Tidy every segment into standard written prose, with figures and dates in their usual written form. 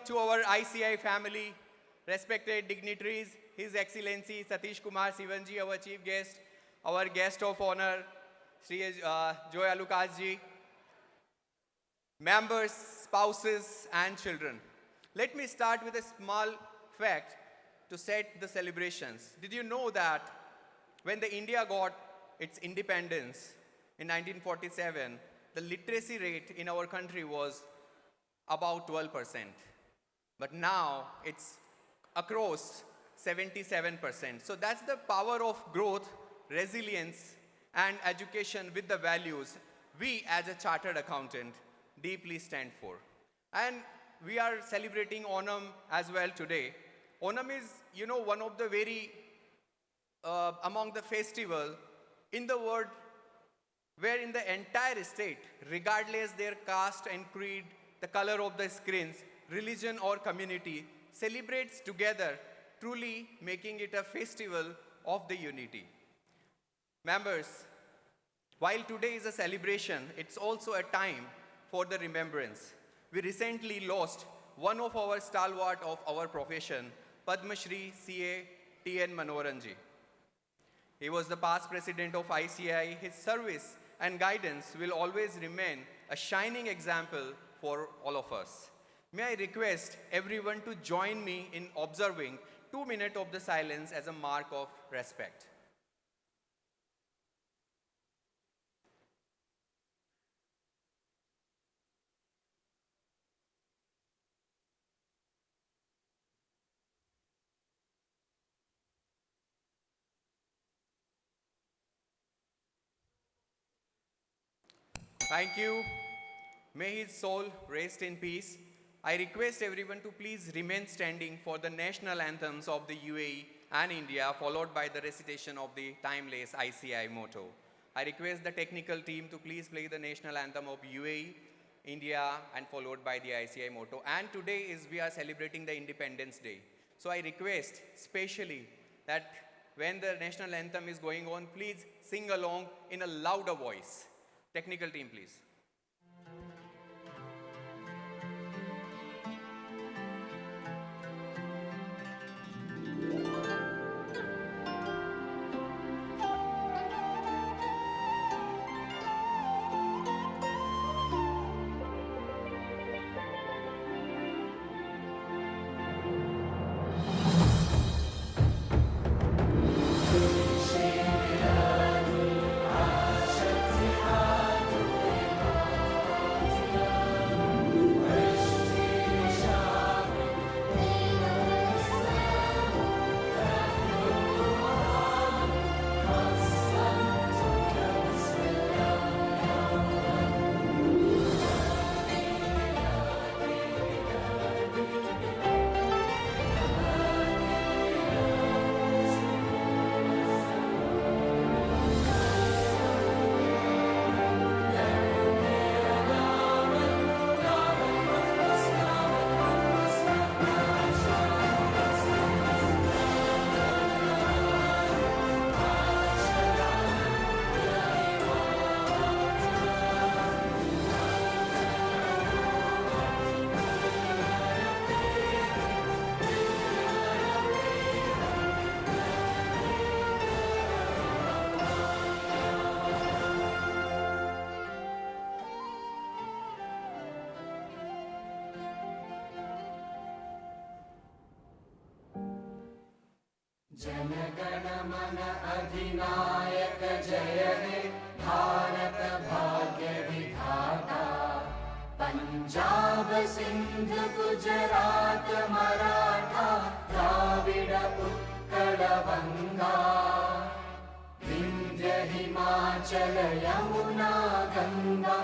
to our ICI family, respected dignitaries, His Excellency Satish Kumar Sivanji, our chief guest, our guest of honor, Shri Joy Alukas ji, members, spouses, and children. Let me start with a small fact to set the celebrations. Did you know that when the India got its independence in 1947, the literacy rate in our country was about 12%. But now it's across 77%. So that's the power of growth, resilience, and education with the values we as a chartered accountant deeply stand for. And we are celebrating Onam as well today. Onam is, one of the very, among the festival in the world where in the entire state, regardless their caste and creed, the color of the skins, religion or community, celebrates together, truly making it a festival of the unity. Members, while today is a celebration, it's also a time for the remembrance. We recently lost one of our stalwart of our profession, Padma Shri C.A. T.N. Manoharanji. He was the past president of ICAI. His service and guidance will always remain a shining example for all of us. May I request everyone to join me in observing 2 minutes of the silence as a mark of respect. Thank you. May his soul rest in peace. I request everyone to please remain standing for the national anthems of the UAE and India, followed by the recitation of the timeless ICI motto. I request the technical team to please play the national anthem of UAE, India, and followed by the ICI motto. And today we are celebrating the Independence Day. So I request specially that when the national anthem is going on, please sing along in a louder voice. Technical team, please. जनगण मन अधिनायक जय हे भारत भाग्य विधाता पंजाब सिंध गुजरात मराठा द्राविड उत्कल बंगा विंध्य हिमाचल यमुना गंगा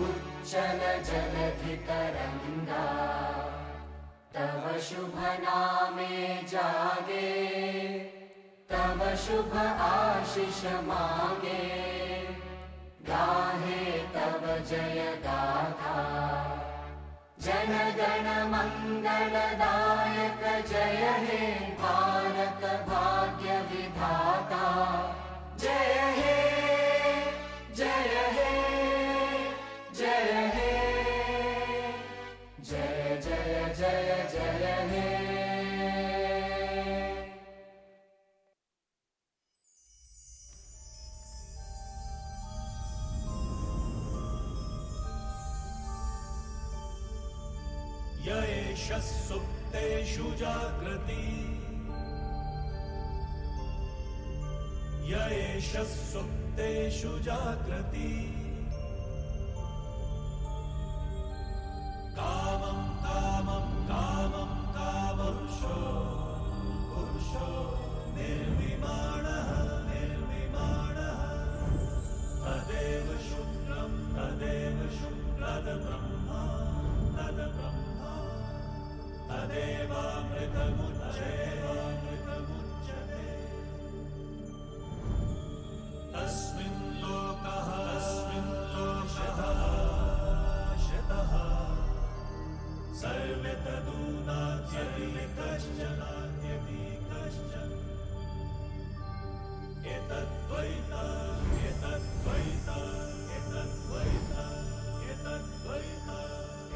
उच्चल जलधि तरंगा तव शुभ नामे जागे तव शुभ आशीष मांगे गाहे तव जय गाथा जन गण मंगलदायक जय हे भारत भाग्य विधाता जय हे जय हे जय हे जय जय जय जय सुप्तेषु जाग्रति य एष सुप्तेषु जाग्रति कामं कामं कामं कामपुरुषो पुरुषो निर्विमाणः निर्विमाणः तदेव शुक्रं तदेव शुक्रब्रह्मा तद्ब्रह्मा तदेवामृतमुच्यते तस्मिन् लोकः शतः सर्वे तदूनात्यपि कश्चन एतद्वैत एतद्वैत एतद्वैत एतद्वैत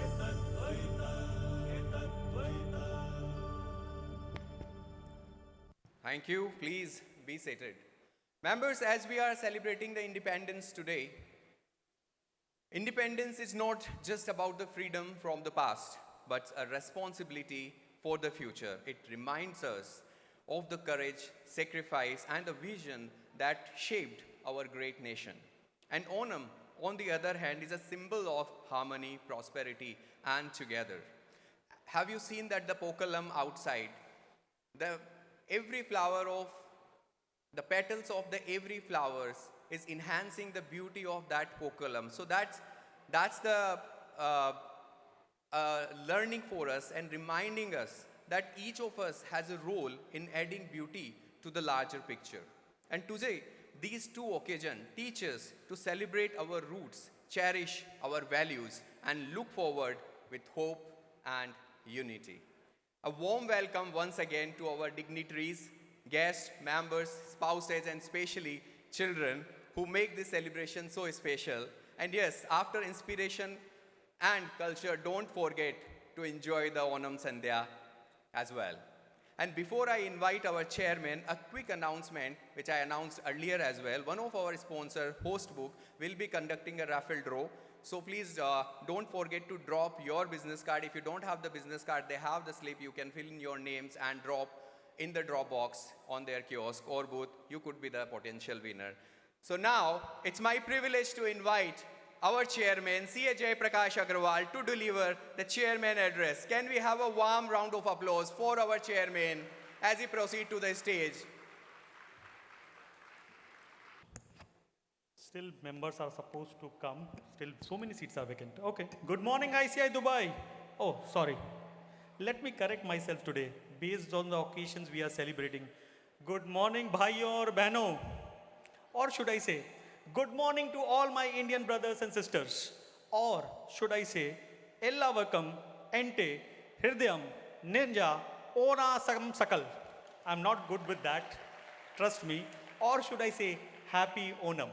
एतद्वैत एतद्वैत. Thank you. Please be seated. Members, as we are celebrating the independence today, independence is not just about the freedom from the past, but a responsibility for the future. It reminds us of the courage, sacrifice, and the vision that shaped our great nation. And Onam, on the other hand, is a symbol of harmony, prosperity, and together. Have you seen that the pokalam outside? Every flower of the petals of the every flowers is enhancing the beauty of that pokalam. So that's the learning for us and reminding us that each of us has a role in adding beauty to the larger picture. And today, these two occasions teach us to celebrate our roots, cherish our values, and look forward with hope and unity. A warm welcome once again to our dignitaries, guests, members, spouses, and especially children who make this celebration so special. And yes, after inspiration and culture, don't forget to enjoy the Onam Sandhya as well. And before I invite our chairman, a quick announcement, which I announced earlier as well. One of our sponsor, Hostbook, will be conducting a raffle draw. So please don't forget to drop your business card. If you don't have the business card, they have the slip. You can fill in your names and drop in the drop box on their kiosk or booth. You could be the potential winner. So now, it's my privilege to invite our chairman, C.A. Jai Prakash Agrawal, to deliver the chairman address. Can we have a warm round of applause for our chairman as he proceeds to the stage? Still members are supposed to come. Still so many seats are vacant. Okay. Good morning, ICAI Dubai. Oh, sorry. Let me correct myself today based on the occasions we are celebrating. Good morning, bhaiyo aur behno. Or should I say, good morning to all my Indian brothers and sisters. Or should I say, Ella Vakam, Ente, Hirdayam, Ninja, Ona Sakam Sakal. I'm not good with that. Trust me. Or should I say, Happy Onam.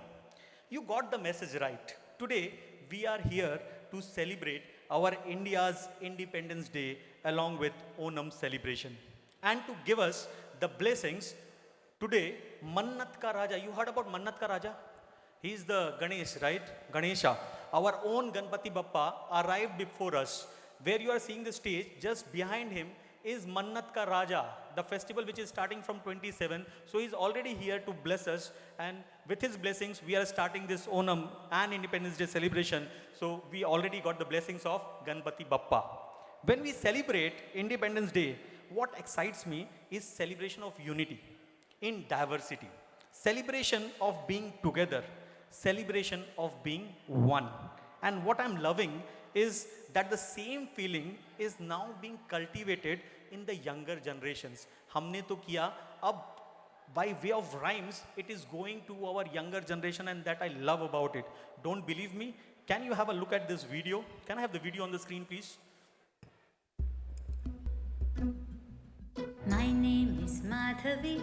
You got the message right. Today, we are here to celebrate our India's Independence Day along with Onam celebration. And to give us the blessings, today, Mannat Ka Raja, you heard about Mannat Ka Raja? He is the Ganesh, right? Ganesha. Our own Ganpati Bappa arrived before us. Where you are seeing the stage, just behind him is Mannat Ka Raja, the festival which is starting from 27. So he's already here to bless us, and with his blessings, we are starting this Onam and Independence Day celebration. So we already got the blessings of Ganpati Bappa. When we celebrate Independence Day, what excites me is celebration of unity in diversity, celebration of being together, celebration of being one. And what I'm loving is that the same feeling is now being cultivated in the younger generations. Humne to kiya, ab by way of rhymes, it is going to our younger generation, and that I love about it. Don't believe me? Can you have a look at this video? Can I have the video on the screen, please? My name is Madhavi,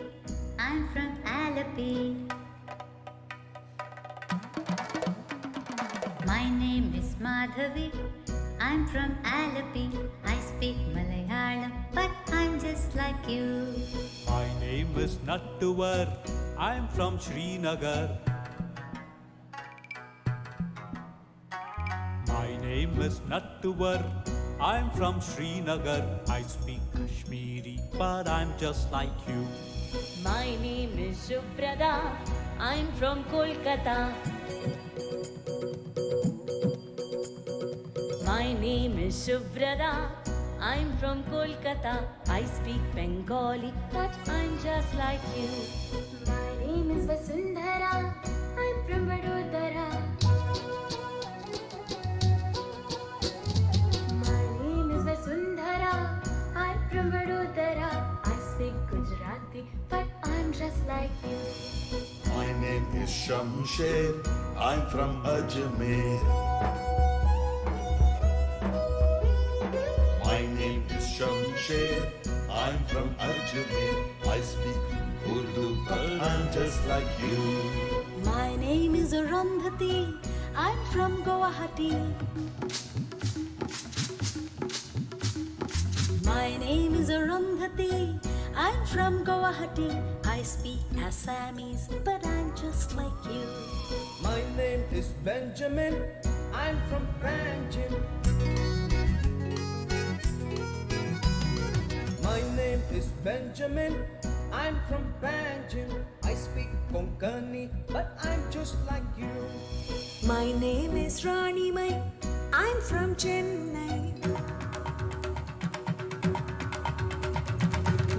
I'm from Alapi. My name is Madhavi, I'm from Alapi. I speak Malayalam, but I'm just like you. My name is Nattuvar, I'm from Srinagar. My name is Nattuvar, I'm from Srinagar. I speak Kashmiri, but I'm just like you. My name is Shubrada. I'm from Kolkata. My name is Shubrada. I'm from Kolkata. I speak Bengali, but I'm just like you. My name is Vasundhara. I'm from Vadodara. My name is Vasundhara. I'm from Vadodara. I speak Gujarati, but I'm just like you. My name is Shamsher. I'm from Ajmer. My name is Shamsher. I'm from Ajmer. I speak Urdu, but I'm just like you. My name is Arundhati. I'm from Guwahati. My name is Arundhati. I'm from Guwahati. I speak Assamese, but I'm just like you. My name is Benjamin. I'm from Panjim. My name is Benjamin. I'm from Panjim. I speak Konkani, but I'm just like you. My name is Rani Mai. I'm from Chennai.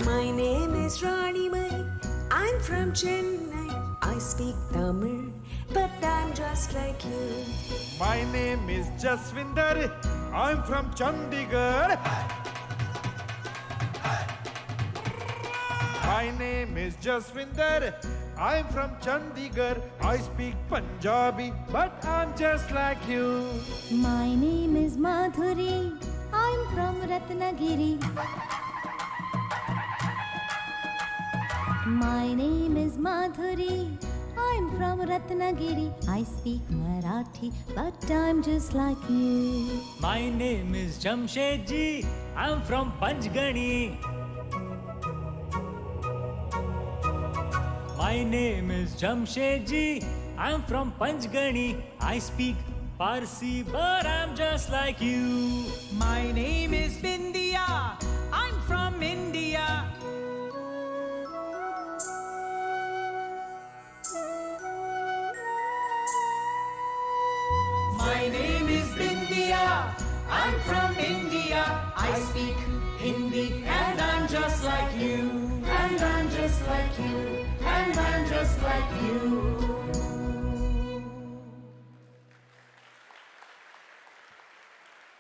My name is Rani Mai. I'm from Chennai. I speak Tamil, but I'm just like you. My name is Jaswinder. I'm from Chandigarh. My name is Jaswinder. I'm from Chandigarh. I speak Punjabi, but I'm just like you. My name is Madhuri. I'm from Ratnagiri. My name is Madhuri. I'm from Ratnagiri. I speak Marathi, but I'm just like you. My name is Jamshedji. I'm from Panchgani. My name is Jamshedji. I'm from Panchgani. I speak Parsi, but I'm just like you. My name is Bindia. I'm from India. My name is Bindia. I'm from India. I speak Hindi, and I'm just like you. And I'm just like you. And I'm just like you.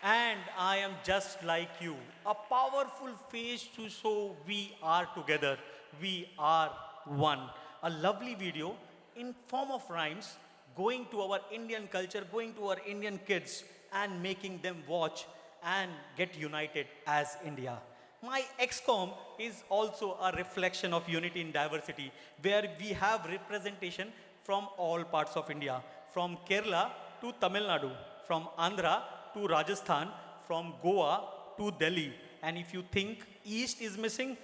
And I am just like you. A powerful face to show we are together. We are one. A lovely video in form of rhymes going to our Indian culture, going to our Indian kids and making them watch and get united as India. My XCOM is also a reflection of unity in diversity, where we have representation from all parts of India, from Kerala to Tamil Nadu, from Andhra to Rajasthan, from Goa to Delhi. And if you think East is missing,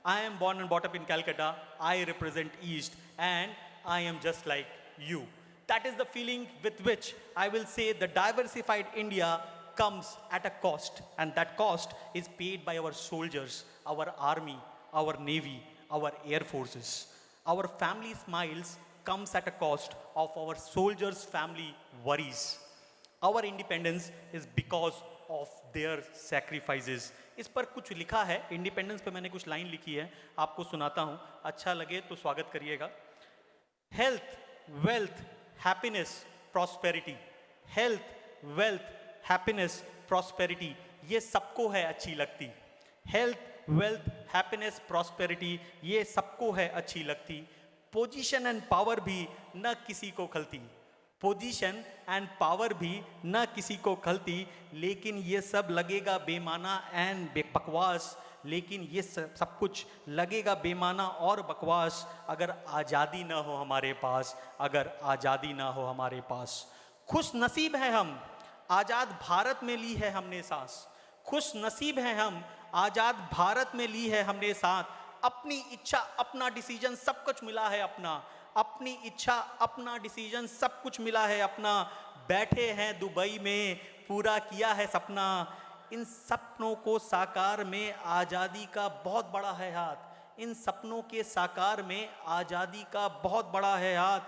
I am born and brought up in Calcutta, I represent East, and I am just like you. That is the feeling with which I will say the diversified India comes at a cost, and that cost is paid by our soldiers, our army, our navy, our air forces. Our family smiles comes at a cost of our soldiers' family worries. Our independence is because of their sacrifices. इस पर कुछ लिखा है, independence पे मैंने कुछ line लिखी है, आपको सुनाता हूँ, अच्छा लगे तो स्वागत करिएगा. Health, wealth, happiness, prosperity. Health, wealth, happiness, prosperity. ये सबको है अच्छी लगती. Health, wealth, happiness, prosperity. ये सबको है अच्छी लगती. Position and power भी न किसी को खलती. पोजीशन एंड पावर भी न किसी को खलती, लेकिन ये सब लगेगा बेमाना एंड बकवास, लेकिन ये सब कुछ लगेगा बेमाना और बकवास अगर आज़ादी ना हो हमारे पास, अगर आज़ादी ना हो हमारे पास. खुश नसीब है हम, आज़ाद भारत में ली है हमने सांस. खुश नसीब है हम, आज़ाद भारत में ली है हमने सांस. अपनी इच्छा अपना डिसीजन सब कुछ मिला है अपना. अपनी इच्छा अपना डिसीजन सब कुछ मिला है अपना. बैठे हैं दुबई में पूरा किया है सपना. इन सपनों को साकार में आज़ादी का बहुत बड़ा है हाथ, इन सपनों के साकार में आज़ादी का बहुत बड़ा है हाथ।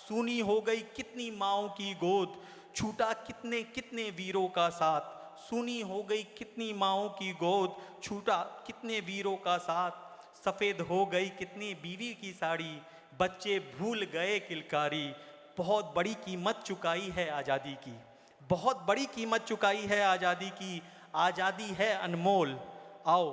सूनी हो गई कितनी माँओं की गोद, छूटा कितने कितने वीरों का साथ। सूनी हो गई कितनी माँओं की गोद, छूटा कितने वीरों का साथ। सफ़ेद हो गई कितनी बीवी की साड़ी, बच्चे भूल गए किलकारी। बहुत बड़ी कीमत चुकाई है आज़ादी की, बहुत बड़ी कीमत चुकाई है आज़ादी की। आज़ादी है अनमोल, आओ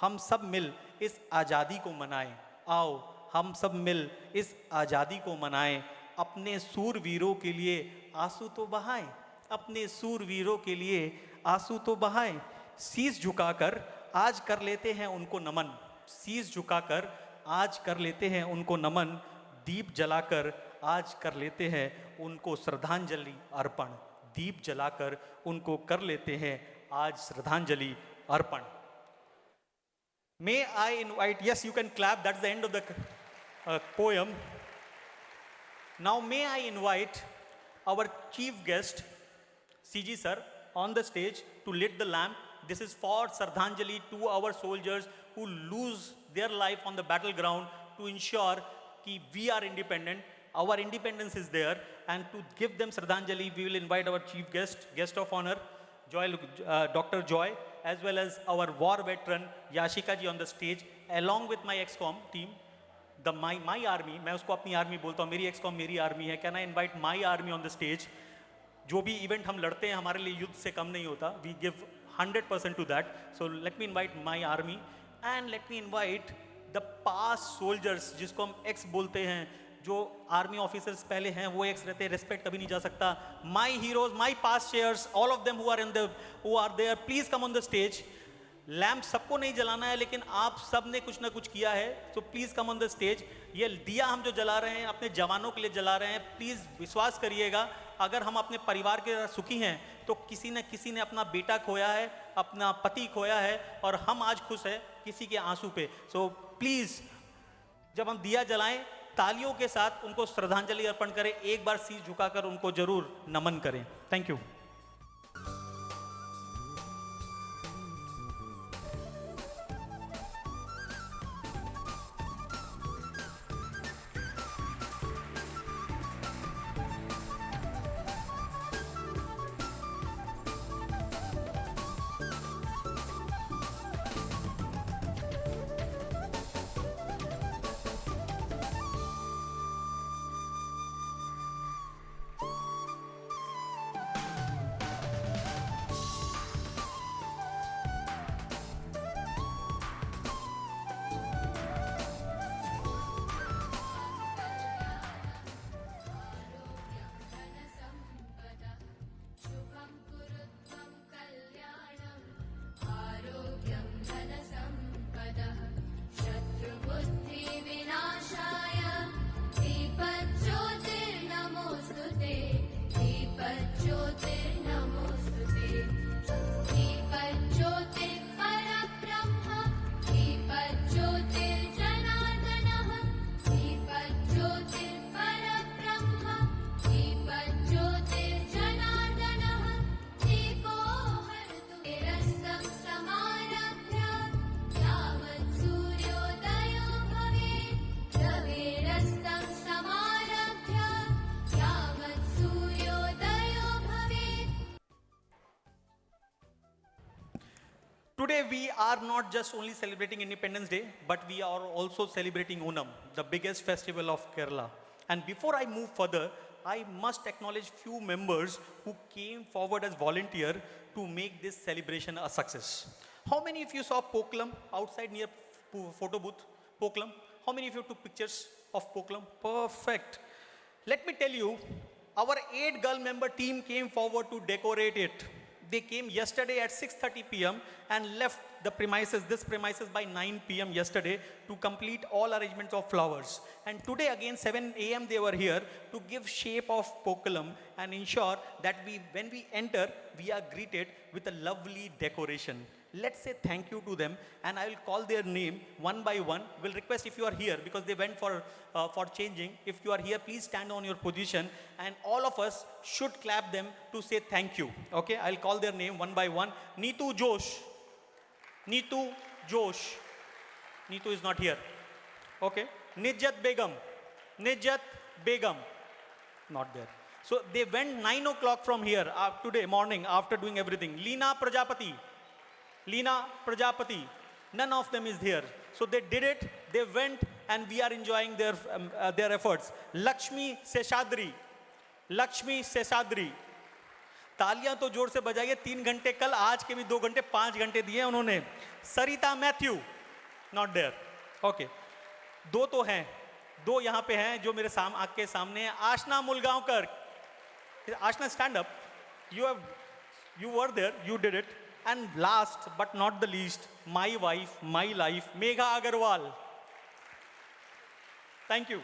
हम सब मिल इस आज़ादी को मनाएं। आओ हम सब मिल इस आज़ादी को मनाएं। अपने सूरवीरों के लिए आंसू तो बहाएं, अपने सूरवीरों के लिए आंसू तो बहाएं। शीश झुकाकर आज कर लेते हैं उनको नमन, शीश झुकाकर आज कर लेते हैं उनको नमन। दीप जलाकर आज कर लेते हैं उनको श्रद्धांजलि अर्पण, दीप जलाकर उनको कर लेते हैं आज श्रद्धांजलि अर्पण। May I invite, yes you can clap, that's the end of the poem. Now may I invite our chief guest CG sir on the stage to lit the lamp. This is for Shraddhanjali to our soldiers who lose their life on the battleground to ensure कि we are independent, our independence is there, and to give them Shraddhanjali, we will invite our chief guest of honor, Dr. Joy, as well as our war veteran Yashika ji on the stage, along with my XCOM team, my army, मैं उसको अपनी army बोलता हूँ, मेरी XCOM मेरी army है. Can I invite my army on the stage? जो भी इवेंट हम लड़ते हैं हमारे लिए युद्ध से कम नहीं होता. We give 100% to that. So let me invite my army and let me invite the past soldiers जिसको हम X बोलते हैं, जो आर्मी ऑफिसर्स पहले हैं वो एक्स रहते हैं, रेस्पेक्ट कभी नहीं जा सकता. My heroes, my past chairs, all of them who are there, please come on the stage. Lamp सबको नहीं जलाना है, लेकिन आप सब ने कुछ ना कुछ किया है, तो please come on the stage. ये दिया हम जो जला रहे हैं अपने जवानों के लिए जला रहे हैं. प्लीज विश्वास करिएगा, अगर हम अपने परिवार के सुखी हैं तो किसी ने अपना बेटा खोया है, अपना पति खोया है, और हम आज खुश हैं किसी के आंसू पे. सो प्लीज जब हम दिया जलाएं तालियों के साथ उनको श्रद्धांजलि अर्पण करें, एक बार शीश झुकाकर उनको जरूर नमन करें. Thank you. Today we are not just only celebrating Independence Day, but we are also celebrating Onam, the biggest festival of Kerala. And before I move further, I must acknowledge few members who came forward as volunteer to make this celebration a success. How many of you saw Poklam outside near photo booth? Poklam. How many of you took pictures of Poklam? Perfect. Let me tell you, our 8-girl member team came forward to decorate it. They came yesterday at 6:30 p.m. and left the premises, this premises, by 9 p.m. yesterday to complete all arrangements of flowers. And today again 7 a.m. they were here to give shape of Pokalam and ensure that when we enter, we are greeted with a lovely decoration. Let's say thank you to them, and I will call their name one by one. Will request if you are here, because they went for changing. If you are here, please stand on your position, and all of us should clap them to say thank you. Okay, I'll call their name one by one. Neetu Josh. Neetu Josh. Neetu is not here. Okay. Nijat Begum. Nijat Begum. Not there. So they went 9 o'clock from here today morning after doing everything. Leena Prajapati. Leena Prajapati. None of them is here. So they did it, they went, and we are enjoying their efforts. Lakshmi Seshadri. Lakshmi Seshadri. तालियां तो जोर से बजाइए. 3 घंटे कल, आज के भी 2 घंटे, 5 घंटे दिए उन्होंने. सरिता मैथ्यू. Not there. Okay. 2 तो हैं. 2 यहाँ पे हैं जो मेरे आँख के सामने हैं. आशना मुलगांवकर. Ashna, stand up. You were there, you did it. And last but not the least, my wife, my life, Megha Agarwal. Thank you.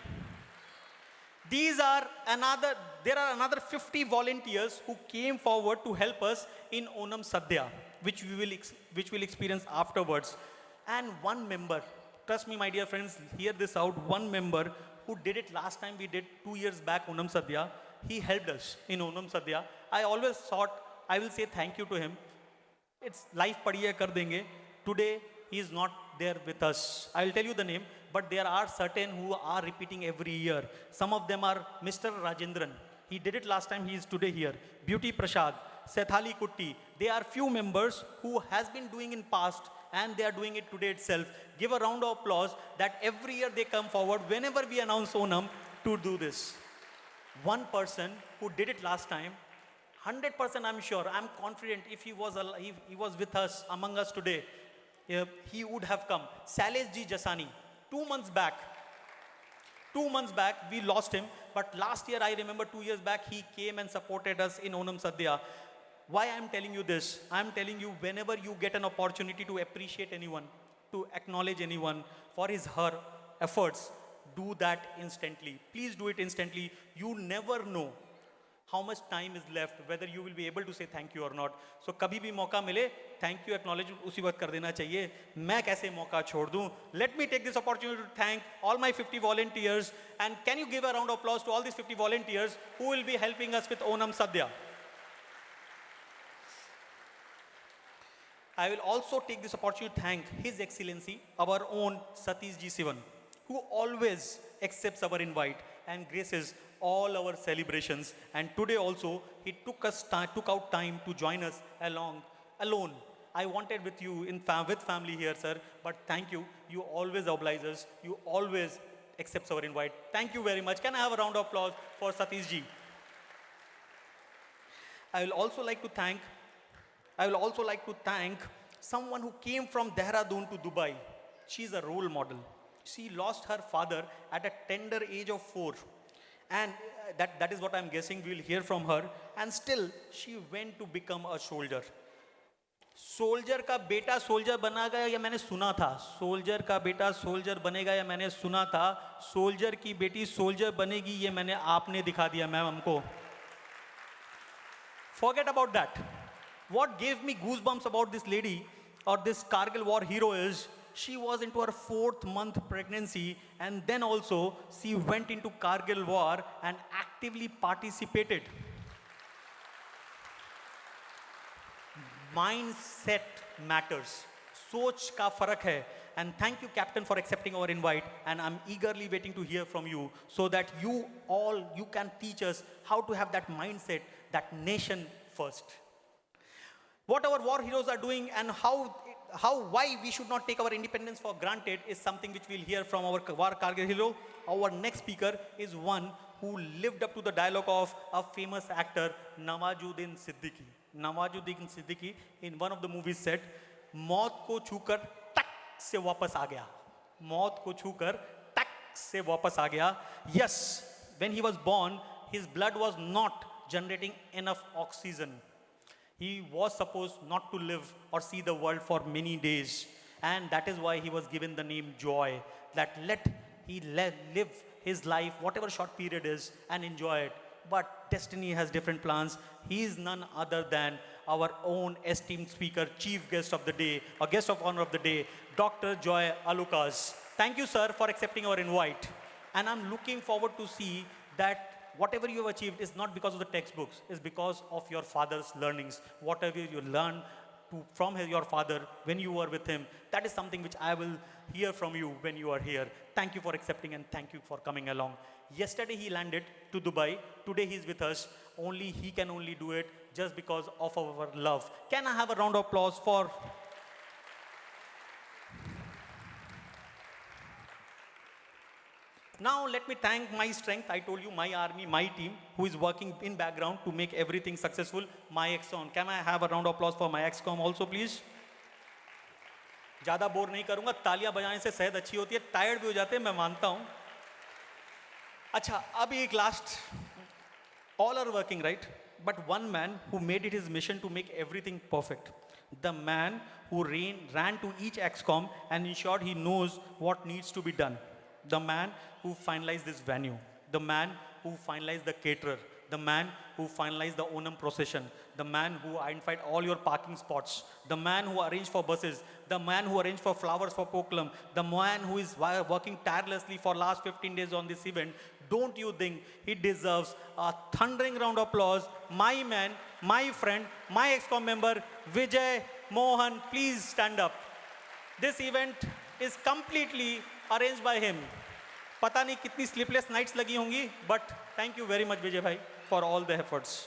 There are another 50 volunteers who came forward to help us in Onam Sadhya, which we'll experience afterwards. And one member, trust me my dear friends, hear this out, one member who did it last time we did 2 years back Onam Sadhya, he helped us in Onam Sadhya. I always thought I will say thank you to him. It's life padiye kar denge. Today he is not there with us. I will tell you the name, but there are certain who are repeating every year. Some of them are Mr. Rajendran. He did it last time, he is today here. Beauty Prasad, Sethali Kutti. They are few members who has been doing in past, and they are doing it today itself. Give a round of applause that every year they come forward whenever we announce Onam to do this. One person who did it last time, 100% I'm sure, I'm confident if he was with us, among us today, he would have come. Salesh Ji Jasani, 2 months back, we lost him, but last year, I remember 2 years back, he came and supported us in Onam Sadhya. Why I'm telling you this? I'm telling you, whenever you get an opportunity to appreciate anyone, to acknowledge anyone for her efforts, do that instantly. Please do it instantly. You never know how much time is left, whether you will be able to say thank you or not. So kabhi bhi mauka mile, thank you acknowledge usi waqt kar dena chahiye. Main kaise mauka chhod दूं? Let me take this opportunity to thank all my 50 volunteers, and can you give a round of applause to all these 50 volunteers who will be helping us with Onam Sadhya. I will also take this opportunity to thank His Excellency, our own Satish Ji Sivan, who always accepts our invite and graces all our celebrations. And today also, he took out time to join us alone. I wanted with you, with family here, sir, but thank you. You always oblige us. You always accept our invite. Thank you very much. Can I have a round of applause for Satish Ji? I will also like to thank someone who came from Dehradun to Dubai. She's a role model. She lost her father at a tender age of 4. And that is what I'm guessing we'll hear from her. And still, she went to become a soldier. Soldier का बेटा soldier बना गया या मैंने सुना था. Soldier का बेटा soldier बनेगा या मैंने सुना था. Soldier की बेटी soldier बनेगी ये मैंने आपने दिखा दिया मैम हमको. Forget about that. What gave me goosebumps about this lady or this Kargil war hero is she was into her 4th month pregnancy, and then also she went into Kargil war and actively participated. Mindset matters. Soch ka farak hai. And thank you, Captain, for accepting our invite. And I'm eagerly waiting to hear from you so that you can teach us how to have that mindset, that nation first. What our war heroes are doing and why we should not take our independence for granted is something which we'll hear from our war Kargil hero. Our next speaker is one who lived up to the dialogue of a famous actor, Nawazuddin Siddiqui. Nawazuddin Siddiqui in one of the movies said, "Maut ko chukar tak se wapas aa gaya." Maut ko chukar tak se wapas aa gaya. Yes, when he was born, his blood was not generating enough oxygen. He was supposed not to live or see the world for many days. And that is why he was given the name Joy. That let live his life, whatever short period is, and enjoy it. But destiny has different plans. He is none other than our own esteemed speaker, chief guest of the day, or guest of honor of the day, Dr. Joy Alukas. Thank you, sir, for accepting our invite. And I'm looking forward to see that whatever you have achieved is not because of the textbooks, it's because of your father's learnings. Whatever you learn from your father when you were with him, that is something which I will hear from you when you are here. Thank you for accepting and thank you for coming along. Yesterday he landed to Dubai. Today he's with us. Only he can only do it just because of our love. Can I have a round of applause for... Now let me thank my strength. I told you, my army, my team, who is working in background to make everything successful. My XCOM. Can I have a round of applause for my XCOM also, please? ज़्यादा bore नहीं करूँगा. तालियां बजाने से सेहत अच्छी होती है. टायर्ड भी हो जाते हैं, मैं मानता हूँ. अच्छा, अभी एक last. All are working, right? But one man who made it his mission to make everything perfect. The man who ran to each XCOM and ensured he knows what needs to be done. The man who finalized this venue, the man who finalized the caterer, the man who finalized the Onam procession, the man who identified all your parking spots, the man who arranged for buses, the man who arranged for flowers for Poklam, the man who is working tirelessly for last 15 days on this event. Don't you think he deserves a thundering round of applause? My man, my friend, my XCOM member, Vijay Mohan, please stand up. This event is completely arranged by him. पता नहीं कितनी sleepless nights लगी होंगी, but thank you very much Vijay bhai for all the efforts.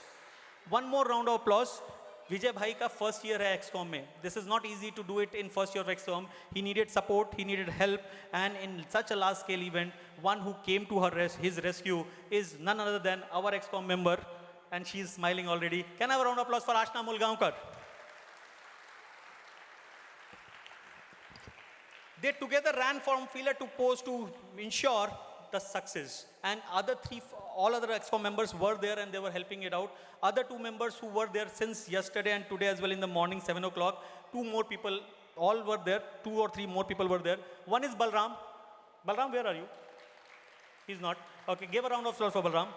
One more round of applause. Vijay bhai का first year है XCOM में. This is not easy to do it in first year of XCOM. He needed support, he needed help, and in such a large scale event, one who came to his rescue is none other than our XCOM member, and she is smiling already. Can I have a round of applause for Ashna Mulgaonkar? They together ran from pillar to post to ensure the success. And all other XCOM members were there and they were helping it out. Other two members who were there since yesterday and today as well in the morning, 7 o'clock, two more people, all were there, 2 or 3 more people were there. One is Balram. Balram, where are you? He's not. Okay, give a round of applause for Balram.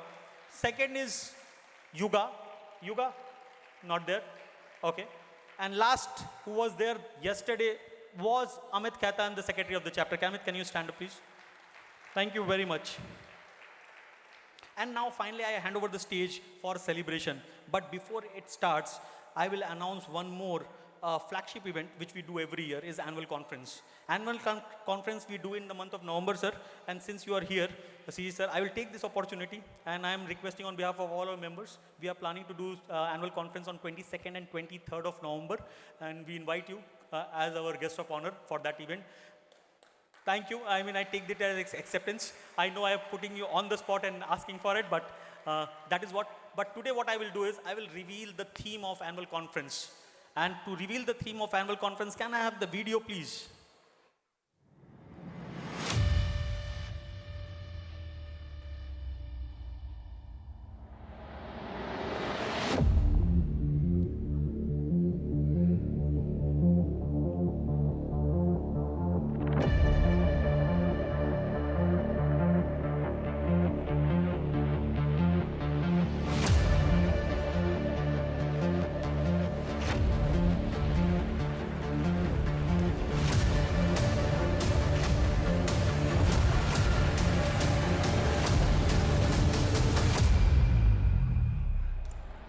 Second is Yuga. Yuga, not there. Okay. And last, who was there yesterday, was Amit Khaitan, the secretary of the chapter. Amit, can you stand up, please? Thank you very much. And now, finally, I hand over the stage for celebration. But before it starts, I will announce one more flagship event, which we do every year, is annual conference. Annual conference we do in the month of November, sir. And since you are here, sir, I will take this opportunity, and I am requesting on behalf of all our members, we are planning to do annual conference on 22nd and 23rd of November, and we invite you as our guest of honor for that event. Thank you. I mean, I take that as acceptance. I know I am putting you on the spot and asking for it, but that is what. But today what I will do is, I will reveal the theme of annual conference. And to reveal the theme of annual conference, can I have the video, please?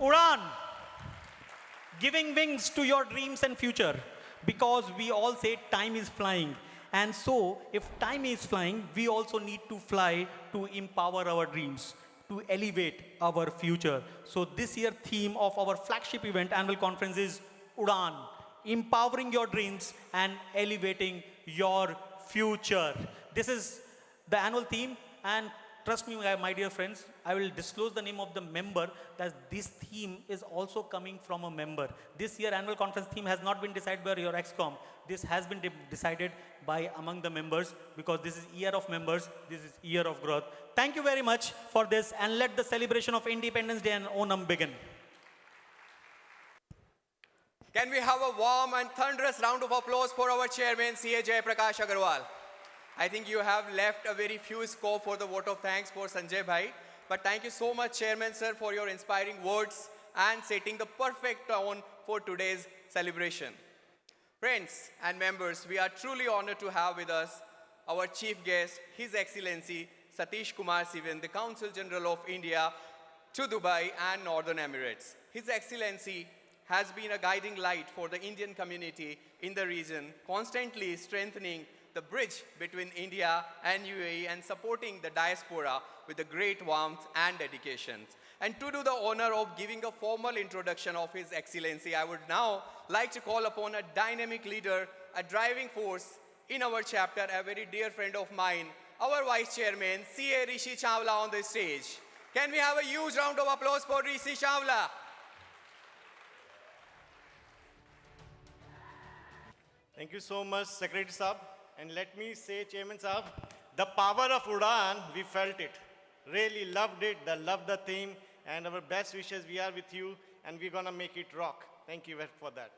Udan, giving wings to your dreams and future, because we all say time is flying. And so, if time is flying, we also need to fly to empower our dreams, to elevate our future. So this year theme of our flagship event, annual conference, is Udan, empowering your dreams and elevating your future. This is the annual theme, and trust me, my dear friends, I will disclose the name of the member, that this theme is also coming from a member. This year annual conference theme has not been decided by your XCOM. This has been decided by among the members, because this is year of members, this is year of growth. Thank you very much for this, and let the celebration of Independence Day and Onam begin. Can we have a warm and thunderous round of applause for our chairman, CA Jai Prakash Agarwal? I think you have left a very few scope for the vote of thanks for Sanjay Bhai. But thank you so much, Chairman Sir, for your inspiring words. and setting the perfect tone for today's celebration. Friends and members, we are truly honored to have with us our chief guest, His Excellency Satish Kumar Sivan, the Consul General of India to Dubai and Northern Emirates. His Excellency has been a guiding light for the Indian community in the region, constantly strengthening the bridge between India and UAE and supporting the diaspora with a great warmth and dedication. And to do the honor of giving a formal introduction of His Excellency, I would now like to call upon a dynamic leader, a driving force in our chapter, a very dear friend of mine, our Vice Chairman, C.A. Rishi Chawla on the stage. Can we have a huge round of applause for Rishi Chawla? Thank you so much, Secretary Saab. And let me say, Chairman Saab, the power of Udan, we felt it. Really loved it, loved the theme, and our best wishes, we are with you, and we're gonna make it rock. Thank you for that.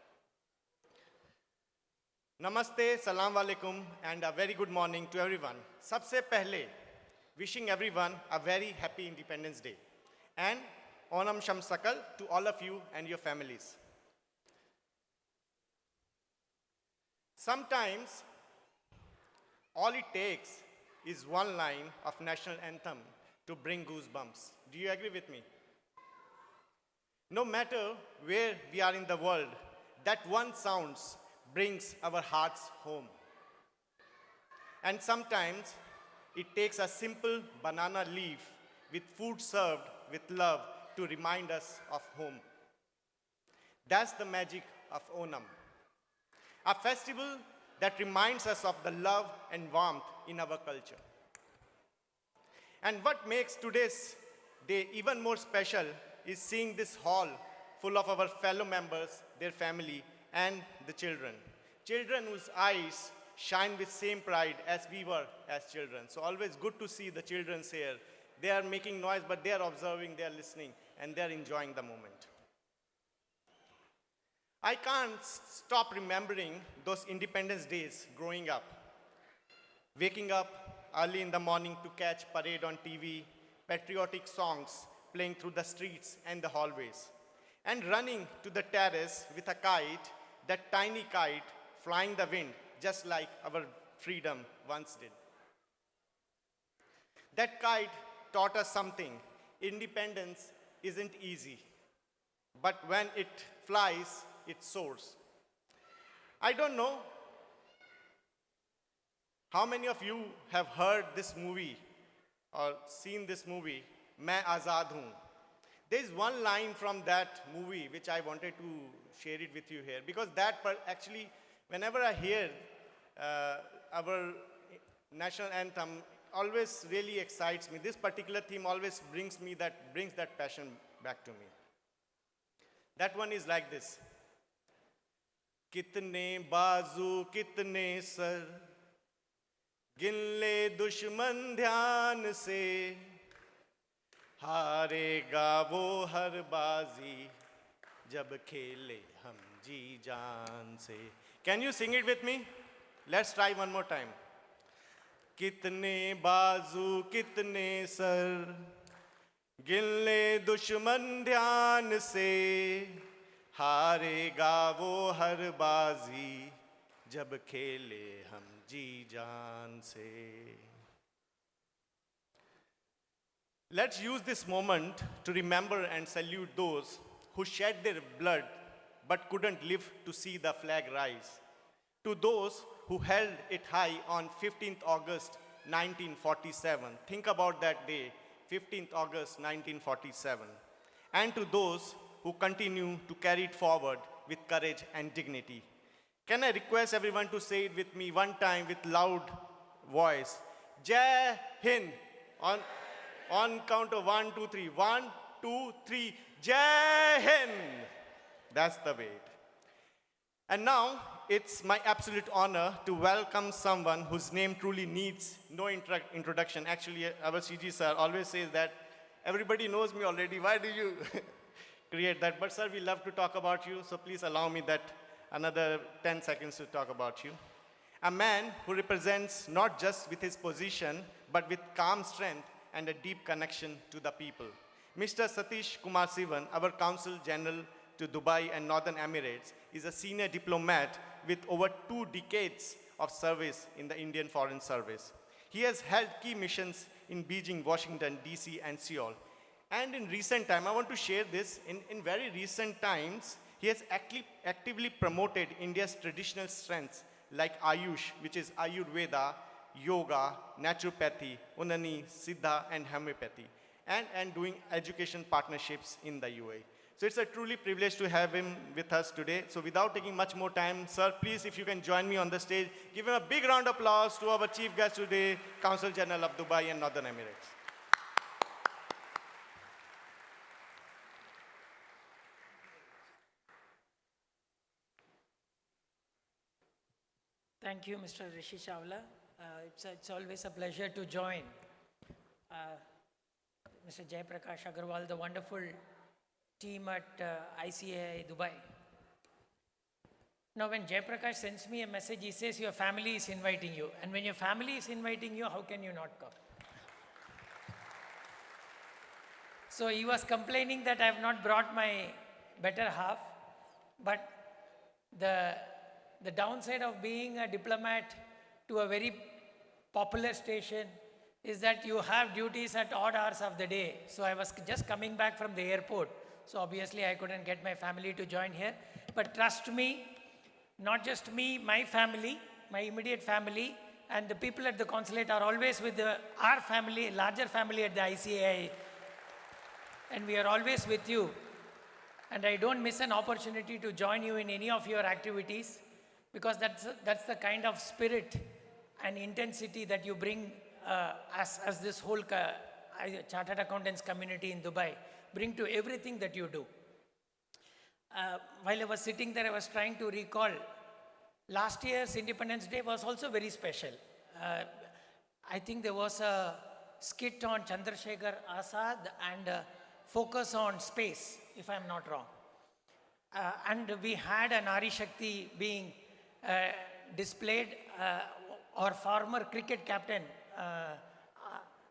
Namaste, salam alaikum, and a very good morning to everyone. Sabse pehle, wishing everyone a very happy Independence Day. And Onam Shamsakal to all of you and your families. Sometimes, all it takes is one line of national anthem to bring goosebumps. Do you agree with me? No matter where we are in the world, that one sound brings our hearts home. And sometimes, it takes a simple banana leaf with food served with love to remind us of home. That's the magic of Onam, a festival that reminds us of the love and warmth in our culture. And what makes today's day even more special is seeing this hall full of our fellow members, their family, and the children. Children whose eyes shine with same pride as we were as children. So always good to see the children here. They are making noise, but they are observing, they are listening, and they are enjoying the moment. I can't stop remembering those Independence days growing up. Waking up early in the morning to catch parade on TV, patriotic songs playing through the streets and the hallways, and running to the terrace with a kite, that tiny kite flying the wind just like our freedom once did. That kite taught us something. Independence isn't easy, but when it flies, it soars. I don't know how many of you have heard this movie or seen this movie, Main Azad Hoon. There is one line from that movie which I wanted to share it with you here, because that actually, whenever I hear our national anthem, always really excites me. This particular theme always brings that passion back to me. That one is like this. कितने बाजू कितने sir गिन ले दुश्मन ध्यान से हारेगा वो हर बाजी जब खेले हम जी जान से. Can you sing it with me? Let's try one more time. कितने बाजू कितने सर गिन ले दुश्मन ध्यान से हारेगा वो हर बाजी जब खेले हम जी जान से. Let's use this moment to remember and salute those who shed their blood but couldn't live to see the flag rise. To those who held it high on 15th August 1947. Think about that day, 15th August 1947. And to those who continue to carry it forward with courage and dignity. Can I request everyone to say it with me one time with loud voice? Jai Hind. On count of 1, 2, 3. 1, 2, 3. Jai Hind. That's the way. And now, it's my absolute honor to welcome someone whose name truly needs no introduction. Actually, our CG sir always says that everybody knows me already. Why do you create that? But sir, we love to talk about you, so please allow me that another 10 seconds to talk about you. A man who represents not just with his position, but with calm strength and a deep connection to the people. Mr. Satish Kumar Sivan, our Consul General to Dubai and Northern Emirates, is a senior diplomat with over 2 decades of service in the Indian Foreign Service. He has held key missions in Beijing, Washington, DC, and Seoul. And in recent time, I want to share this, in very recent times, he has actively promoted India's traditional strengths like Ayush, which is Ayurveda, yoga, naturopathy, Unani, Siddha, and homeopathy, and doing education partnerships in the UAE. So it's a truly privilege to have him with us today. So without taking much more time, sir, please, if you can join me on the stage, give him a big round of applause to our chief guest today, Consul General of Dubai and Northern Emirates. Thank you, Mr. Rishi Chawla. It's always a pleasure to join Mr. Jaiprakash Agarwal, the wonderful team at ICAI Dubai. Now, when Jaiprakash sends me a message, he says your family is inviting you. And when your family is inviting you, how can you not come? So he was complaining that I have not brought my better half, but the downside of being a diplomat to a very popular station is that you have duties at odd hours of the day. So I was just coming back from the airport. So obviously I couldn't get my family to join here. But trust me, not just me, my family, my immediate family, and the people at the consulate are always with our family, larger family at the ICAI. And we are always with you. And I don't miss an opportunity to join you in any of your activities, because that's the kind of spirit and intensity that you bring as this whole Chartered Accountants community in Dubai, bring to everything that you do. While I was sitting there, I was trying to recall, last year's Independence Day was also very special. I think there was a skit on Chandrasekhar Azad and focus on space, if I'm not wrong. And we had an Nari Shakti being displayed, our former cricket captain,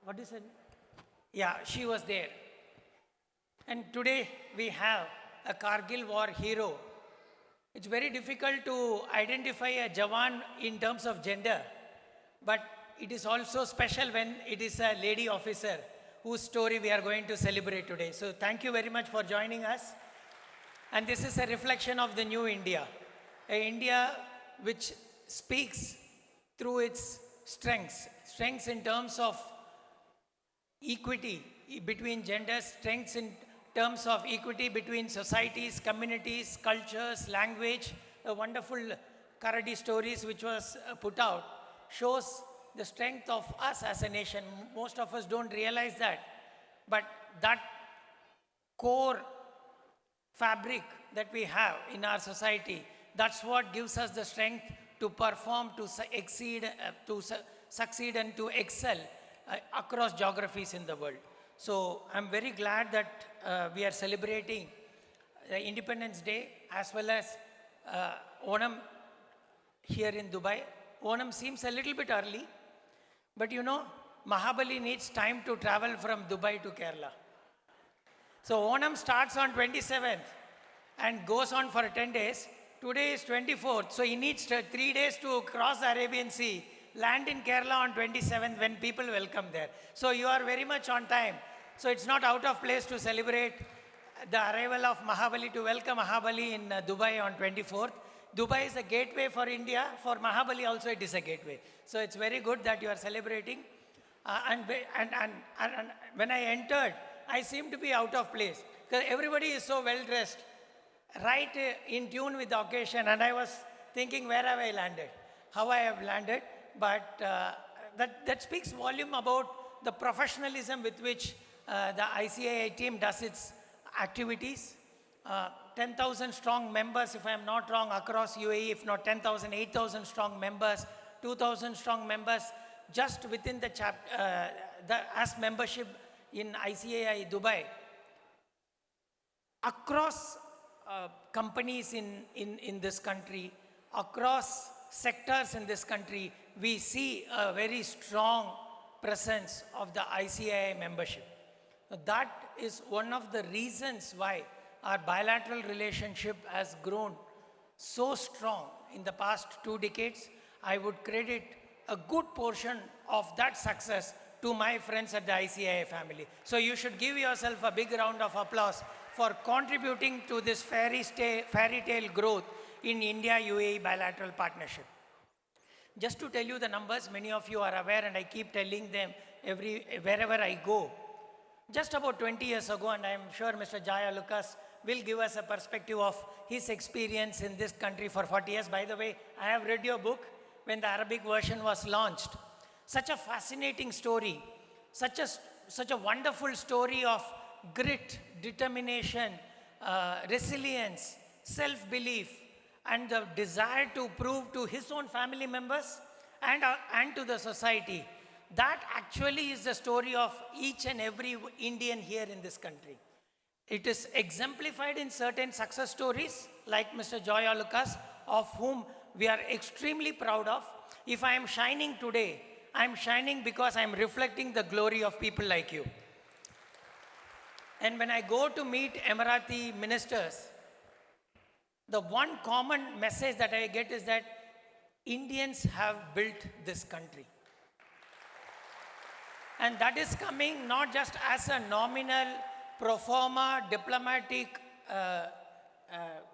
what is it? Yeah, she was there. And today we have a Kargil war hero. It's very difficult to identify a Jawan in terms of gender, but it is also special when it is a lady officer whose story we are going to celebrate today. So thank you very much for joining us. And this is a reflection of the new India, an India which speaks through its strengths in terms of equity between genders, strengths in terms of equity between societies, communities, cultures, language. A wonderful Karadi stories which was put out shows the strength of us as a nation. Most of us don't realize that, but that core fabric that we have in our society, that's what gives us the strength to perform, to exceed, to succeed and to excel across geographies in the world. So I'm very glad that we are celebrating Independence Day as well as Onam here in Dubai. Onam seems a little bit early, but you know, Mahabali needs time to travel from Dubai to Kerala. So Onam starts on 27th and goes on for 10 days. Today is 24th, so he needs 3 days to cross the Arabian Sea, land in Kerala on 27th when people welcome there. So you are very much on time. So it's not out of place to celebrate the arrival of Mahabali, to welcome Mahabali in Dubai on 24th. Dubai is a gateway for India. For Mahabali also it is a gateway. So it's very good that you are celebrating. And when I entered, I seemed to be out of place because everybody is so well dressed, right in tune with the occasion. And I was thinking, where have I landed? How I have landed. But that speaks volume about the professionalism with which the ICAI team does its activities. 10,000 strong members, if I am not wrong, across UAE, if not 10,000, 8,000 strong members, 2,000 strong members, just within the as membership in ICAI Dubai. Across companies in this country, across sectors in this country, we see a very strong presence of the ICAI membership. That is one of the reasons why our bilateral relationship has grown so strong in the past 2 decades. I would credit a good portion of that success to my friends at the ICAI family. So you should give yourself a big round of applause for contributing to this fairy tale growth in India-UAE bilateral partnership. Just to tell you the numbers, many of you are aware and I keep telling them wherever I go. Just about 20 years ago, and I am sure Mr. Jaya Lucas will give us a perspective of his experience in this country for 40 years. By the way, I have read your book when the Arabic version was launched. Such a fascinating story, such a wonderful story of grit, determination, resilience, self-belief, and the desire to prove to his own family members and to the society. That actually is the story of each and every Indian here in this country. It is exemplified in certain success stories like Mr. Joya Lucas, of whom we are extremely proud of. If I am shining today, I am shining because I am reflecting the glory of people like you. And when I go to meet Emirati ministers, the one common message that I get is that Indians have built this country. And that is coming not just as a nominal, pro forma, diplomatic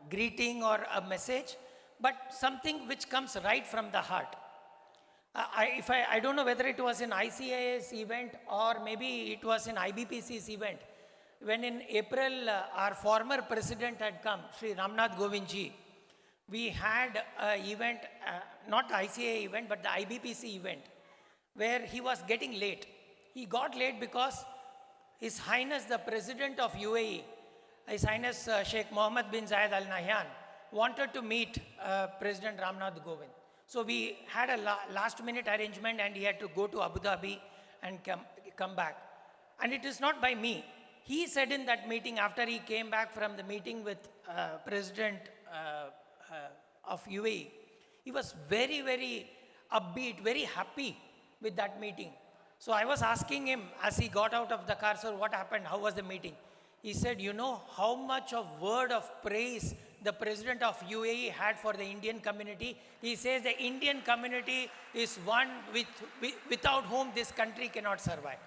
greeting or a message, but something which comes right from the heart. I don't know whether it was in ICAI's event or maybe it was in IBPC's event. When in April, our former president had come, Sri Ramnath Govindji, we had an event, not the ICAI event, but the IBPC event, where he was getting late. He got late because His Highness the President of UAE, His Highness Sheikh Mohammed bin Zayed Al Nahyan, wanted to meet President Ramnath Govind. So we had a last minute arrangement and he had to go to Abu Dhabi and come back. And it is not by me. He said in that meeting, after he came back from the meeting with President of UAE, he was very, very upbeat, very happy with that meeting. So I was asking him as he got out of the car, sir, what happened? How was the meeting? He said, you know how much of word of praise the President of UAE had for the Indian community? He says the Indian community is one without whom this country cannot survive.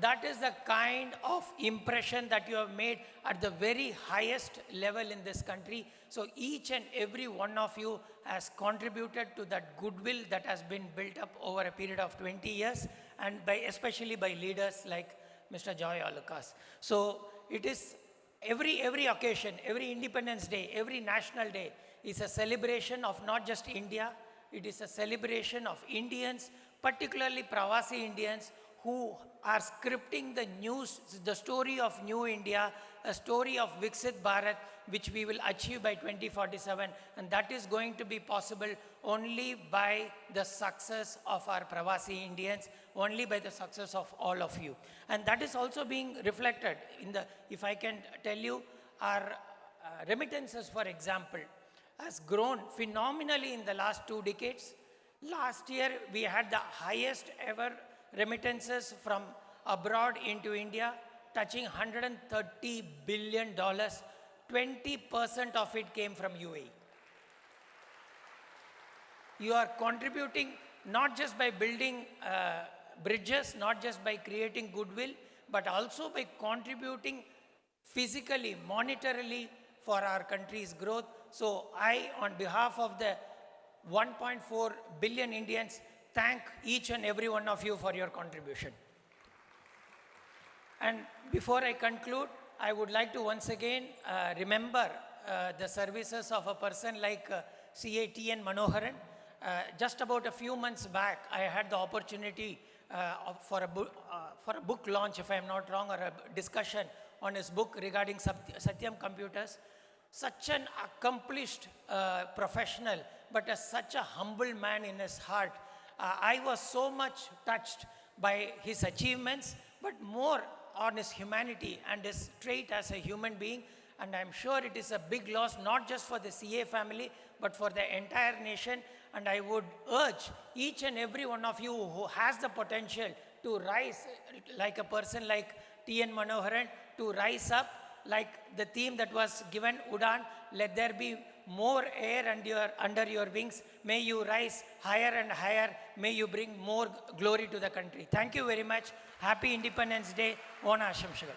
That is the kind of impression that you have made at the very highest level in this country. So each and every one of you has contributed to that goodwill that has been built up over a period of 20 years, and especially by leaders like Mr. Joy Alukas. So it is every occasion, every Independence Day, every National Day is a celebration of not just India, it is a celebration of Indians, particularly Pravasi Indians, who are scripting the story of New India, a story of Viksit Bharat, which we will achieve by 2047. And that is going to be possible only by the success of our Pravasi Indians, only by the success of all of you. And that is also being reflected in if I can tell you, our remittances, for example, has grown phenomenally in the last 2 decades. Last year, we had the highest ever remittances from abroad into India, touching $130 billion. 20% of it came from UAE. You are contributing not just by building bridges, not just by creating goodwill, but also by contributing physically, monetarily for our country's growth. So I, on behalf of the 1.4 billion Indians, thank each and every one of you for your contribution. And before I conclude, I would like to once again remember the services of a person like CATN Manoharan. Just about a few months back, I had the opportunity for a book launch, if I am not wrong, or a discussion on his book regarding Satyam Computers. Such an accomplished professional, but such a humble man in his heart. I was so much touched by his achievements, but more on his humanity and his trait as a human being. And I'm sure it is a big loss, not just for the CA family, but for the entire nation. and I would urge each and every one of you who has the potential to rise like a person like T.N. Manoharan, to rise up like the theme that was given, Udan, let there be more air under your wings. May you rise higher and higher. May you bring more glory to the country. Thank you very much. Happy Independence Day. Ona Ashamshagal.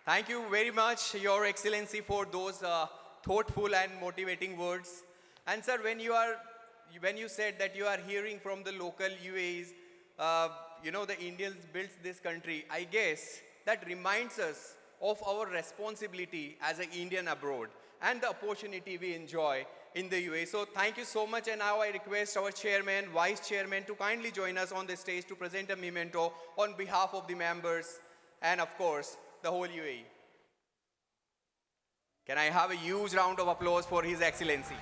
Thank you very much, Your Excellency, for those thoughtful and motivating words. And sir, when you said that you are hearing from the local UAEs, the Indians built this country, I guess that reminds us of our responsibility as an Indian abroad and the opportunity we enjoy in the UAE. So thank you so much, and now I request our chairman, vice chairman to kindly join us on the stage to present a memento on behalf of the members and of course the whole UAE. Can I have a huge round of applause for His Excellency?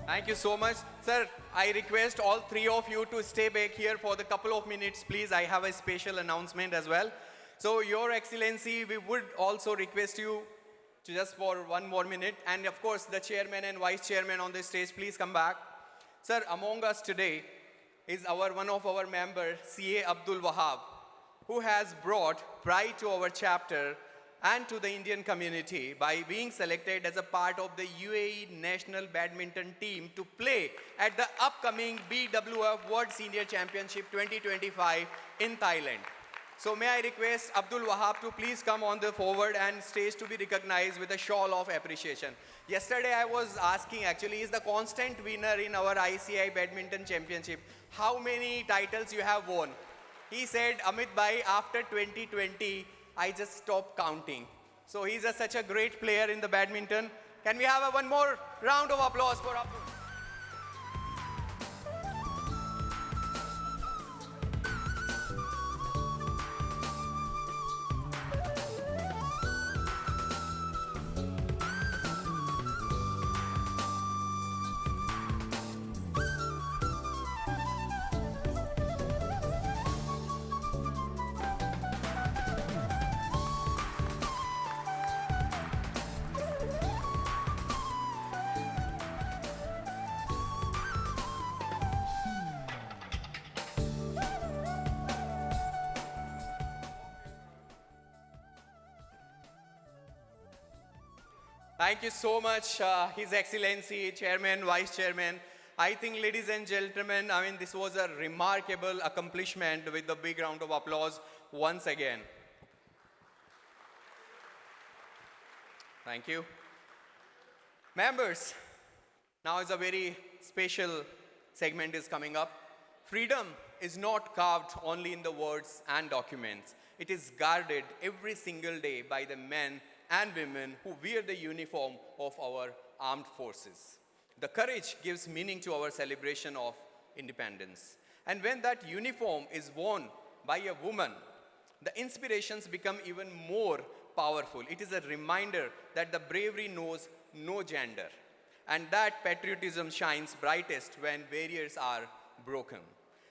Thank you so much. Sir, I request all three of you to stay back here for the couple of minutes, please. I have a special announcement as well. So, Your Excellency, we would also request you to just for one more minute. And of course, the chairman and vice chairman on the stage, please come back. Sir, among us today is one of our members, C.A. Abdul Wahab, who has brought pride to our chapter and to the Indian community by being selected as a part of the UAE national badminton team to play at the upcoming BWF World Senior Championship 2025 in Thailand. So may I request Abdul Wahab to please come on the forward and stage to be recognized with a shawl of appreciation. Yesterday I was asking, actually, is the constant winner in our ICAI Badminton Championship. How many titles you have won? He said, Amit Bhai, after 2020, I just stopped counting. So he's such a great player in the badminton. Can we have one more round of applause for Abdul? Thank you so much, His Excellency, Chairman, Vice Chairman. I think, ladies and gentlemen, this was a remarkable accomplishment with a big round of applause once again. Thank you. Members, now is a very special segment is coming up. Freedom is not carved only in the words and documents. It is guarded every single day by the men and women who wear the uniform of our armed forces. The courage gives meaning to our celebration of independence. And when that uniform is worn by a woman, the inspirations become even more powerful. It is a reminder that the bravery knows no gender, and that patriotism shines brightest when barriers are broken.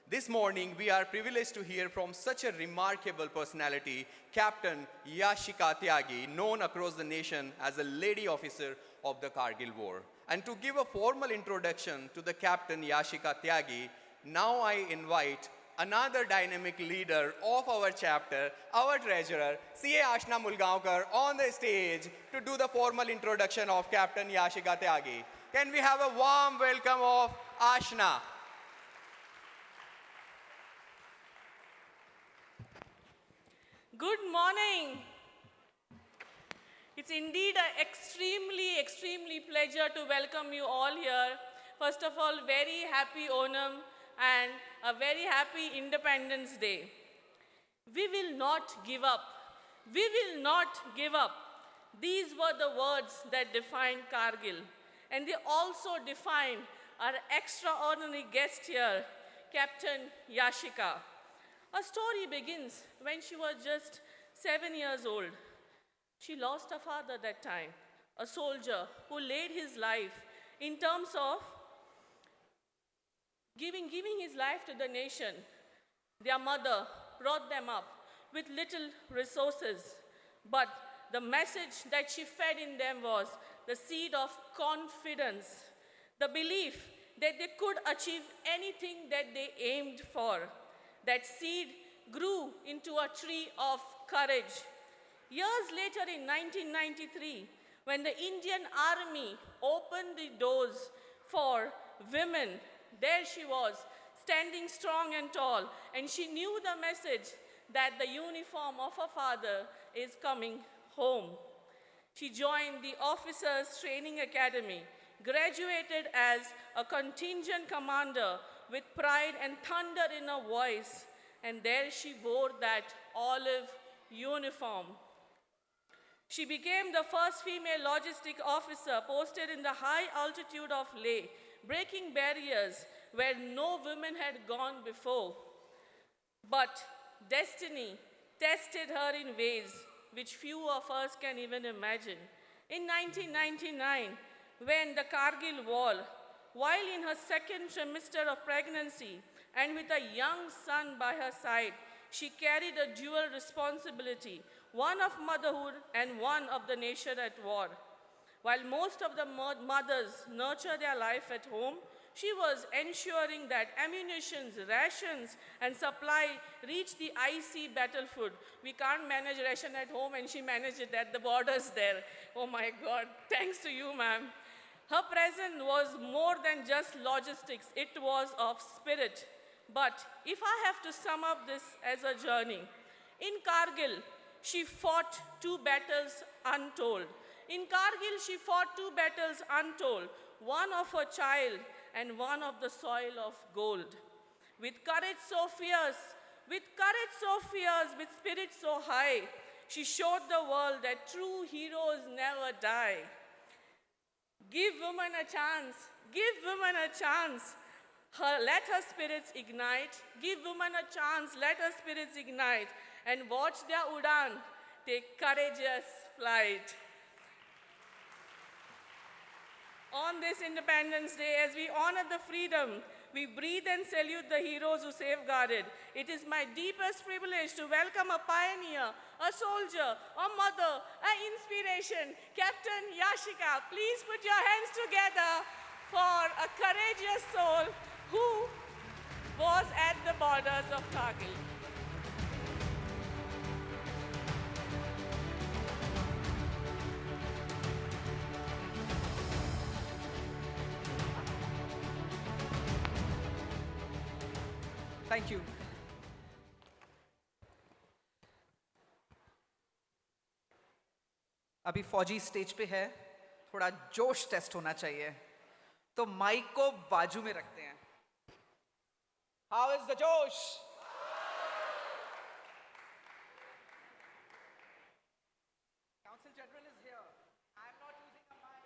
This morning, we are privileged to hear from such a remarkable personality, Captain Yashika Tyagi, known across the nation as a lady officer of the Kargil War. And to give a formal introduction to the Captain Yashika Tyagi, now I invite another dynamic leader of our chapter, our treasurer, C.A. Ashna Mulgaonkar, on the stage to do the formal introduction of Captain Yashika Tyagi. Can we have a warm welcome of Ashna? Good morning. It's indeed an extremely pleasure to welcome you all here. First of all, very happy Onam and a very happy Independence Day. We will not give up. We will not give up. These were the words that defined Kargil. And they also defined our extraordinary guest here, Captain Yashika. Her story begins when she was just 7 years old. She lost her father that time, a soldier who laid his life in terms of giving his life to the nation. Their mother brought them up with little resources, but the message that she fed in them was the seed of confidence, the belief that they could achieve anything that they aimed for. That seed grew into a tree of courage. Years later in 1993, when the Indian Army opened the doors for women, there she was, standing strong and tall, and she knew the message that the uniform of her father is coming home. She joined the Officers Training Academy, graduated as a contingent commander with pride and thunder in her voice, and there she wore that olive uniform. She became the first female logistic officer posted in the high altitude of Leh, breaking barriers where no women had gone before. But destiny tested her in ways which few of us can even imagine. In 1999, when the Kargil War, while in her second trimester of pregnancy and with a young son by her side, she carried a dual responsibility, one of motherhood and one of the nation at war. While most of the mothers nurture their life at home, she was ensuring that ammunitions, rations, and supply reach the icy battlefield. We can't manage ration at home, and she managed it at the borders there. Oh my God, thanks to you, ma'am. Her presence was more than just logistics, it was of spirit. But if I have to sum up this as a journey, in Kargil, she fought 2 battles untold. In Kargil, she fought 2 battles untold, one of her child and one of the soil of gold. With courage so fierce, with spirit so high, she showed the world that true heroes never die. Give women a chance, give women a chance. Let her spirits ignite. Give women a chance, let her spirits ignite. And watch their udan take courageous flight. On this Independence Day, as we honor the freedom, we breathe and salute the heroes who safeguarded. It is my deepest privilege to welcome a pioneer, a soldier, a mother, an inspiration, Captain Yashika. Please put your hands together for a courageous soul who was at the borders of Kargil. Thank you. अभी फौजी stage पे है, थोड़ा जोश test होना चाहिए, तो mic को बाजू में रखते हैं. How is the जोश? Council General is here. I am not using a mic.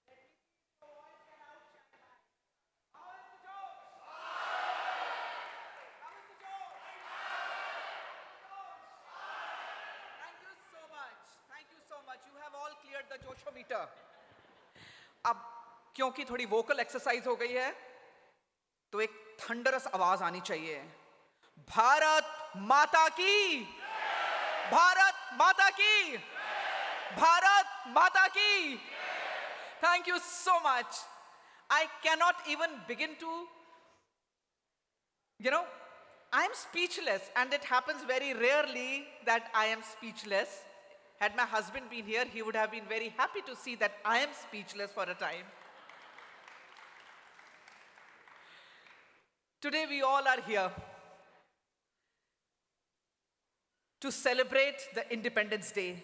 Let me see your voice can outshine that. How is the जोश? How is the जोश? Thank you so much. Thank you so much. You have all cleared the जोशोमीटर. अब क्योंकि थोड़ी vocal exercise हो गई है, तो एक थंडरस आवाज आनी चाहिए. भारत माता की, भारत माता की, भारत माता की. Thank you so much. I cannot even begin to, I'm speechless, and it happens very rarely that I am speechless. Had my husband been here, he would have been very happy to see that I am speechless for a time. Today we all are here to celebrate the Independence Day.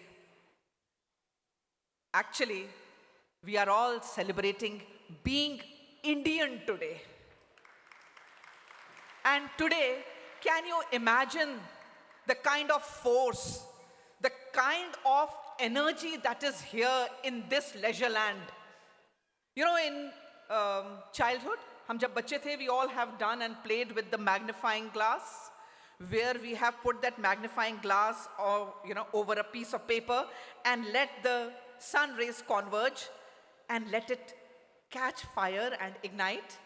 Actually, we are all celebrating being Indian today. And today, can you imagine the kind of force, the kind of energy that is here in this leisure land? In childhood, हम जब बच्चे थे, we all have done and played with the magnifying glass. where we have put that magnifying glass or, over a piece of paper and let the sun rays converge and let it catch fire and ignite.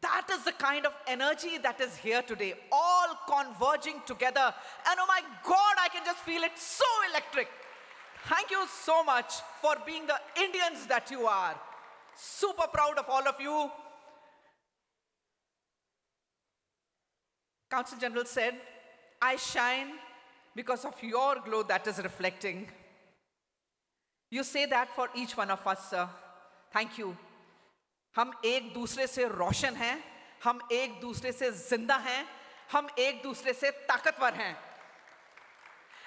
That is the kind of energy that is here today, all converging together. And oh my God, I can just feel it so electric. Thank you so much for being the Indians that you are. Super proud of all of you. Council General said, I shine because of your glow that is reflecting. You say that for each one of us, sir. Thank you. हम एक दूसरे से रोशन हैं, हम एक दूसरे से जिंदा हैं, हम एक दूसरे से ताकतवर हैं.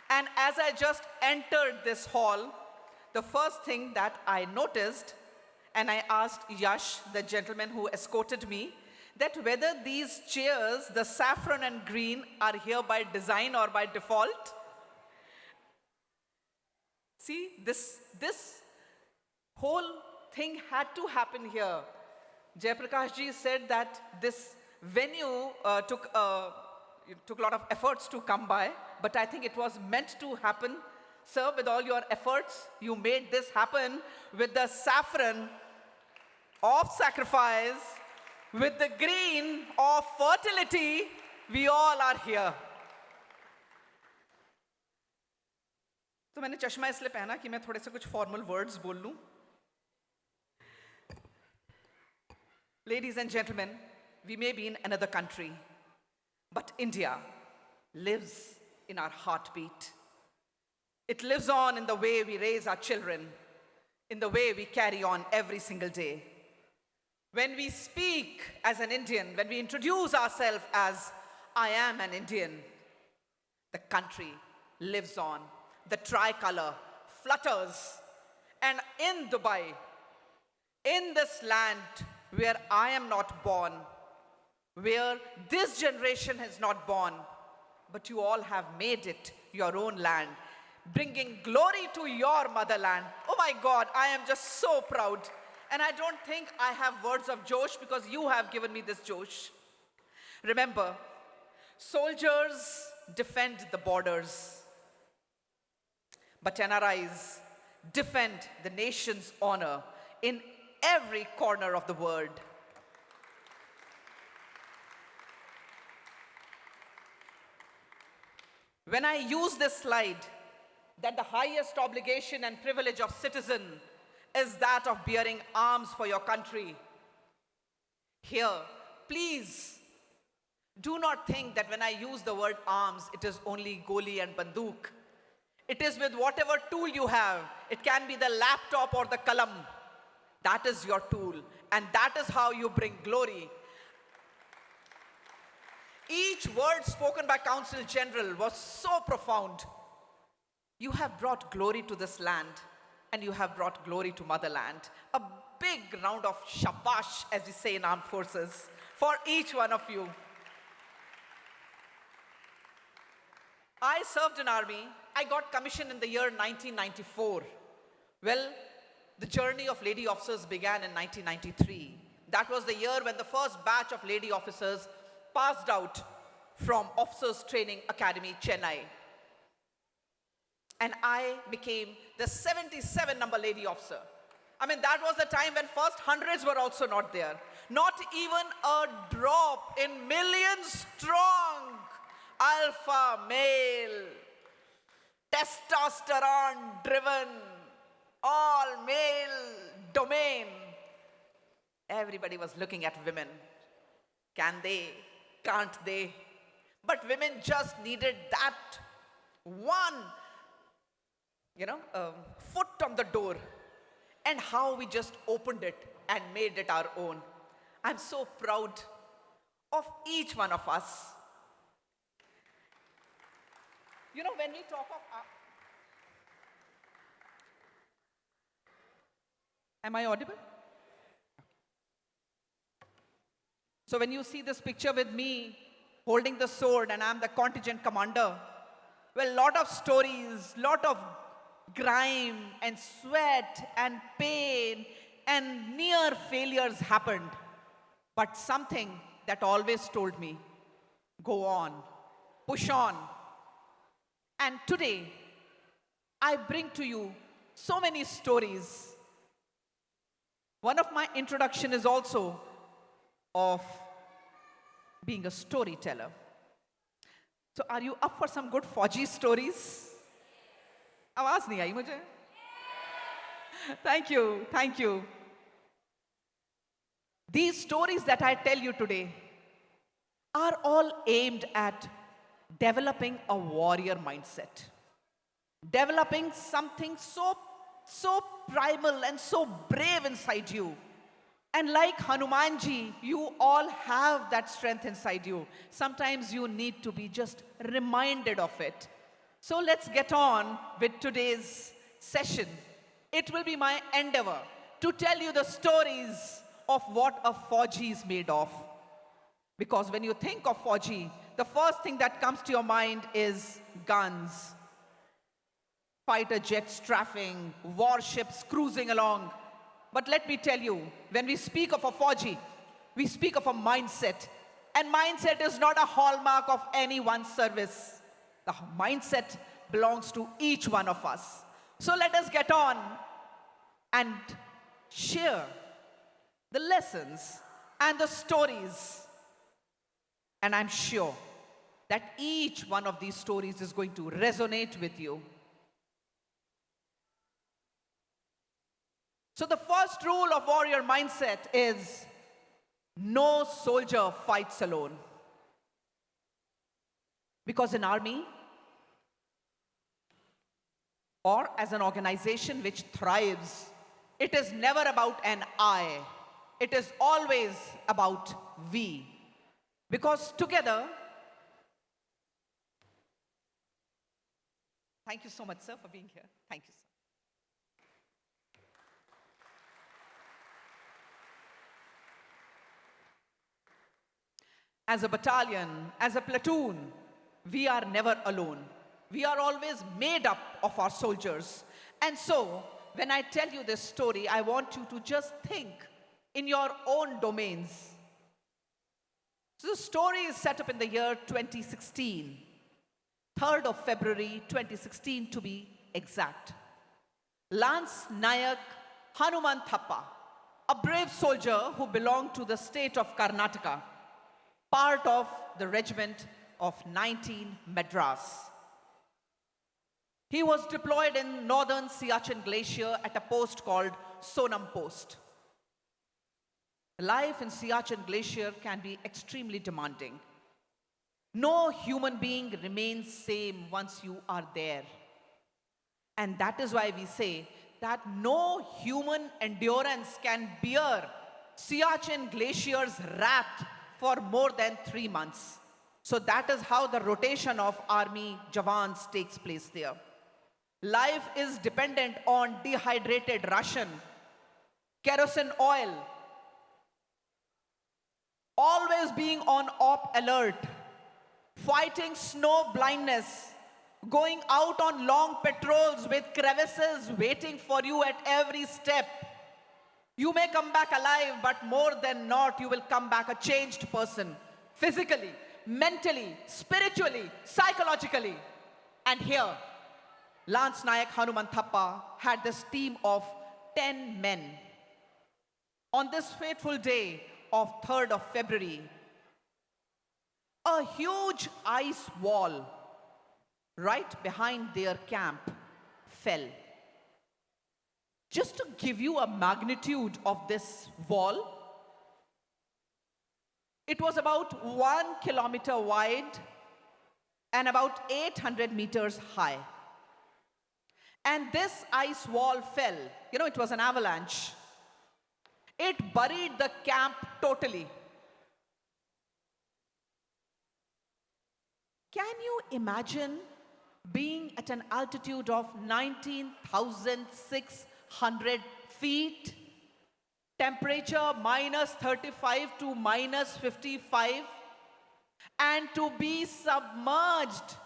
And as I just entered this hall, the first thing that I noticed, and I asked Yash, the gentleman who escorted me, that whether these chairs, the saffron and green, are here by design or by default. See, this whole thing had to happen here. Jayaprakash ji said that this venue took a lot of efforts to come by, but I think it was meant to happen. Sir, with all your efforts, you made this happen with the saffron of sacrifice, with the green of fertility. We all are here. तो मैंने चश्मा इसलिए पहना कि मैं थोड़े से कुछ फॉर्मल वर्ड्स बोल लूं. Ladies and gentlemen, we may be in another country, but India lives in our heartbeat. It lives on in the way we raise our children, in the way we carry on every single day. When we speak as an Indian, when we introduce ourselves as I am an Indian, the country lives on. The tricolor flutters. And in Dubai, in this land where I am not born, where this generation is not born, but you all have made it your own land, bringing glory to your motherland. Oh my God, I am just so proud. And I don't think I have words of Josh because you have given me this Josh. Remember, soldiers defend the borders, but NRIs defend the nation's honor in every corner of the world. When I use this slide, that the highest obligation and privilege of citizen is that of bearing arms for your country. Here, please, do not think that when I use the word arms, it is only goli and banduk. It is with whatever tool you have. It can be the laptop or the kalam. That is your tool, and that is how you bring glory. Each word spoken by Council General was so profound. You have brought glory to this land, and you have brought glory to motherland. A big round of shabash, as we say in armed forces, for each one of you. I served in army. I got commissioned in the year 1994. Well, the journey of lady officers began in 1993. That was the year when the first batch of lady officers passed out from Officers Training Academy, Chennai. And I became the 77 number lady officer. I mean, that was the time when first hundreds were also not there. Not even a drop in millions strong alpha male, testosterone driven, all male domain. Everybody was looking at women. Can they? Can't they? But women just needed that one, foot on the door. And how we just opened it and made it our own. I'm so proud of each one of us. When we talk of... Am I audible? So when you see this picture with me holding the sword and I'm the contingent commander, well, lot of stories, lot of grime and sweat and pain and near failures happened. But something that always told me, go on, push on. And today, I bring to you so many stories. One of my introduction is also of being a storyteller. So are you up for some good Fauji stories? आवाज नहीं आई मुझे? Thank you, thank you. These stories that I tell you today are all aimed at developing a warrior mindset. Developing something so primal and so brave inside you. And like Hanumanji, you all have that strength inside you. Sometimes you need to be just reminded of it. So let's get on with today's session. It will be my endeavor to tell you the stories of what a Fauji is made of. Because when you think of Fauji, the first thing that comes to your mind is guns, fighter jets strafing, warships cruising along. But let me tell you, when we speak of a Fauji, we speak of a mindset. And mindset is not a hallmark of any one service. The mindset belongs to each one of us. So let us get on and share the lessons and the stories. And I'm sure that each one of these stories is going to resonate with you. So the first rule of warrior mindset is no soldier fights alone. Because in army or as an organization which thrives, it is never about an I. It is always about we. Because together, thank you so much, sir, for being here. Thank you, sir. As a battalion, as a platoon, we are never alone. We are always made up of our soldiers. And so, when I tell you this story, I want you to just think in your own domains. So the story is set up in the year 2016, 3rd of February 2016 to be exact. Lance Nayak Hanuman Thappa, a brave soldier who belonged to the state of Karnataka, part of the regiment of 19 Madras. He was deployed in northern Siachen Glacier at a post called Sonam Post. Life in Siachen Glacier can be extremely demanding. No human being remains same once you are there. And that is why we say that no human endurance can bear Siachen Glacier's wrath for more than 3 months. So that is how the rotation of army Jawans takes place there. Life is dependent on dehydrated ration, kerosene oil, always being on op alert, fighting snow blindness, going out on long patrols with crevices waiting for you at every step. You may come back alive, but more than not, you will come back a changed person, physically, mentally, spiritually, psychologically. And here, Lance Nayak Hanuman Thappa had this team of 10 men. On this fateful day of 3rd of February, a huge ice wall right behind their camp fell. Just to give you a magnitude of this wall, it was about 1 kilometer wide and about 800 meters high. And this ice wall fell. You know, it was an avalanche. It buried the camp totally. Can you imagine being at an altitude of 19,600 feet, temperature -35 to -55, and to be submerged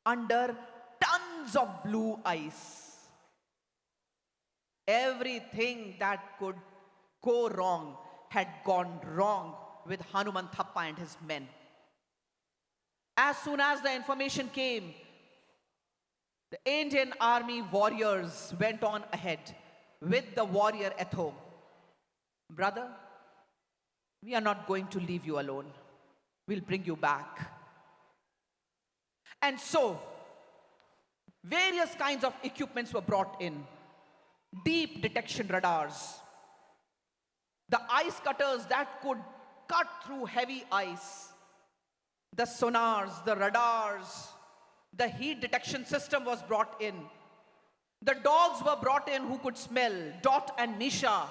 under tons of blue ice? Everything that could go wrong had gone wrong with Hanuman Thappa and his men. As soon as the information came, the Indian army warriors went on ahead with the warrior at home. Brother, we are not going to leave you alone. We'll bring you back. And so, various kinds of equipments were brought in. Deep detection radars, the ice cutters that could cut through heavy ice, the sonars, the radars, the heat detection system was brought in. The dogs were brought in who could smell. Dot and Misha,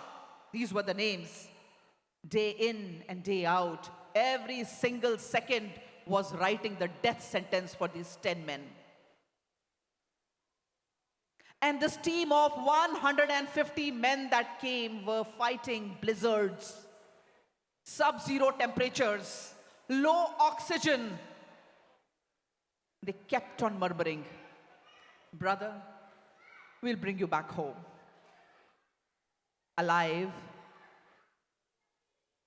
these were the names. Day in and day out, every single second was writing the death sentence for these 10 men. And this team of 150 men that came were fighting blizzards, sub-zero temperatures, low oxygen. They kept on murmuring, brother, we'll bring you back home. Alive,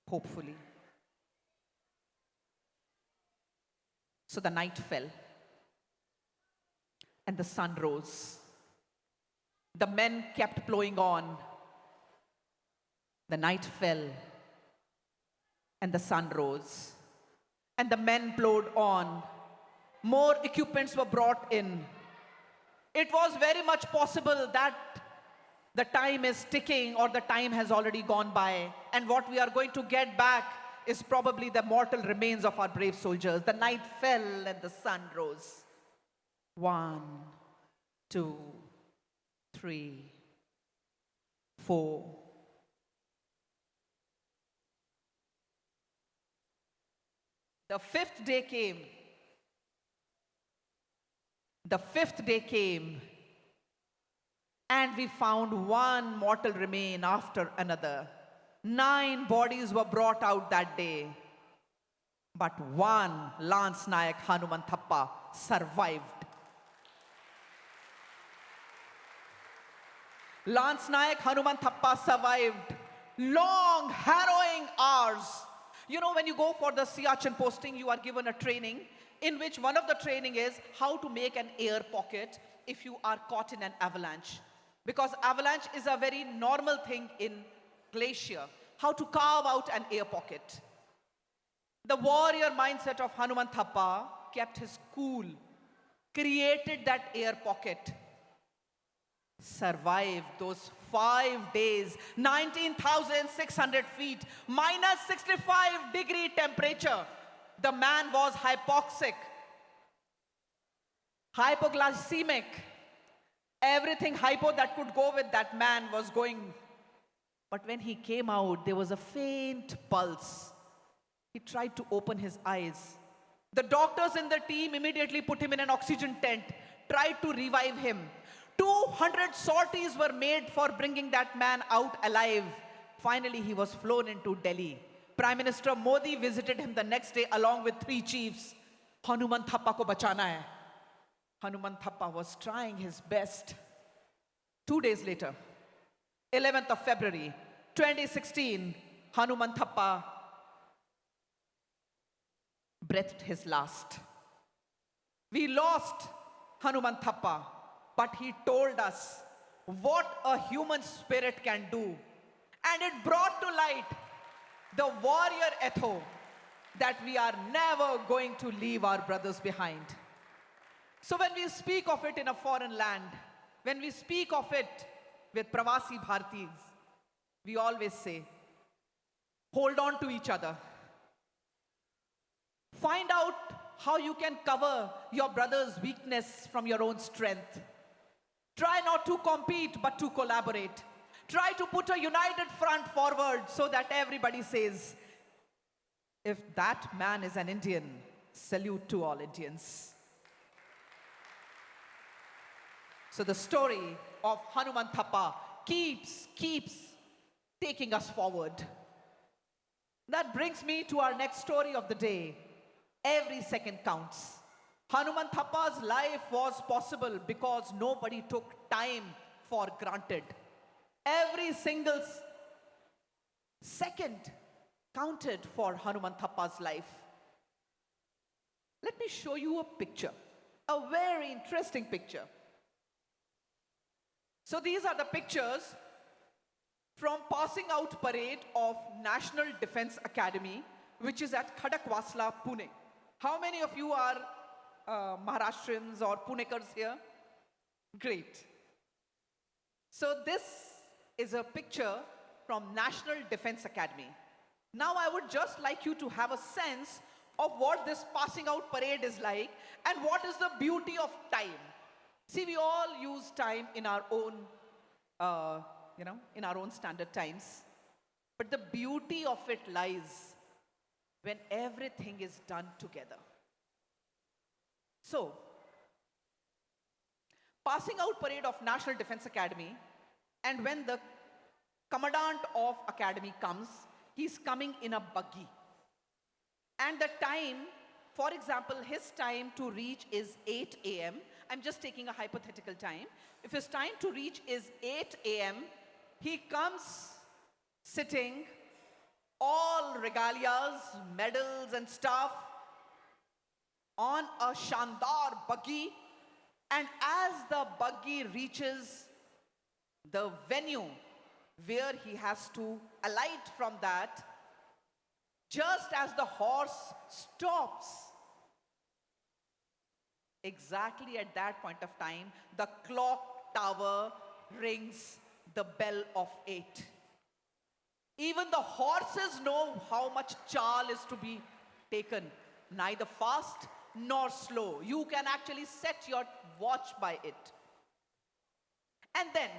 hopefully. So the night fell, and the sun rose. The men kept plowing on. The night fell, and the sun rose. And the men plowed on. More equipments were brought in. It was very much possible that the time is ticking or the time has already gone by, and what we are going to get back is probably the mortal remains of our brave soldiers. The night fell and the sun rose. 1, 2, 3, 4. The fifth day came. The fifth day came, and we found one mortal remain after another. 9 bodies were brought out that day, but one Lance Nayak Hanumanthappa survived. Lance Nayak Hanumanthappa survived long, harrowing hours. You know, when you go for the Siachen posting, you are given a training in which one of the training is how to make an air pocket if you are caught in an avalanche. Because avalanche is a very normal thing in glacier. How to carve out an air pocket. The warrior mindset of Hanumanthappa kept his cool, created that air pocket, survived those 5 days, 19,600 feet, minus 65-degree temperature. The man was hypoxic, hypoglycemic. Everything hypo that could go with that man was going. But when he came out, there was a faint pulse. He tried to open his eyes. The doctors in the team immediately put him in an oxygen tent, tried to revive him. 200 sorties were made for bringing that man out alive. Finally, he was flown into Delhi. Prime Minister Modi visited him the next day along with 3 chiefs. Hanumanthappa ko bachana hai. Hanumanthappa was trying his best. 2 days later, 11th of February, 2016, Hanumanthappa breathed his last. We lost Hanumanthappa, but he told us what a human spirit can do. And it brought to light the warrior ethos that we are never going to leave our brothers behind. So when we speak of it in a foreign land, when we speak of it with Pravasi Bhartis, we always say, hold on to each other. Find out how you can cover your brother's weakness from your own strength. Try not to compete, but to collaborate. Try to put a united front forward so that everybody says, if that man is an Indian, salute to all Indians. So the story of Hanumanthappa keeps taking us forward. That brings me to our next story of the day. Every second counts. Hanumanthappa's life was possible because nobody took time for granted. Every single second counted for Hanumanthappa's life. Let me show you a picture, a very interesting picture. So these are the pictures from passing out parade of National Defense Academy, which is at Khadakwasla, Pune. How many of you are Maharashtrians or Punekars here? Great. So this is a picture from National Defense Academy. Now I would just like you to have a sense of what this passing out parade is like and what is the beauty of time. See, we all use time in our own, in our own standard times. But the beauty of it lies when everything is done together. So, passing out parade of National Defense Academy, and when the commandant of academy comes, he's coming in a buggy. And the time, for example, his time to reach is 8 a.m. I'm just taking a hypothetical time. If his time to reach is 8 a.m., he comes sitting, all regalias, medals and stuff, on a Shandar buggy. And as the buggy reaches the venue where he has to alight from that, just as the horse stops, exactly at that point of time, the clock tower rings the bell of 8. Even the horses know how much chal is to be taken, neither fast nor slow. You can actually set your watch by it. And then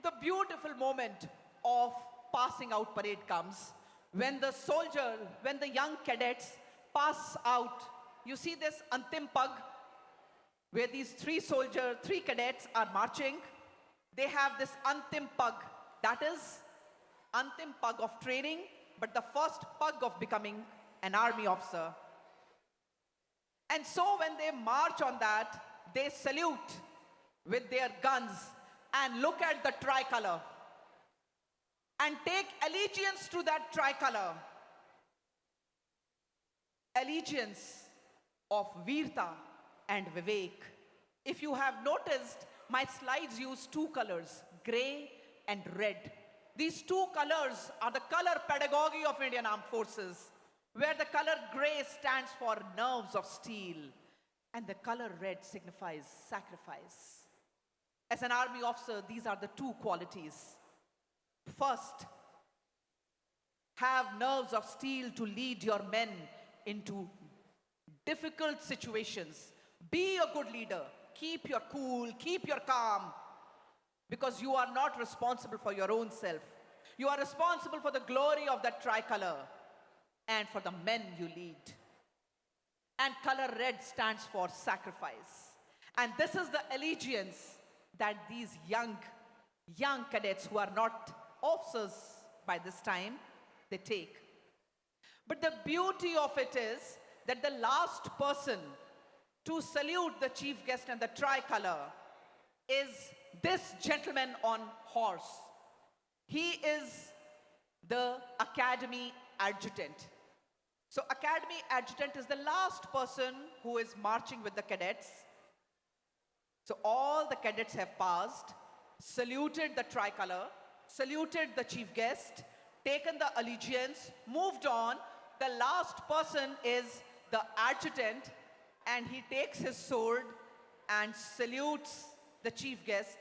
the beautiful moment of passing out parade comes when the young cadets pass out. You see this Antim Pag, where these three cadets are marching. They have this Antim Pag, that is Antim Pag of training, but the first pug of becoming an army officer. And so when they march on that, they salute with their guns and look at the tricolor and take allegiance to that tricolor. Allegiance of Veerta and Vivek. If you have noticed, my slides use two colors, gray and red. These two colors are the color pedagogy of Indian Armed Forces, where the color gray stands for nerves of steel and the color red signifies sacrifice. As an army officer, these are the two qualities. First, have nerves of steel to lead your men into difficult situations. Be a good leader. Keep your cool, keep your calm, because you are not responsible for your own self. You are responsible for the glory of that tricolor and for the men you lead. And color red stands for sacrifice. And this is the allegiance that these young cadets who are not officers by this time, they take. But the beauty of it is that the last person to salute the chief guest and the tricolor is this gentleman on horse. He is the academy adjutant. So academy adjutant is the last person who is marching with the cadets. So all the cadets have passed, saluted the tricolor, saluted the chief guest, taken the allegiance, moved on. The last person is the adjutant, and he takes his sword and salutes the chief guest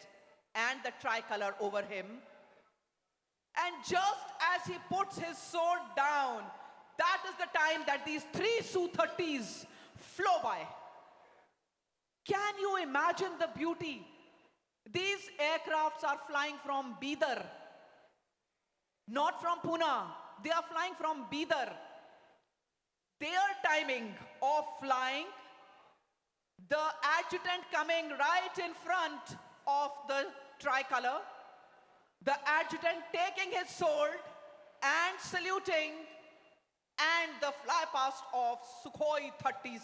and the tricolor over him. And just as he puts his sword down, that is the time that these three Su-30s flow by. Can you imagine the beauty? These aircrafts are flying from Bidar, not from Pune. They are flying from Bidar. Their timing of flying, the adjutant coming right in front of the tricolor, the adjutant taking his sword and saluting, and the fly past of Sukhoi 30s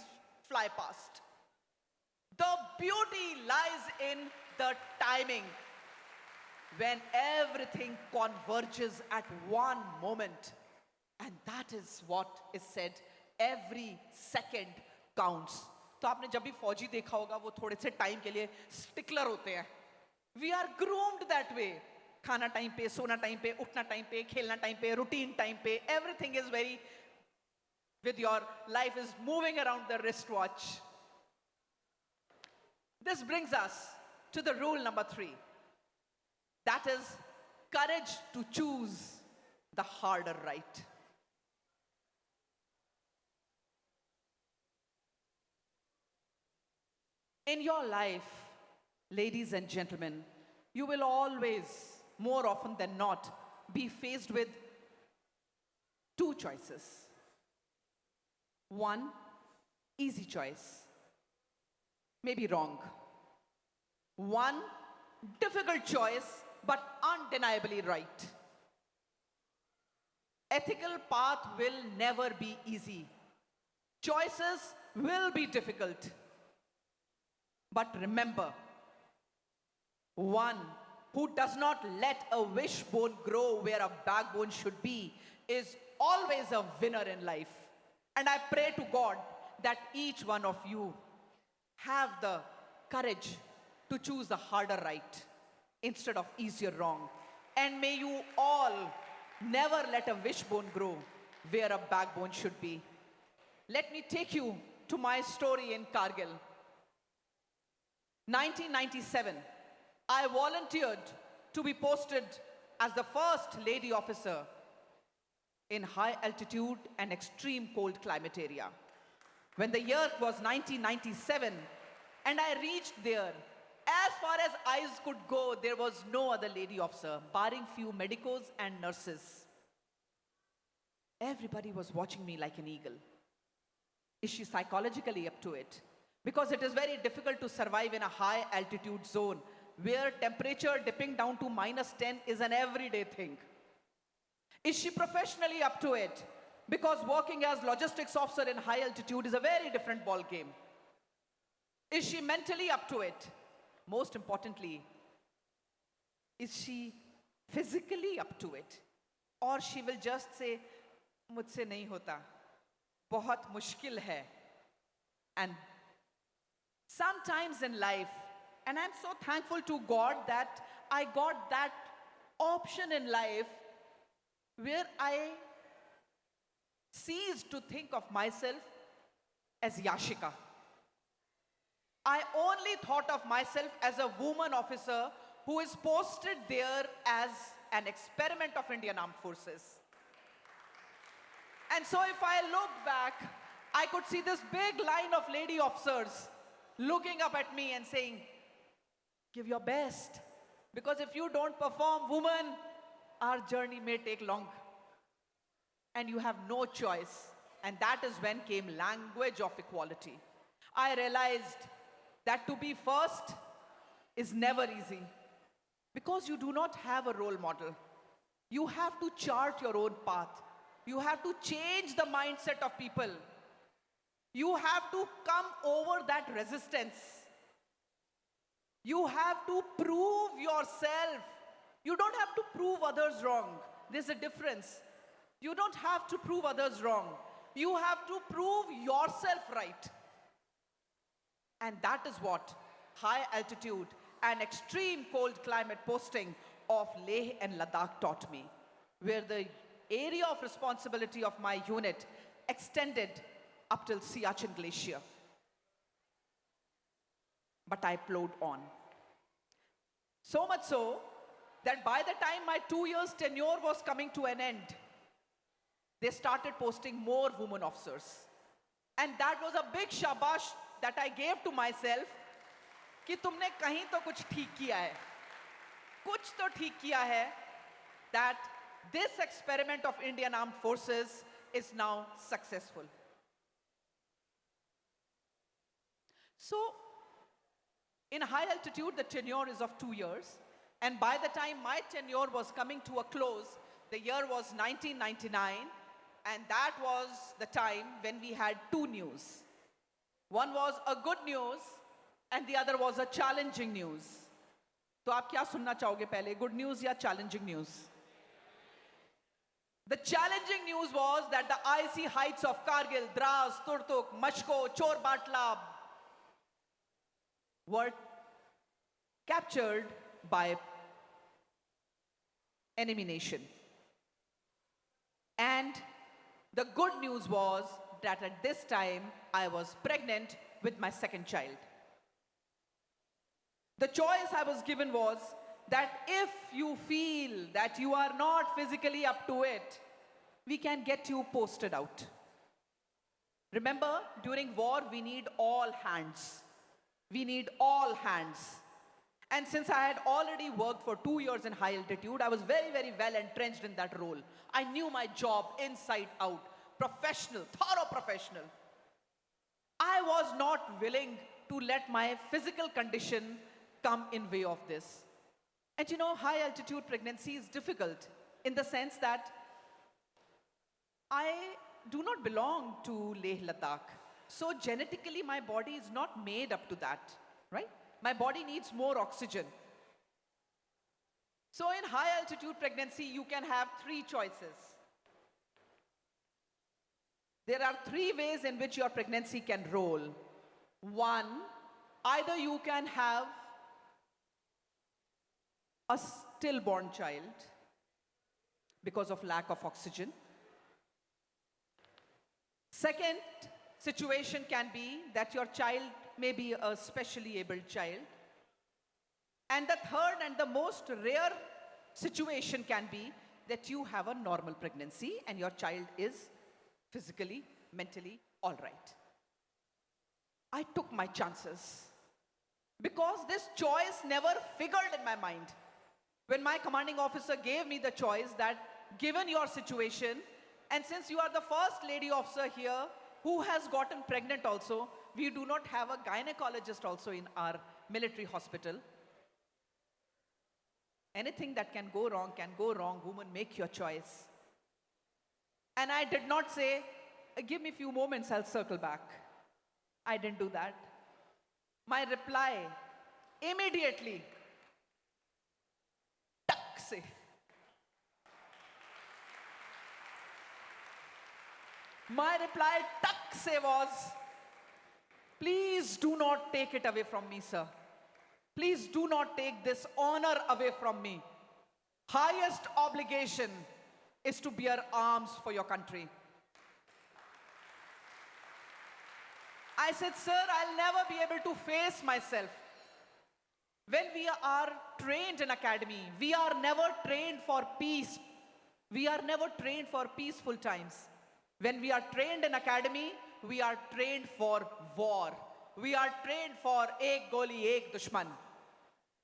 fly past. The beauty lies in the timing, when everything converges at one moment. And that is what is said, every second counts. तो आपने जब भी फौजी देखा होगा वो थोड़े से टाइम के लिए स्टिकलर होते हैं. We are groomed that way. खाना टाइम पे, सोना टाइम पे, उठना टाइम पे, खेलना टाइम पे, routine टाइम पे, everything is very, with your life is moving around the wristwatch. This brings us to the rule number 3. That is courage to choose the harder right. In your life, ladies and gentlemen, you will always, more often than not, be faced with 2 choices. One, easy choice, maybe wrong. One, difficult choice, but undeniably right. Ethical path will never be easy. Choices will be difficult. But remember, one who does not let a wishbone grow where a backbone should be is always a winner in life. And I pray to God that each one of you have the courage to choose the harder right instead of easier wrong. And may you all never let a wishbone grow where a backbone should be. Let me take you to my story in Kargil. 1997, I volunteered to be posted as the first lady officer in high altitude and extreme cold climate area. When the year was 1997 and I reached there, as far as eyes could go, there was no other lady officer, barring few medicos and nurses. Everybody was watching me like an eagle. Is she psychologically up to it? Because it is very difficult to survive in a high altitude zone where temperature dipping down to -10 is an everyday thing. Is she professionally up to it? Because working as logistics officer in high altitude is a very different ball game. Is she mentally up to it? Most importantly, is she physically up to it? Or she will just say, मुझसे नहीं होता, बहुत मुश्किल है. And sometimes in life, and I'm so thankful to God that I got that option in life where I ceased to think of myself as Yashika. I only thought of myself as a woman officer who is posted there as an experiment of Indian Armed Forces. And so if I look back, I could see this big line of lady officers looking up at me and saying, give your best. Because if you don't perform, woman, our journey may take long. And you have no choice. And that is when came language of equality. I realized that to be first is never easy. Because you do not have a role model. You have to chart your own path. You have to change the mindset of people. You have to come over that resistance. You have to prove yourself. You don't have to prove others wrong. There's a difference. You don't have to prove others wrong. You have to prove yourself right. And that is what high altitude and extreme cold climate posting of Leh and Ladakh taught me, where the area of responsibility of my unit extended up till Siachen Glacier. But I plowed on. So much so that by the time my 2 years tenure was coming to an end, they started posting more women officers. And that was a big shabash that I gave to myself कि तुमने कहीं तो कुछ ठीक किया है. कुछ तो ठीक किया है, that this experiment of Indian Armed Forces is now successful. So, in high altitude, the tenure is of 2 years. And by the time my tenure was coming to a close, the year was 1999. And that was the time when we had 2 news. One was a good news, and the other was a challenging news. तो आप क्या सुनना चाहोगे पहले, good news या challenging news? The challenging news was that the icy heights of Kargil, Dras, Turtuk, Mashko, Chor-Batla were captured by enemy nation. And the good news was that at this time, I was pregnant with my second child. The choice I was given was that if you feel that you are not physically up to it, we can get you posted out. Remember, during war, we need all hands. We need all hands. And since I had already worked for 2 years in high altitude, I was very, very well entrenched in that role. I knew my job inside out, professional, thorough professional. I was not willing to let my physical condition come in way of this. And you know, high altitude pregnancy is difficult in the sense that I do not belong to Leh Ladakh. So genetically, my body is not made up to that, right? My body needs more oxygen. So in high altitude pregnancy, you can have 3 choices. There are 3 ways in which your pregnancy can roll. One, either you can have a stillborn child because of lack of oxygen. Second situation can be that your child may be a specially abled child. And the third and the most rare situation can be that you have a normal pregnancy and your child is physically, mentally all right. I took my chances because this choice never figured in my mind. When my commanding officer gave me the choice that given your situation, and since you are the first lady officer here who has gotten pregnant also, we do not have a gynecologist also in our military hospital. Anything that can go wrong, woman, make your choice. And I did not say, give me a few moments, I'll circle back. I didn't do that. My reply, immediately, tuck se. My reply, tuck se, was, please do not take it away from me, sir. Please do not take this honor away from me. Highest obligation is to bear arms for your country. I said, sir, I'll never be able to face myself. When we are trained in academy, we are never trained for peace. We are never trained for peaceful times. When we are trained in academy, we are trained for war. We are trained for ek goli, ek dushman.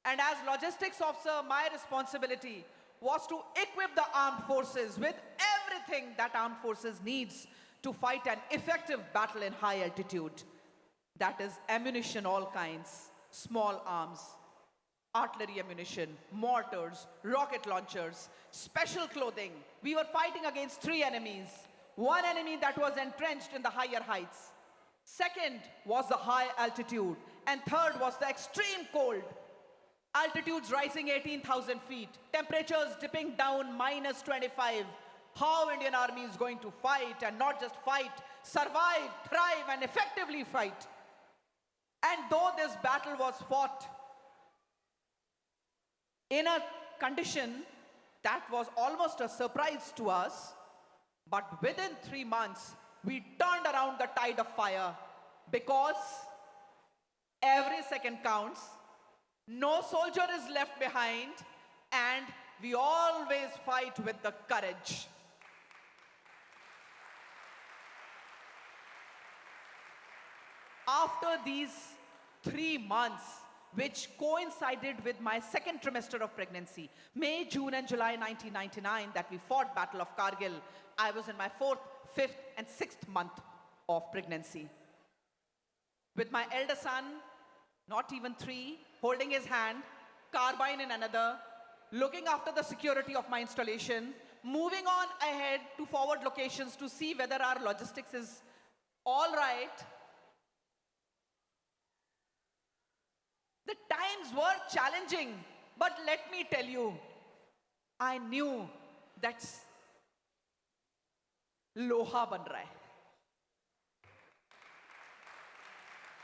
And as logistics officer, my responsibility was to equip the armed forces with everything that armed forces needs to fight an effective battle in high altitude. That is ammunition, all kinds, small arms, artillery ammunition, mortars, rocket launchers, special clothing. We were fighting against 3 enemies. One enemy that was entrenched in the higher heights. Second was the high altitude. And third was the extreme cold. Altitudes rising 18,000 feet. Temperatures dipping down minus 25. How Indian Army is going to fight, and not just fight, survive, thrive, and effectively fight. And though this battle was fought in a condition that was almost a surprise to us, but within 3 months, we turned around the tide of fire because every second counts, no soldier is left behind, and we always fight with the courage. After these 3 months, which coincided with my second trimester of pregnancy, May, June, and July 1999, that we fought Battle of Kargil, I was in my 4th, 5th, and 6th month of pregnancy. With my elder son, not even 3, holding his hand, carbine in another, looking after the security of my installation, moving on ahead to forward locations to see whether our logistics is all right. The times were challenging, but let me tell you, I knew that लोहा बन रहा है.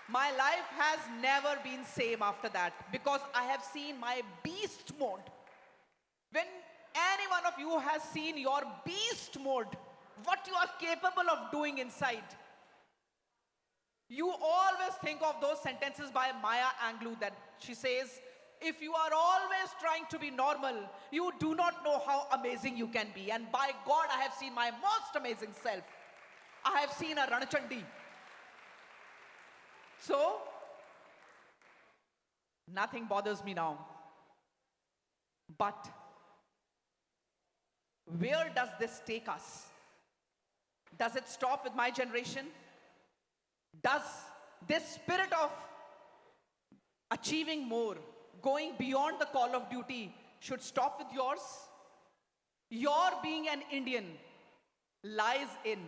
My life has never been same after that because I have seen my beast mode. When any one of you has seen your beast mode, what you are capable of doing inside, you always think of those sentences by Maya Angelou that she says, if you are always trying to be normal, you do not know how amazing you can be. And by God, I have seen my most amazing self. I have seen a Ranachandi. So, nothing bothers me now. But, where does this take us? Does it stop with my generation? Does this spirit of achieving more, going beyond the call of duty, should stop with yours? Your being an Indian lies in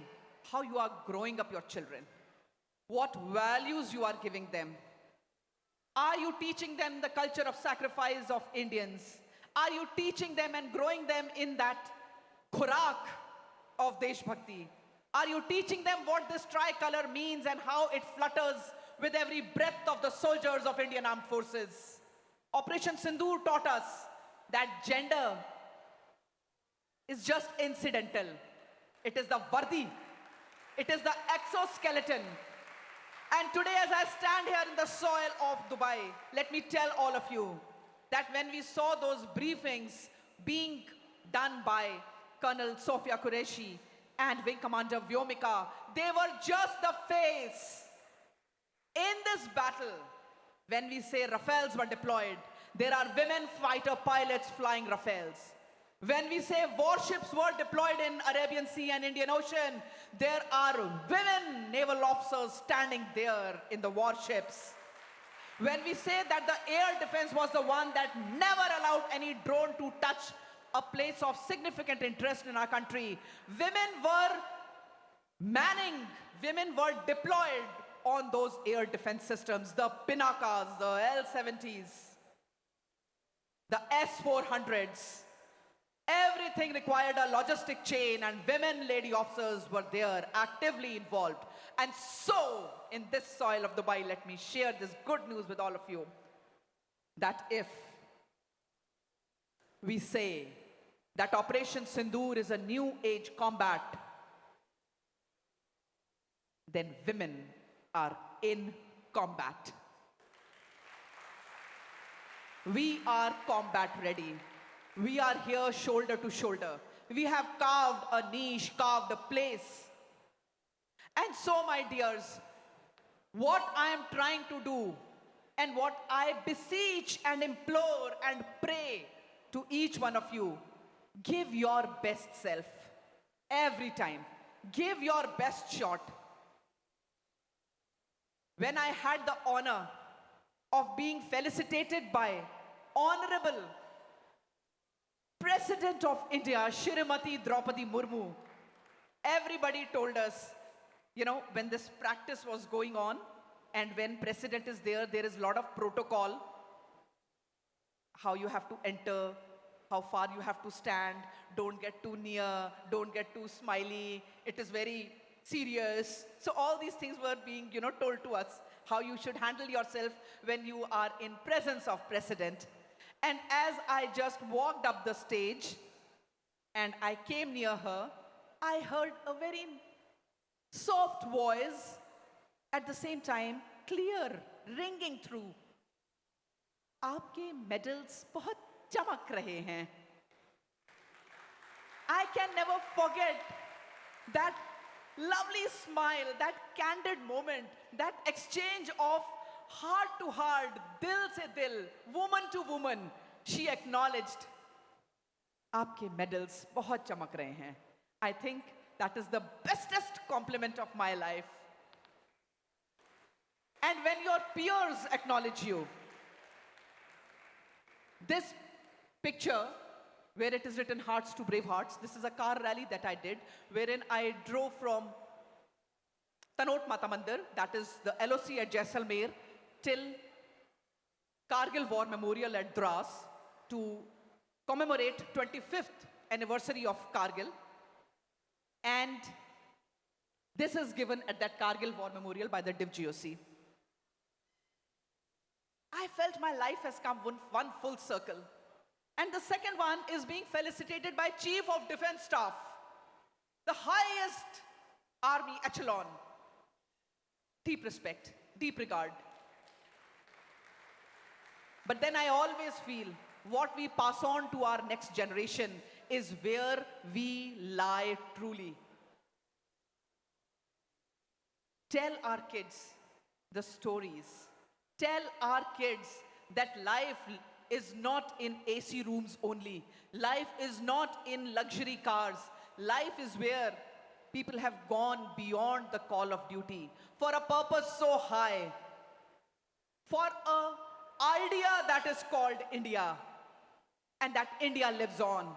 how you are growing up your children, what values you are giving them. Are you teaching them the culture of sacrifice of Indians? Are you teaching them and growing them in that khurak of Desh Bhakti? Are you teaching them what this tricolor means and how it flutters with every breath of the soldiers of Indian Armed Forces? Operation Sindoor taught us that gender is just incidental. It is the vardi. It is the exoskeleton. And today, as I stand here in the soil of Dubai, let me tell all of you that when we saw those briefings being done by Colonel Sofia Qureshi and Wing Commander Vyomika, they were just the face. In this battle, when we say Rafales were deployed, there are women fighter pilots flying Rafales. When we say warships were deployed in Arabian Sea and Indian Ocean, there are women naval officers standing there in the warships. When we say that the air defense was the one that never allowed any drone to touch a place of significant interest in our country, women were manning, women were deployed on those air defense systems, the Pinakas, the L-70s, the S-400s. Everything required a logistic chain, and women lady officers were there actively involved. And so, in this soil of Dubai, let me share this good news with all of you, that if we say that Operation Sindoor is a new age combat, then women are in combat. We are combat ready. We are here shoulder to shoulder. We have carved a niche, carved a place. And so, my dears, what I am trying to do and what I beseech and implore and pray to each one of you, give your best self every time. Give your best shot. When I had the honor of being felicitated by Honorable President of India, Shrimati Draupadi Murmu, everybody told us, you know, when this practice was going on and when President is there, there is a lot of protocol, how you have to enter, how far you have to stand, don't get too near, don't get too smiley, it is very serious. So all these things were being, you know, told to us, how you should handle yourself when you are in presence of President. And as I just walked up the stage and I came near her, I heard a very soft voice, at the same time clear, ringing through. आपके medals बहुत चमक रहे हैं. I can never forget that lovely smile, that candid moment, that exchange of heart to heart, dil se dil, woman to woman. She acknowledged, आपके medals बहुत चमक रहे हैं. I think that is the bestest compliment of my life. And when your peers acknowledge you, this picture, where it is written Hearts to Brave Hearts, this is a car rally that I did, wherein I drove from Tanot Mata Mandir, that is the LOC at Jaisalmer, till Kargil War Memorial at Dras to commemorate 25th anniversary of Kargil. And This is given at that Kargil War Memorial by the Div GOC. I felt my life has come one full circle. And the second one is being felicitated by Chief of Defense Staff, the highest army echelon. Deep respect, deep regard. But then I always feel what we pass on to our next generation is where we lie truly. Tell our kids the stories. Tell our kids that life is not in AC rooms only. Life is not in luxury cars. Life is where people have gone beyond the call of duty for a purpose so high, for an idea that is called India, and that India lives on.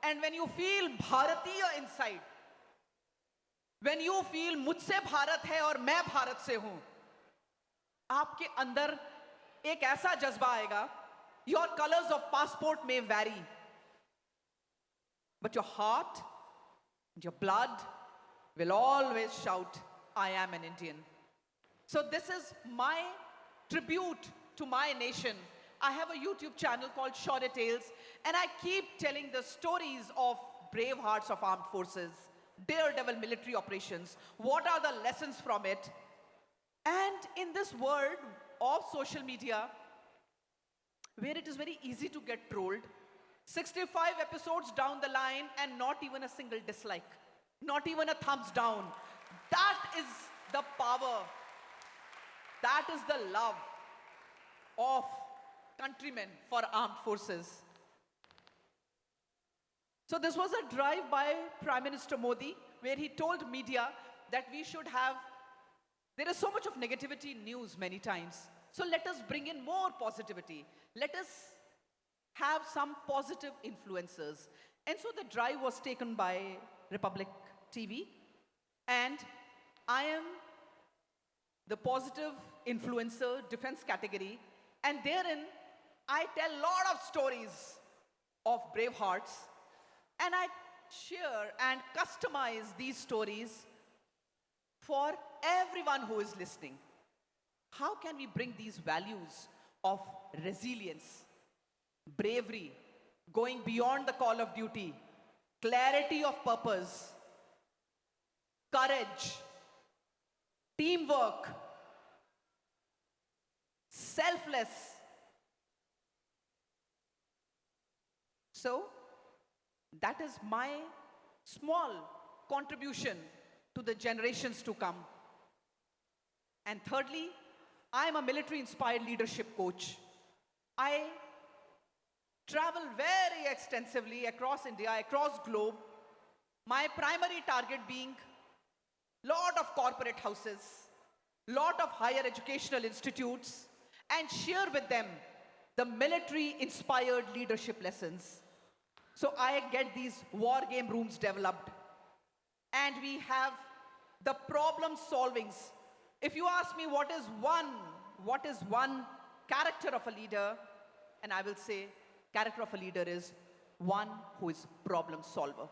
And when you feel Bharatiya inside, when you feel मुझसे भारत है और मैं भारत से हूं, आपके अंदर एक ऐसा जज्बा आएगा. Your colors of passport may vary, but your heart and your blood will always shout, I am an Indian. So this is my tribute to my nation. I have a YouTube channel called Shaurya Tales, and I keep telling the stories of brave hearts of armed forces, daredevil military operations. What are the lessons from it? And in this world of social media, where it is very easy to get trolled, 65 episodes down the line and not even a single dislike, not even a thumbs down. That is the power, that is the love of countrymen for armed forces. So this was a drive by Prime Minister Modi, where he told media that we should have, there is so much of negativity in news many times. So let us bring in more positivity. Let us have some positive influencers. And so the drive was taken by Republic TV. And I am the positive influencer defense category. And therein, I tell a lot of stories of brave hearts. And I share and customize these stories for everyone who is listening. How can we bring these values of resilience, bravery, going beyond the call of duty, clarity of purpose, courage, teamwork, selfless. So, that is my small contribution to the generations to come. And thirdly, I am a military-inspired leadership coach. I travel very extensively across India, across globe. My primary target being lot of corporate houses, lot of higher educational institutes, and share with them the military-inspired leadership lessons. So I get these war game rooms developed. And we have the problem solvings. If you ask me what is one character of a leader, and I will say character of a leader is one who is problem solver.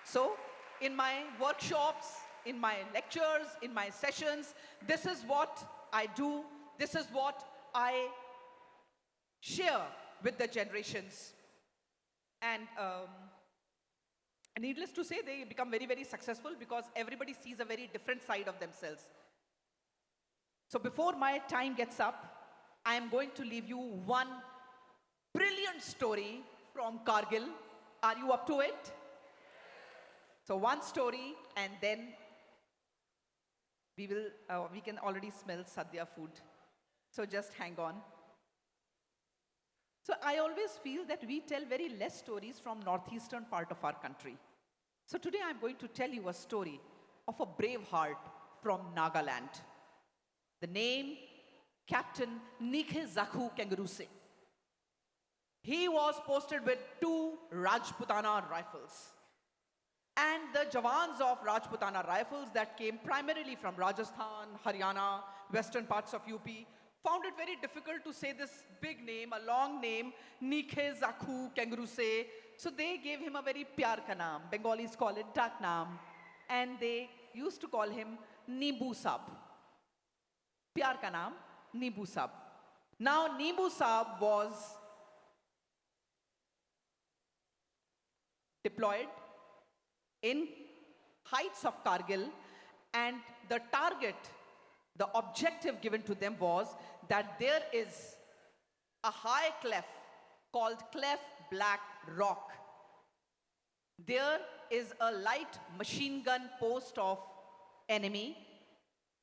So in my workshops, in my lectures, in my sessions, this is what I do. This is what I share with the generations. And needless to say, they become very, very successful because everybody sees a very different side of themselves. So before my time gets up, I am going to leave you one brilliant story from Kargil. Are you up to it? So one story, and then we can already smell Sadhya food. So just hang on. So I always feel that we tell very less stories from northeastern part of our country. So today I'm going to tell you a story of a brave heart from Nagaland. The name, Captain Nikhe Zakhu Kenguruse. He was posted with 2 Rajputana rifles. And the Jawans of Rajputana rifles that came primarily from Rajasthan, Haryana, western parts of UP, found it very difficult to say this big name, a long name, Nikhe Zakhu Kenguruse. So they gave him a very pyar ka naam. Bengalis call it dak naam. and they used to call him Nibu Sab. प्यार का नाम नींबू साहब. Now Nibu Saab was deployed in heights of Kargil, and the target, the objective given to them was that there is a high cleft called Cleft Black Rock. There is a light machine gun post of enemy.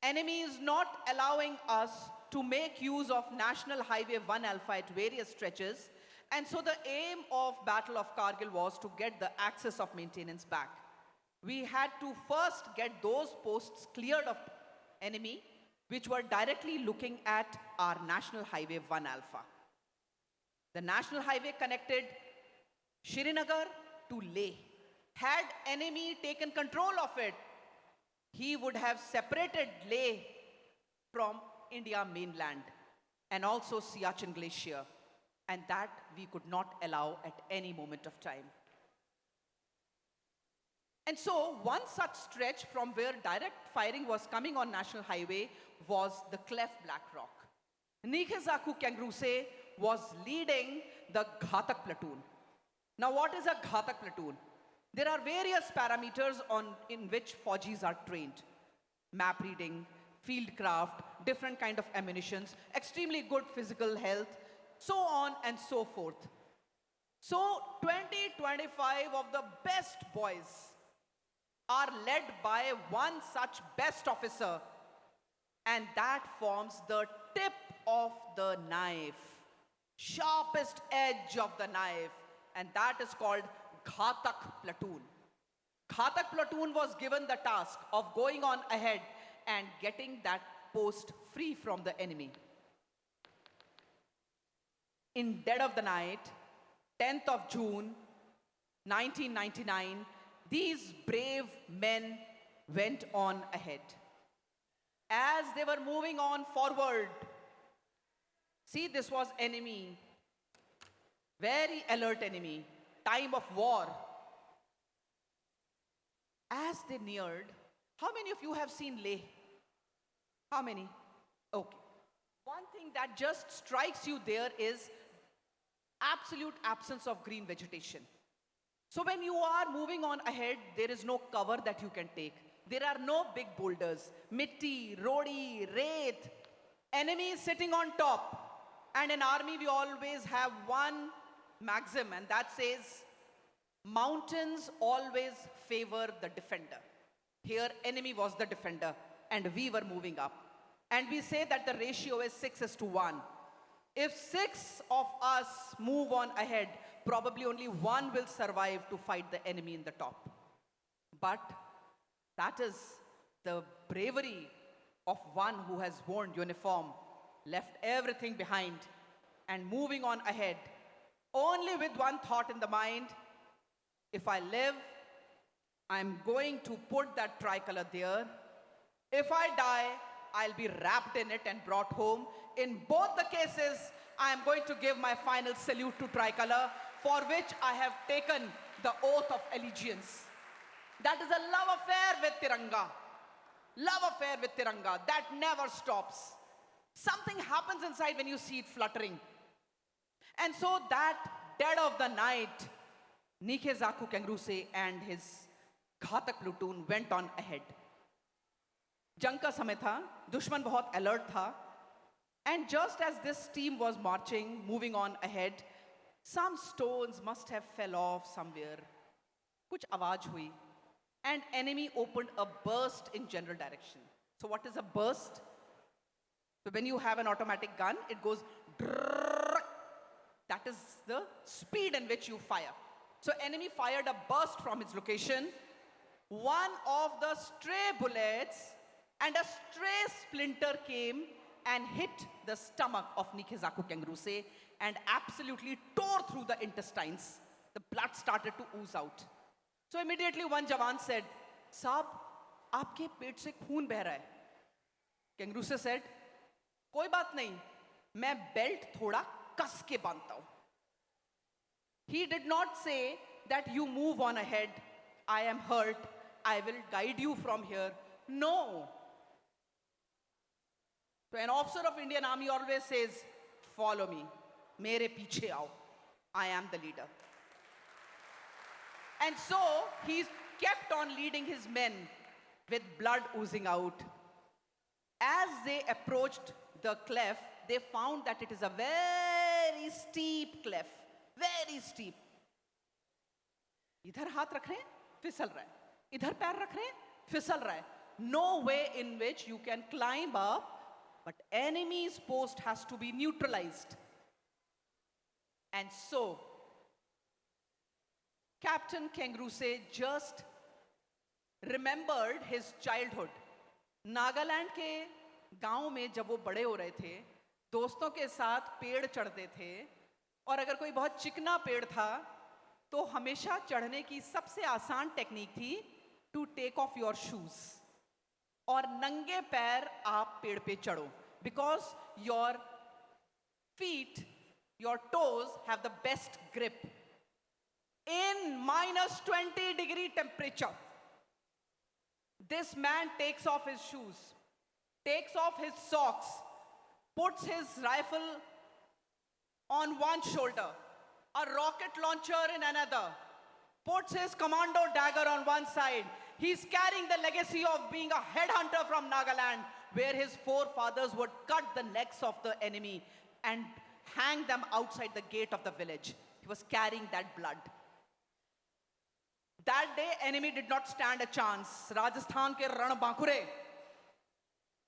Enemy is not allowing us to make use of National Highway 1 Alpha at various stretches. And so the aim of Battle of Kargil was to get the axis of maintenance back. We had to first get those posts cleared of enemy, which were directly looking at our National Highway 1 Alpha. The National Highway connected Srinagar to Leh. Had enemy taken control of it, he would have separated Leh from India mainland and also Siachen Glacier, and that we could not allow at any moment of time. And so one such stretch from where direct firing was coming on National Highway was the Cleft Black Rock. Nikhezaku Kangruse was leading the Ghatak platoon. Now what is a Ghatak platoon? There are various parameters in which Faujis are trained. Map reading, field craft, different kind of ammunitions, extremely good physical health, so on and so forth. So 20-25 of the best boys are led by one such best officer, and that forms the tip of the knife, sharpest edge of the knife, and that is called Ghatak platoon. Ghatak platoon was given the task of going on ahead and getting that post free from the enemy. In dead of the night, 10th of June, 1999, these brave men went on ahead. As they were moving on forward, see, this was enemy, very alert enemy, time of war. As they neared, how many of you have seen Leh? How many? Okay. One thing that just strikes you there is absolute absence of green vegetation. So when you are moving on ahead, there is no cover that you can take. There are no big boulders, mitti, rodi, wraith, enemy is sitting on top. And in army, we always have one maxim, and that says, mountains always favor the defender. Here, enemy was the defender, and we were moving up. And we say that the ratio is 6:1. If 6 of us move on ahead, probably only one will survive to fight the enemy in the top. But that is the bravery of one who has worn uniform, left everything behind, and moving on ahead, only with one thought in the mind: if I live, I'm going to put that tricolor there. If I die, I'll be wrapped in it and brought home. In both the cases, I am going to give my final salute to tricolor, for which I have taken the oath of allegiance. That is a love affair with Tiranga. Love affair with Tiranga that never stops. Something happens inside when you see it fluttering. And so that dead of the night, Nikhezaku Kangruse and his Ghatak platoon went on ahead. जंग का समय था, दुश्मन बहुत alert था, and just as this team was marching, moving on ahead, some stones must have fell off somewhere. कुछ आवाज हुई, and enemy opened a burst in general direction. So what is a burst? So when you have an automatic gun, it goes drrrr. That is the speed in which you fire. So enemy fired a burst from its location. One of the stray bullets and a stray splinter came and hit the stomach of Nikhezaku Kangruse and absolutely tore through the intestines. The blood started to ooze out. So immediately one Jawan said, "Saab, aapke पेट से खून बह रहा है." Kangruse said, "कोई बात नहीं, मैं belt थोड़ा कस के बांधता हूं." He did not say that you move on ahead, I am hurt, I will guide you from here. No. So an officer of Indian Army always says, follow me. Mere piche aao. I am the leader. And so he kept on leading his men with blood oozing out. As they approached the cleft, they found that it is a very steep cleft. Very steep. इधर हाथ रख रहे हैं, फिसल रहा है. इधर पैर रख रहे हैं, फिसल रहा है. No way in which you can climb up, but enemy's post has to be neutralized. And so, Captain Kengruse just remembered his childhood. Nagaland के गांव में जब वो बड़े हो रहे थे, दोस्तों के साथ पेड़ चढ़ते थे, और अगर कोई बहुत चिकना पेड़ था, तो हमेशा चढ़ने की सबसे आसान टेक्निक थी to take off your shoes, और नंगे पैर आप पेड़ पे चढ़ो, because your feet, your toes have the best grip. In -20-degree temperature, this man takes off his shoes, takes off his socks, puts his rifle on one shoulder, a rocket launcher in another, puts his commando dagger on one side. He's carrying the legacy of being a headhunter from Nagaland, where his forefathers would cut the necks of the enemy and hang them outside the gate of the village. He was carrying that blood. That day, enemy did not stand a chance. Rajasthan ke Rann बांकुरे,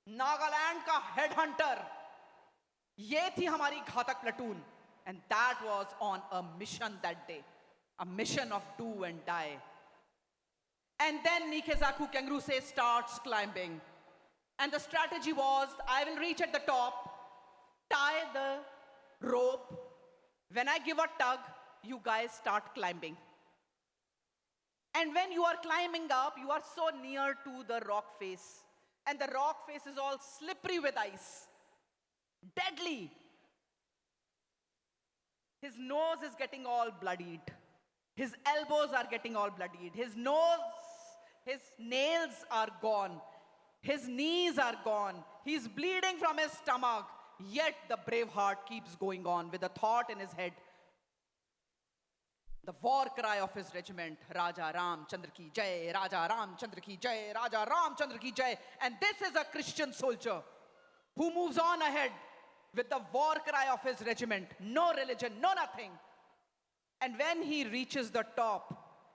Nagaland का headhunter, ये थी हमारी घातक platoon, and that was on a mission that day, a mission of do and die. And then Nikezaku Kengruse starts climbing, and the strategy was, I will reach at the top, tie the rope. When I give a tug, you guys start climbing. And when you are climbing up, you are so near to the rock face. And the rock face is all slippery with ice. Deadly. His nose is getting all bloodied. His elbows are getting all bloodied. His nose, his nails are gone. His knees are gone. He's bleeding from his stomach. Yet the brave heart keeps going on with a thought in his head. The war cry of his regiment, Raja Ram Chandra ki Jai, Raja Ram Chandra ki Jai, Raja Ram Chandra ki Jai. And this is a Christian soldier who moves on ahead with the war cry of his regiment. No religion, no nothing. And when he reaches the top,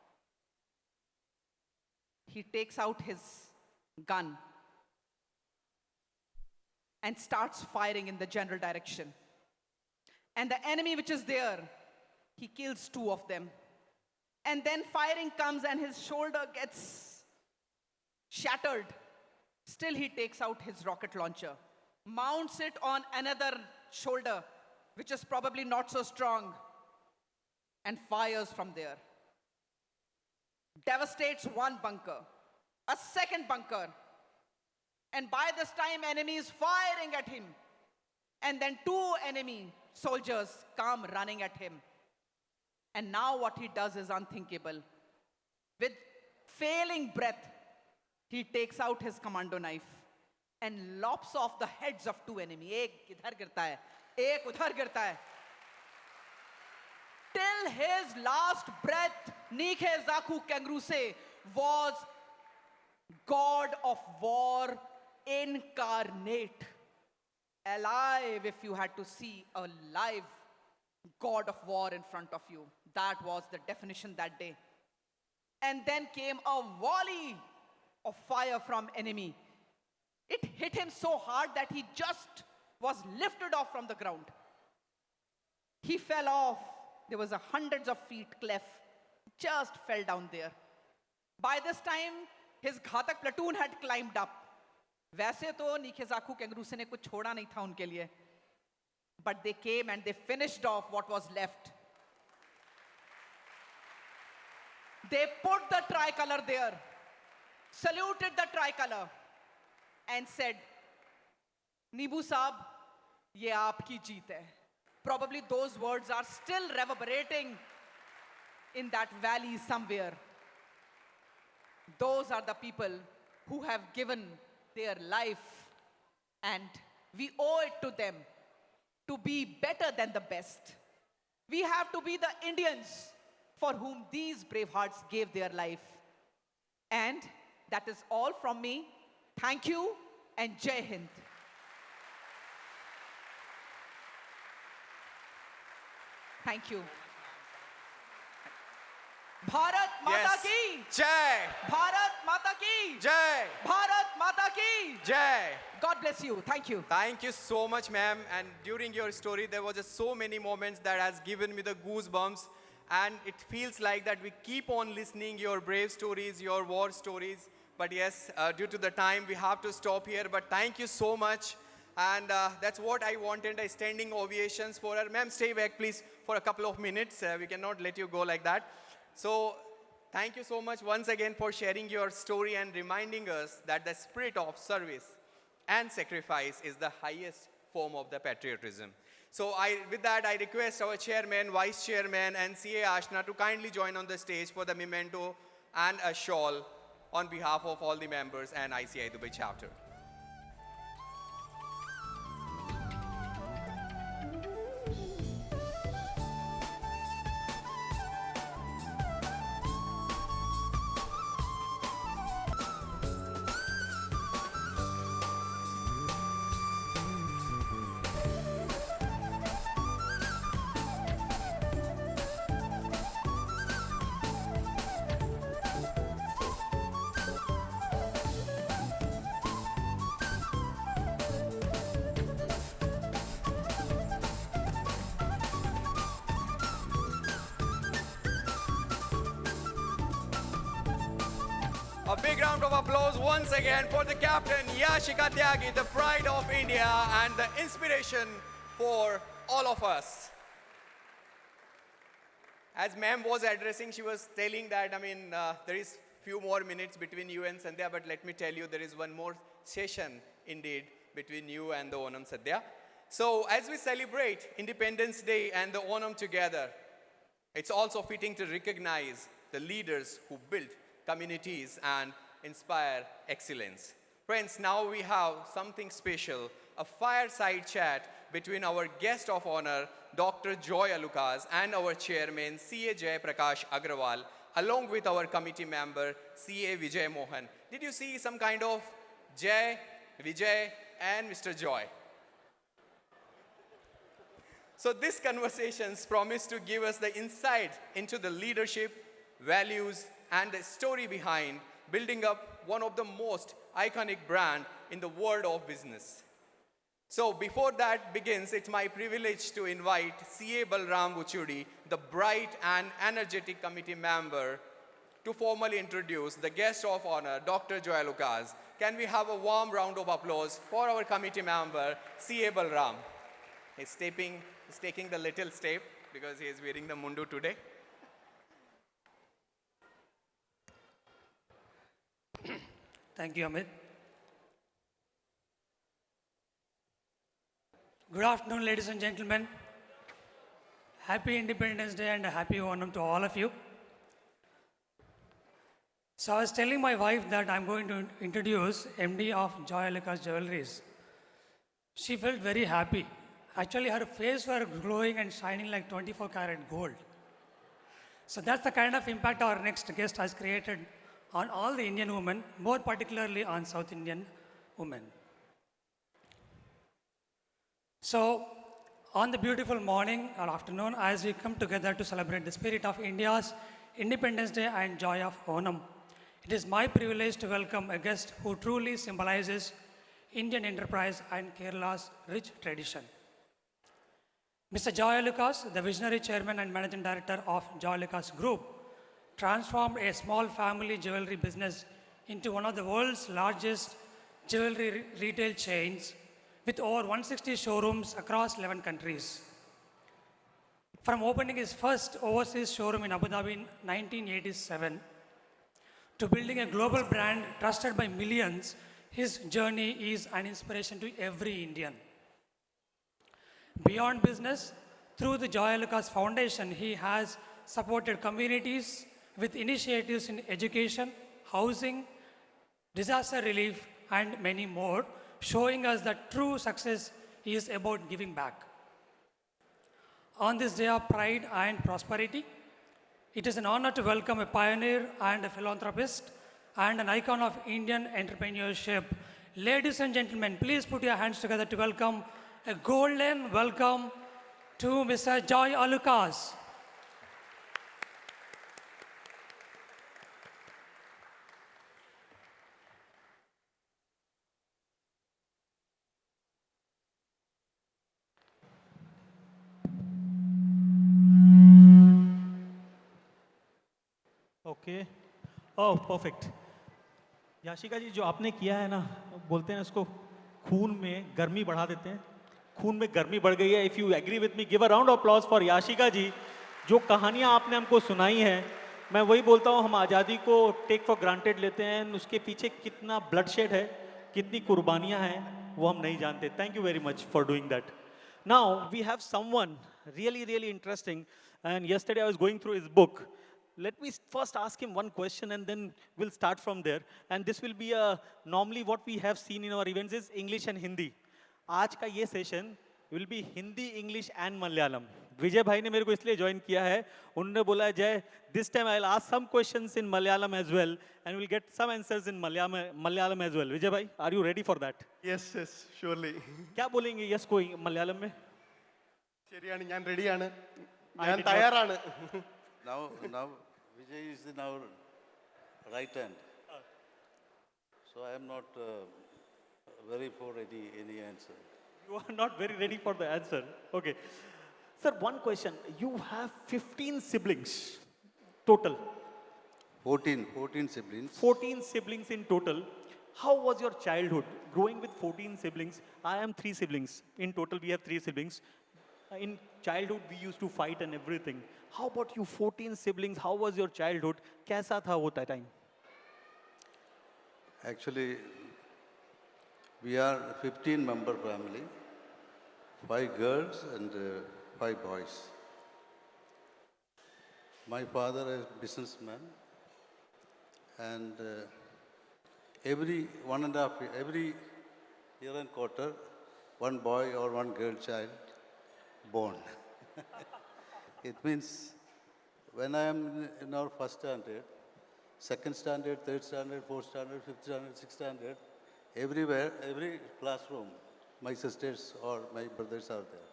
he takes out his gun and starts firing in the general direction. And the enemy which is there, he kills 2 of them. And then firing comes and his shoulder gets shattered. Still he takes out his rocket launcher, mounts it on another shoulder, which is probably not so strong, and fires from there. Devastates one bunker, a second bunker. And by this time, enemy is firing at him. And then 2 enemy soldiers come running at him. And now what he does is unthinkable. With failing breath, he takes out his commando knife and lops off the heads of 2 enemies. Ek idhar girta hai, ek udhar girta hai. Till his last breath, Nikezaku Kengruse was God of war incarnate. Alive, if you had to see a live God of war in front of you. That was the definition that day. And then came a volley of fire from enemy. It hit him so hard that he just was lifted off from the ground. He fell off. There was a hundreds of feet cleft. Just fell down there. By this time, his घातक platoon had climbed up. वैसे तो निकेजाकू केंग्रूसे ने कुछ छोड़ा नहीं था उनके लिए. But they came and they finished off what was left. They put the tricolor there, saluted the tricolor, and said, Nibu Saab, ye aapki jeet hai. Probably those words are still reverberating in that valley somewhere. Those are the people who have given their life, and we owe it to them to be better than the best. We have to be the Indians for whom these brave hearts gave their life. And that is all from me. Thank you and Jai Hind. Thank you. Bharat Mata ki Jai! Bharat Mata ki Jai! Bharat Mata ki Jai! God bless you. Thank you. Thank you so much, ma'am. And during your story, there was just so many moments that has given me the goosebumps. And it feels like that we keep on listening your brave stories, your war stories. But yes, due to the time, we have to stop here. But thank you so much. And that's what I wanted, a standing ovations for her. Ma'am, stay back, please, for a couple of minutes. We cannot let you go like that. So thank you so much once again for sharing your story and reminding us that the spirit of service and sacrifice is the highest form of the patriotism. So with that, I request our chairman, vice chairman, and CA Ashna to kindly join on the stage for the memento and a shawl on behalf of all the members and ICAI Dubai chapter. A big round of applause once again for the captain, Yashika Tyagi, the pride of India and the inspiration for all of us. As ma'am was addressing, she was telling that, there is few more minutes between you and Sandhya, but let me tell you, there is one more session indeed between you and the Onam Sadhya. So as we celebrate Independence Day and the Onam together, it's also fitting to recognize the leaders who built communities and inspire excellence. Friends, now we have something special, a fireside chat between our guest of honor, Dr. Joy Alucas, and our chairman, CA Jay Prakash Agrawal, along with our committee member, CA Vijay Mohan. Did you see some kind of Jay, Vijay, and Mr. Joy? So these conversations promise to give us the insight into the leadership, values, and the story behind building up one of the most iconic brand in the world of business. So before that begins, it's my privilege to invite CA Balram Vuchudi, the bright and energetic committee member, to formally introduce the guest of honor, Dr. Joy Alucas. Can we have a warm round of applause for our committee member, CA Balram? He's taking the little step because he is wearing the mundu today. Thank you, Amit. Good afternoon, ladies and gentlemen. Happy Independence Day and a happy Onam to all of you. So I was telling my wife that I'm going to introduce MD of Joy Alucas Jewelries. She felt very happy. Actually, her face was glowing and shining like 24-karat gold. So that's the kind of impact our next guest has created on all the Indian women, more particularly on South Indian women. So, on the beautiful morning or afternoon, as we come together to celebrate the spirit of India's Independence Day and joy of Onam, it is my privilege to welcome a guest who truly symbolizes Indian enterprise and Kerala's rich tradition. Mr. Joy Alucas, the visionary chairman and managing director of Joy Alucas Group, transformed a small family jewelry business into one of the world's largest jewelry retail chains with over 160 showrooms across 11 countries. From opening his first overseas showroom in Abu Dhabi in 1987 to building a global brand trusted by millions, his journey is an inspiration to every Indian. Beyond business, through the Joy Alucas Foundation, he has supported communities with initiatives in education, housing, disaster relief, and many more, showing us that true success is about giving back. On this day of pride and prosperity, it is an honor to welcome a pioneer and a philanthropist and an icon of Indian entrepreneurship. Ladies and gentlemen, please put your hands together to welcome a golden welcome to Mr. Joy Alucas. Okay oh perfect Yashika ji जो आपने किया है ना बोलते हैं इसको खून में गर्मी बढ़ा देते हैं खून में गर्मी बढ़ गई है if you agree with me give a round of applause for Yashika ji जो कहानियाँ आपने हमको सुनाई हैं मैं वही बोलता हूँ हम आज़ादी को टेक फॉर ग्रांटेड लेते हैं उसके पीछे कितना ब्लडशेड है कितनी कुर्बानियाँ हैं वो हम नहीं जानते thank you very much for doing that now we have someone really interesting and yesterday I was going through his book. Let me first ask him one question and then we'll start from there. And this will be normally what we have seen in our events is English and Hindi. आज का ये session will be Hindi, English and Malayalam. विजय भाई ने मेरे को इसलिए join किया है उन्होंने बोला है जय this time I'll ask some questions in Malayalam as well and we'll get some answers in Malayalam as well. विजय भाई, are you ready for that? Yes, surely. क्या बोलेंगे yes को मलयालम में? ശരിയാണ് ഞാൻ റെഡിയാണ് ഞാൻ തയ്യാറാണ് Now, Vijay is in our right hand. So I am not very for any answer. You are not very ready for the answer. Okay. Sir, one question. You have 15 siblings total. 14 siblings. 14 siblings in total. How was your childhood growing with 14 siblings? I am 3 siblings. In total, we have 3 siblings. In childhood, we used to fight and everything. How about you, 14 siblings? How was your childhood? कैसा था वो time? Actually, we are 15-member family, 5 girls and 5 boys. My father is a businessman, and every 1.5 year, every year and quarter, one boy or one girl child born. It means when I am in our first standard, second standard, third standard, fourth standard, fifth standard, sixth standard, everywhere, every classroom, my sisters or my brothers are there.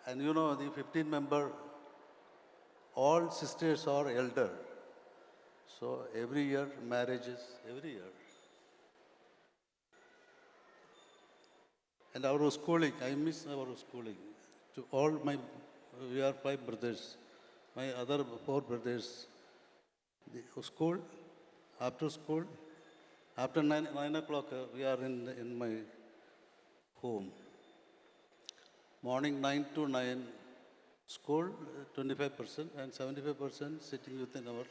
And you know, the 15-member, all sisters are elder. So every year, marriages, every year. And our schooling, I miss our schooling. To all we are 5 brothers. My other 4 brothers, the school, after 9 o'clock, we are in my home. Morning 9 to 9, school 25% and 75% sitting within our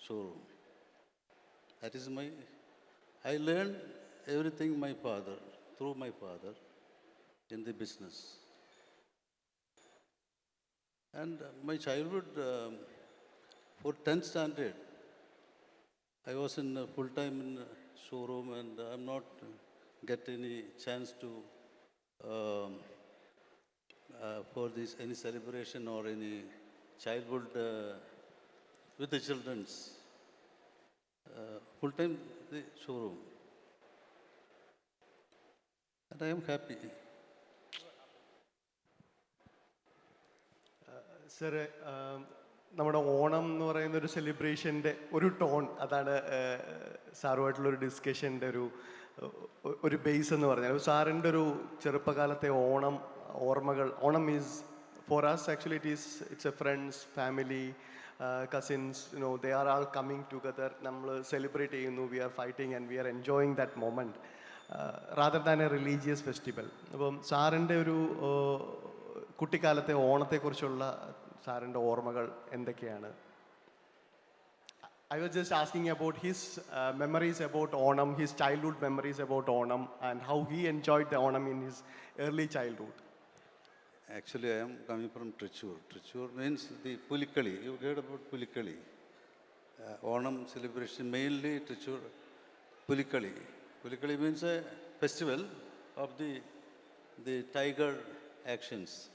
showroom. That is I learned everything through my father in the business. And my childhood, for 10th standard, I was in full-time in showroom and I'm not get any chance to for this any celebration or any childhood with the children's full-time the showroom. And I am happy. Sir നമ്മുടെ ഓണം എന്ന് പറയുന്ന ഒരു സെലിബ്രേഷൻ്റെ ഒരു tone അതാണ് സാറുമായിട്ടുള്ളൊരു ഡിസ്കഷൻ്റെ ഒരു base എന്ന് പറഞ്ഞാൽ സാറിൻ്റെ ഒരു ചെറുപ്പകാലത്തെ ഓർമ്മകൾ Onam is for us actually it's a friends family cousins they are all coming together നമ്മൾ സെലിബ്രേറ്റ് ചെയ്യുന്നു we are fighting and we are enjoying that moment rather than a religious festival അപ്പം സാറിൻ്റെ ഒരു കുട്ടിക്കാലത്തെ ഓണത്തെക്കുറിച്ചുള്ള സാറിൻ്റെ ഓർമ്മകൾ എന്തൊക്കെയാണ് I was just asking about his memories about Onam, his childhood memories about Onam and how he enjoyed the Onam in his early childhood. Actually, I am coming from Trichur. Trichur means the Pulikali. You heard about Pulikali. Onam celebration, mainly Trichur, Pulikali. Pulikali means a festival of the tiger actions.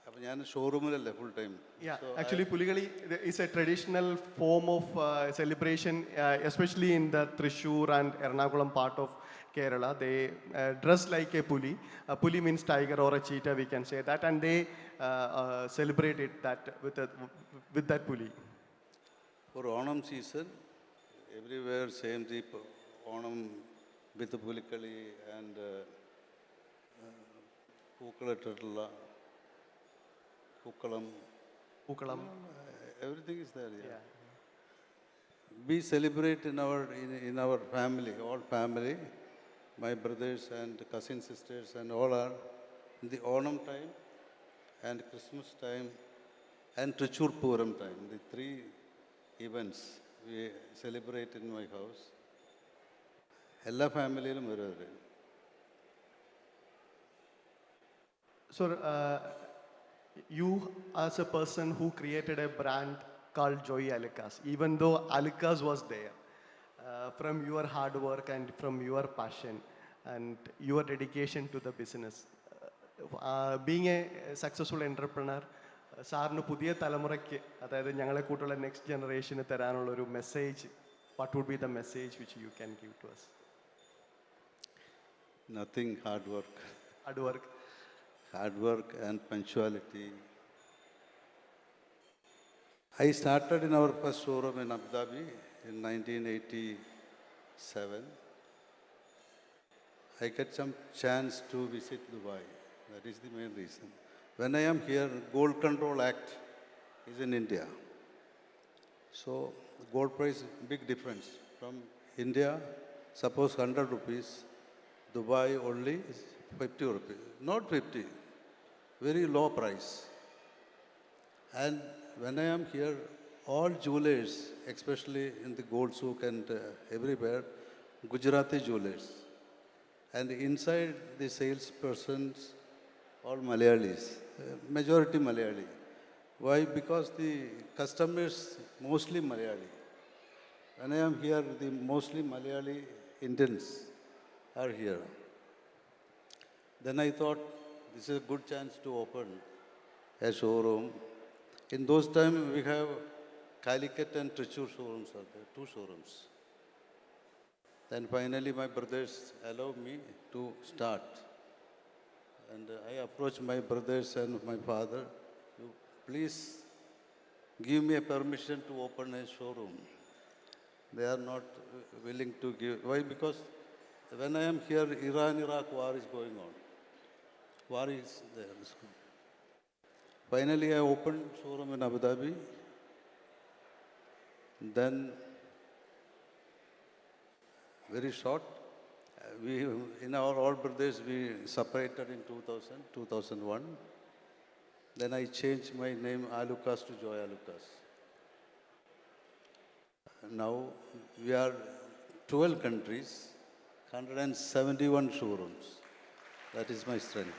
I am showroom full time. Yeah, So actually, Puligali is a traditional form of celebration, especially in the Thrissur and Ernakulam part of Kerala. They dress like a puli. A puli means tiger or a cheetah, we can say that, and they celebrate it with that puli. For Onam season, everywhere same the Onam with the Pulikali and Pookalatala, Pookalam. Everything is there. Yeah. We celebrate in our family, all family, my brothers and cousin sisters and all are in the Onam time and Christmas time and Trichur Puram time. The three events we celebrate in my house. Ella family So, you as a person who created a brand called Joy Alucas, even though Alucas was there, from your hard work and from your passion and your dedication to the business, being a successful entrepreneur, സാറിന് പുതിയ തലമുറയ്ക്ക് അതായത് ഞങ്ങളെ കൂട്ടുള്ള next ജനറേഷന് തരാനുള്ള ഒരു message what would be the message which you can give to us? Nothing, hard work. Hard work. Hard work and punctuality. I started in our first showroom in Abu Dhabi in 1987. I get some chance to visit Dubai. That is the main reason. When I am here, Gold Control Act is in India. So, gold price, big difference. From India, suppose 100 rupees, Dubai only is 50 rupees. Not 50, very low price. And when I am here, all jewelers, especially in the gold souk and everywhere, Gujarati jewelers. And inside the salespersons, all Malayalis, majority Malayali. Why? Because the customers mostly Malayali. When I am here, the mostly Malayali Indians are here. Then I thought this is a good chance to open a showroom. In those times, we have Calicut and Trichur showrooms are there, two showrooms. Then finally, my brothers allowed me to start. And I approached my brothers and my father, you please give me a permission to open a showroom. They are not willing to give. Why? Because when I am here, Iran-Iraq war is going on. War is there. Finally, I opened showroom in Abu Dhabi. Then, very short, we, in our all brothers, we separated in 2000, 2001. Then I changed my name Alucas to Joy Alucas. Now we are 12 countries, 171 showrooms. That is my strength.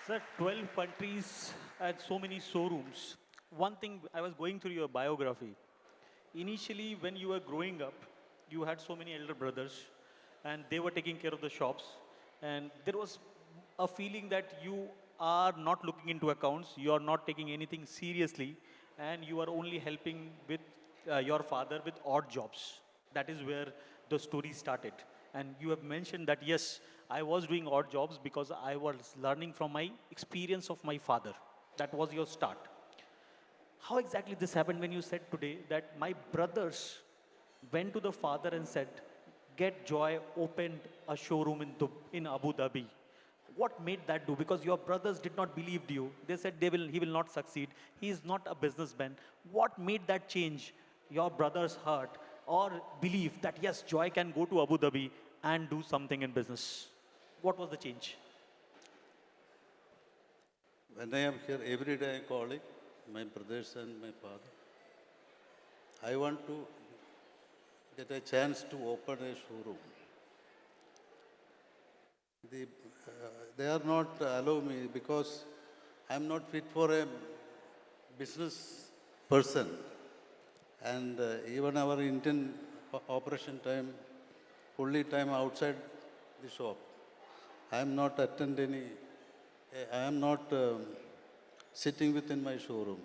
Sir, 12 countries and so many showrooms. One thing, I was going through your biography. Initially, when you were growing up, you had so many elder brothers and they were taking care of the shops. And there was a feeling that you are not looking into accounts, you are not taking anything seriously, and you are only helping with your father with odd jobs. That is where the story started. And you have mentioned that, yes, I was doing odd jobs because I was learning from my experience of my father. That was your start. How exactly this happened when you said today that my brothers went to the father and said, Get Joy opened a showroom in Abu Dhabi. What made that do? Because your brothers did not believe you. They said he will not succeed. He is not a businessman. What made that change your brother's heart or belief that yes, Joy can go to Abu Dhabi and do something in business? What was the change? When I am here, every day I call it, my brothers and my father. I want to get a chance to open a showroom. The, they are not allow me because I'm not fit for a business person. And even our Indian operation time, fully time outside the shop. I am not attend any, I am not sitting within my showroom.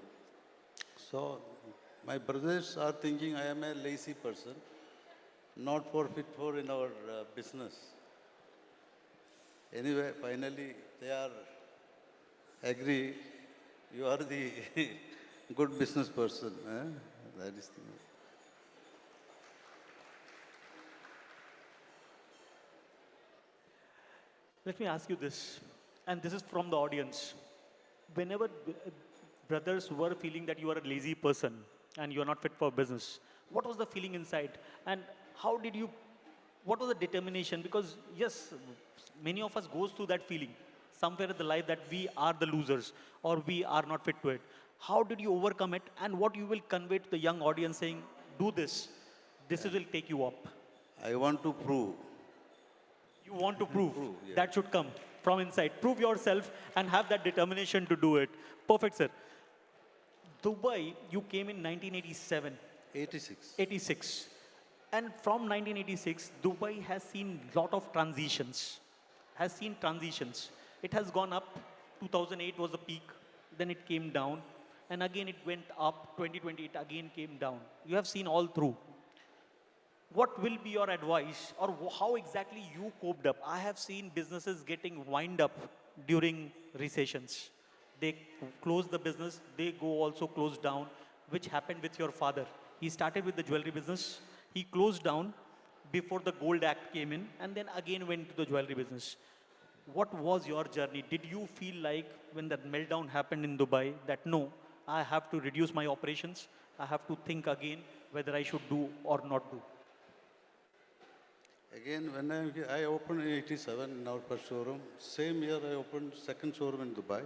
So my brothers are thinking I am a lazy person, not for fit for in our business. Anyway, finally they are agree. You are the good business person. That is the. Let me ask you this, and this is from the audience. Whenever brothers were feeling that you are a lazy person and you are not fit for business, what was the feeling inside? And how did you, what was the determination? Because yes, many of us goes through that feeling somewhere in the life that we are the losers or we are not fit to it. How did you overcome it, and what you will convey to the young audience saying, do this, will take you up? I want to prove. You want to prove, yeah. that should come from inside. Prove yourself and have that determination to do it. Perfect, sir. Dubai, you came in 1987. 86. 86. And from 1986, Dubai has seen lot of transitions. It has gone up. 2008 was the peak. Then it came down. And again it went up. 2020 it again came down. You have seen all through. What will be your advice, or how exactly you coped up? I have seen businesses getting wind up during recessions. They close the business, they go also close down, which happened with your father. He started with the jewelry business, he closed down before the Gold Act came in, and then again went to the jewelry business. What was your journey? Did you feel like when that meltdown happened in Dubai that no, I have to reduce my operations, I have to think again whether I should do or not do? Again, when I opened in 87 in our first showroom, same year I opened second showroom in Dubai.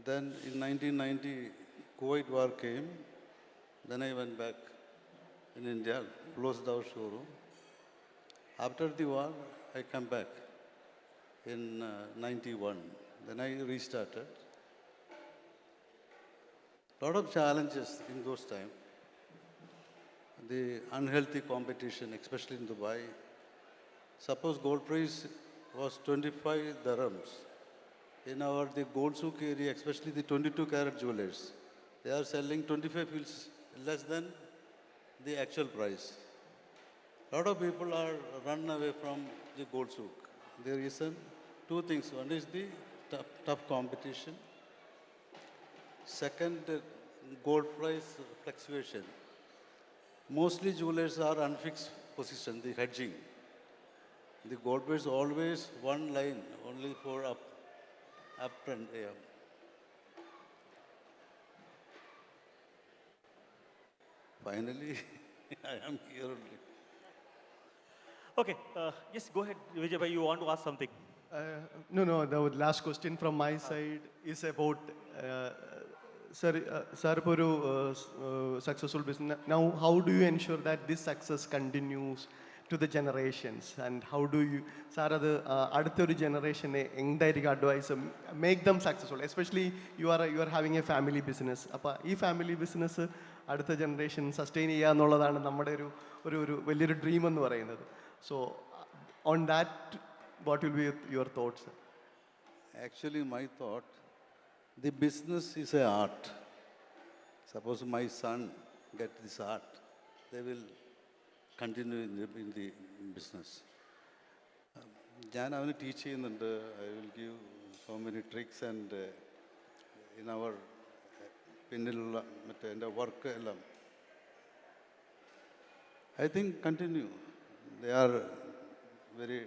Then in 1990, Kuwait war came. Then I went back in India, closed our showroom. After the war, I come back in 91. Then I restarted. Lot of challenges in those times. The unhealthy competition, especially in Dubai. Suppose gold price was 25 dirhams. In the gold souk area, especially the 22 carat jewelers, they are selling 25 fils less than the actual price. A lot of people are run away from the gold souk. The reason, two things. One is the tough competition. Second, gold price fluctuation. Mostly jewelers are unfixed position, the hedging. The gold price always one line, only for up and down. Finally, I am here only. Okay, yes, go ahead, Vijay bhai, you want to ask something? No, the last question from my side is about, sir, for successful business. Now, how do you ensure that this success continues to the generations? And how do you, sir, the generation advice make them successful? Especially you are having a family business. This family business, അടുത്ത generation sustain ചെയ്യുക എന്നുള്ളതാണ് നമ്മുടെ ഒരു വലിയൊരു dream എന്ന് പറയുന്നത്. So, on that, what will be your thoughts? Actually, my thought, the business is an art. Suppose my son get this art, they will continue in the business. ഞാൻ അവന് teach ചെയ്യുന്നുണ്ട്. I will give so many tricks and in our പിന്നിലുള്ള മറ്റേ എൻ്റെ work എല്ലാം. I think continue. They are very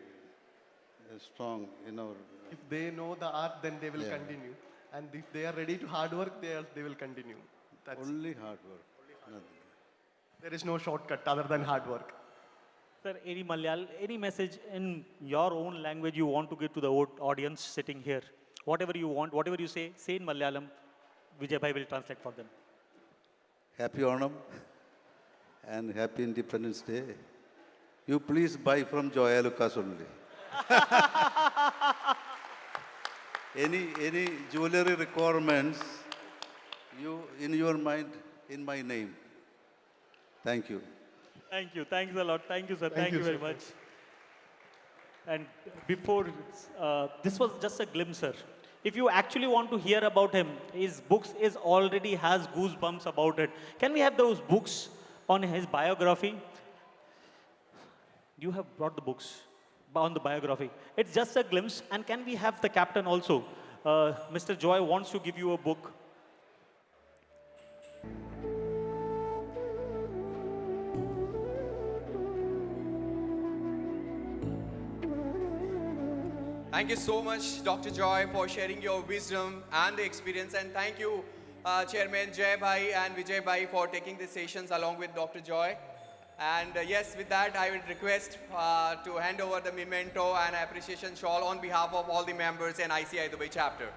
strong in our. If they know the art, then they will continue. And if they are ready to hard work, they will continue. That's only hard work. There is no shortcut other than hard work. Sir, any message in your own language you want to give to the audience sitting here? Whatever you want, whatever you say in Malayalam. Vijay bhai will translate for them. Happy Onam and happy Independence Day. You please buy from Joya Lucas only. Any jewelry requirements, you in your mind, in my name. Thank you. Thank you. Thanks a lot. Thank you, sir. Thank you sir. very much. And before, this was just a glimpse, sir. If you actually want to hear about him, his books is already has goosebumps about it. Can we have those books on his biography? You have brought the books on the biography. It's just a glimpse. And can we have the captain also? Mr. Joy wants to give you a book. Thank you so much, Dr. Joy, for sharing your wisdom and the experience. And thank you, Chairman Jay Bhai and Vijay Bhai, for taking the sessions along with Dr. Joy. And yes, with that, I would request to hand over the memento and appreciation shawl on behalf of all the members in ICAI Dubai chapter.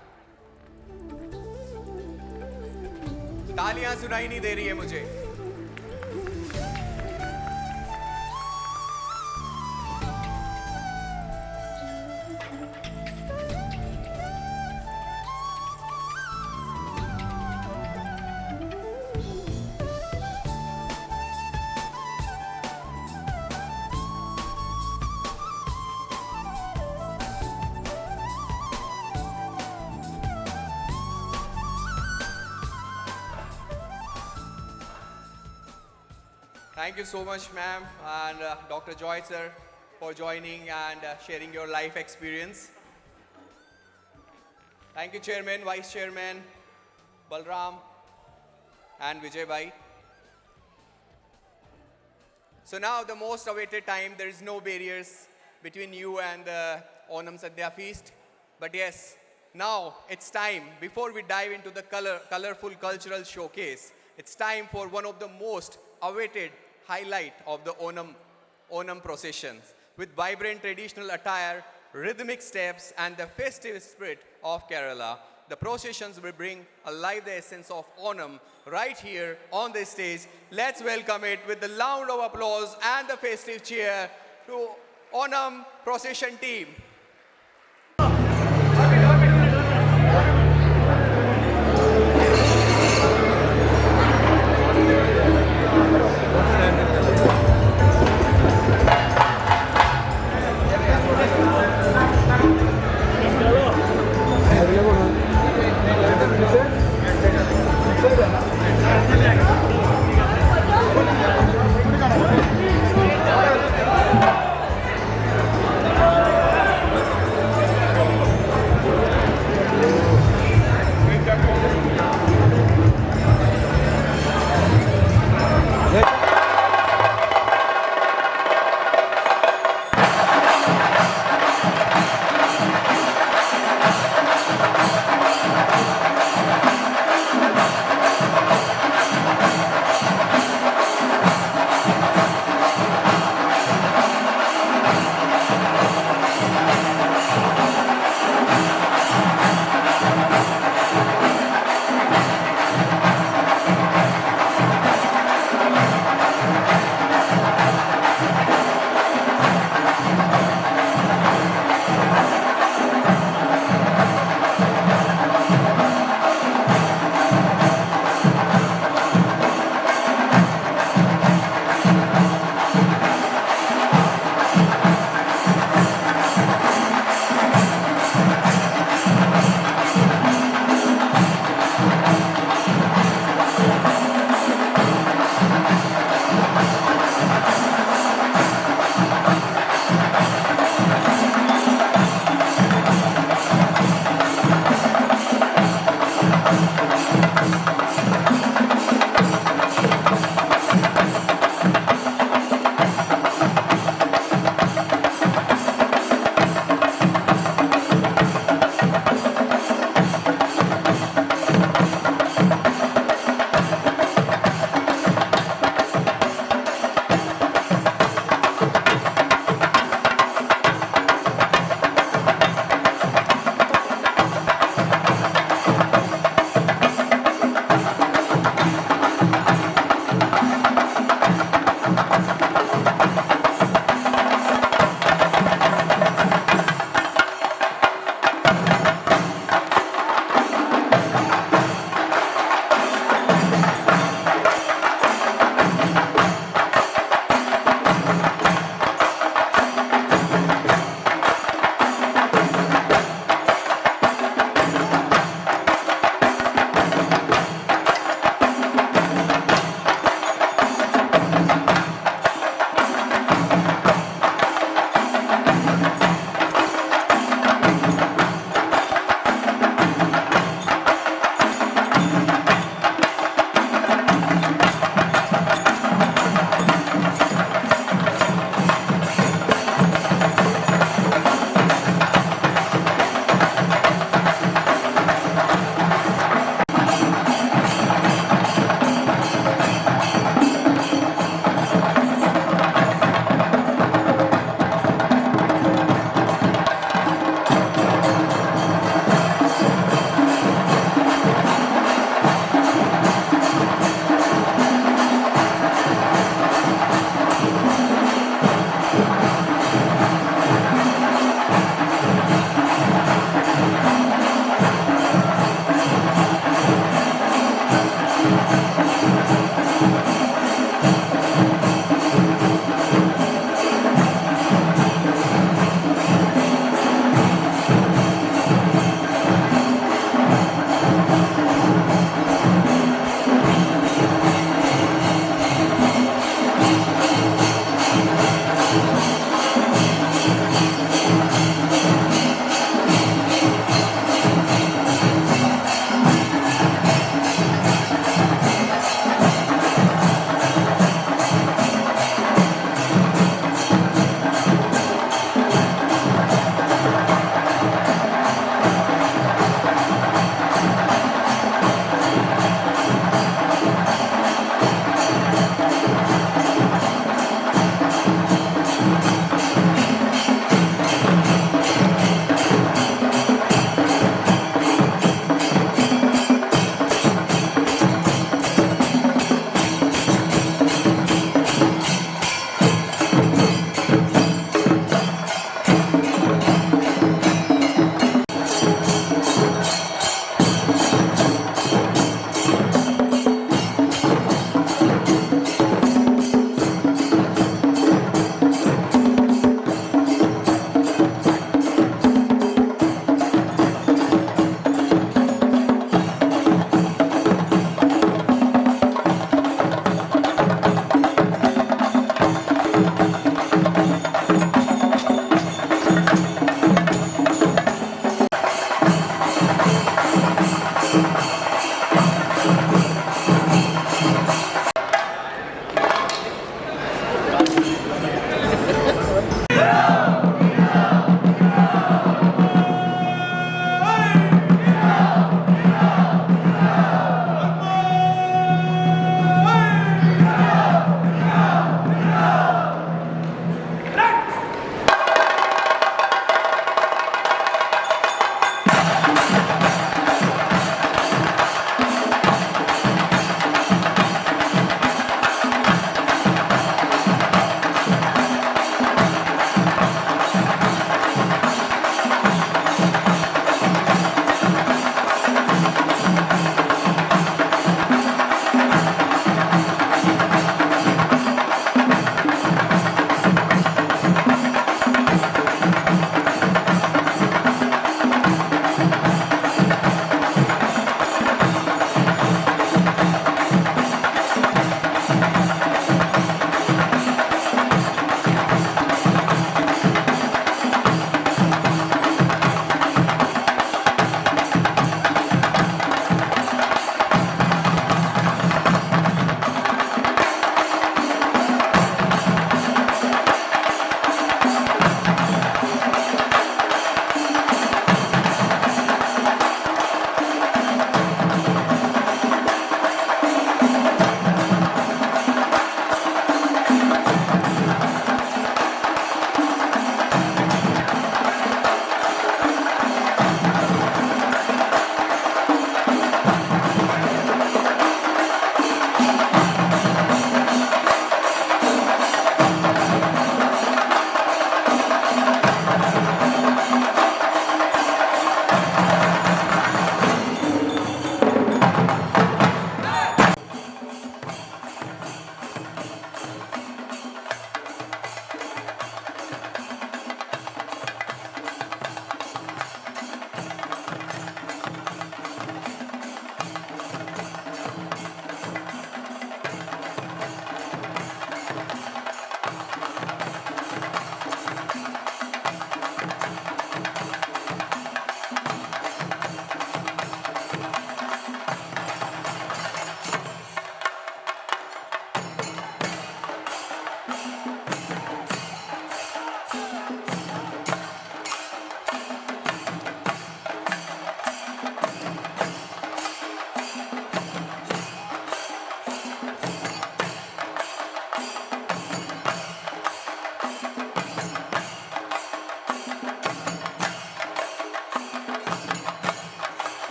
तालियां सुनाई नहीं दे रही है मुझे. Thank you so much, ma'am, and Dr. Joy, sir, for joining and sharing your life experience. Thank you, Chairman, Vice Chairman, Balram, and Vijay Bhai. So now the most awaited time, there is no barriers between you and the Onam Sadhya feast. But yes, now it's time, before we dive into the colorful cultural showcase, it's time for one of the most awaited highlight of the Onam processions. With vibrant traditional attire, rhythmic steps, and the festive spirit of Kerala, the processions will bring alive the essence of Onam right here on this stage. Let's welcome it with the round of applause and the festive cheer to Onam procession team.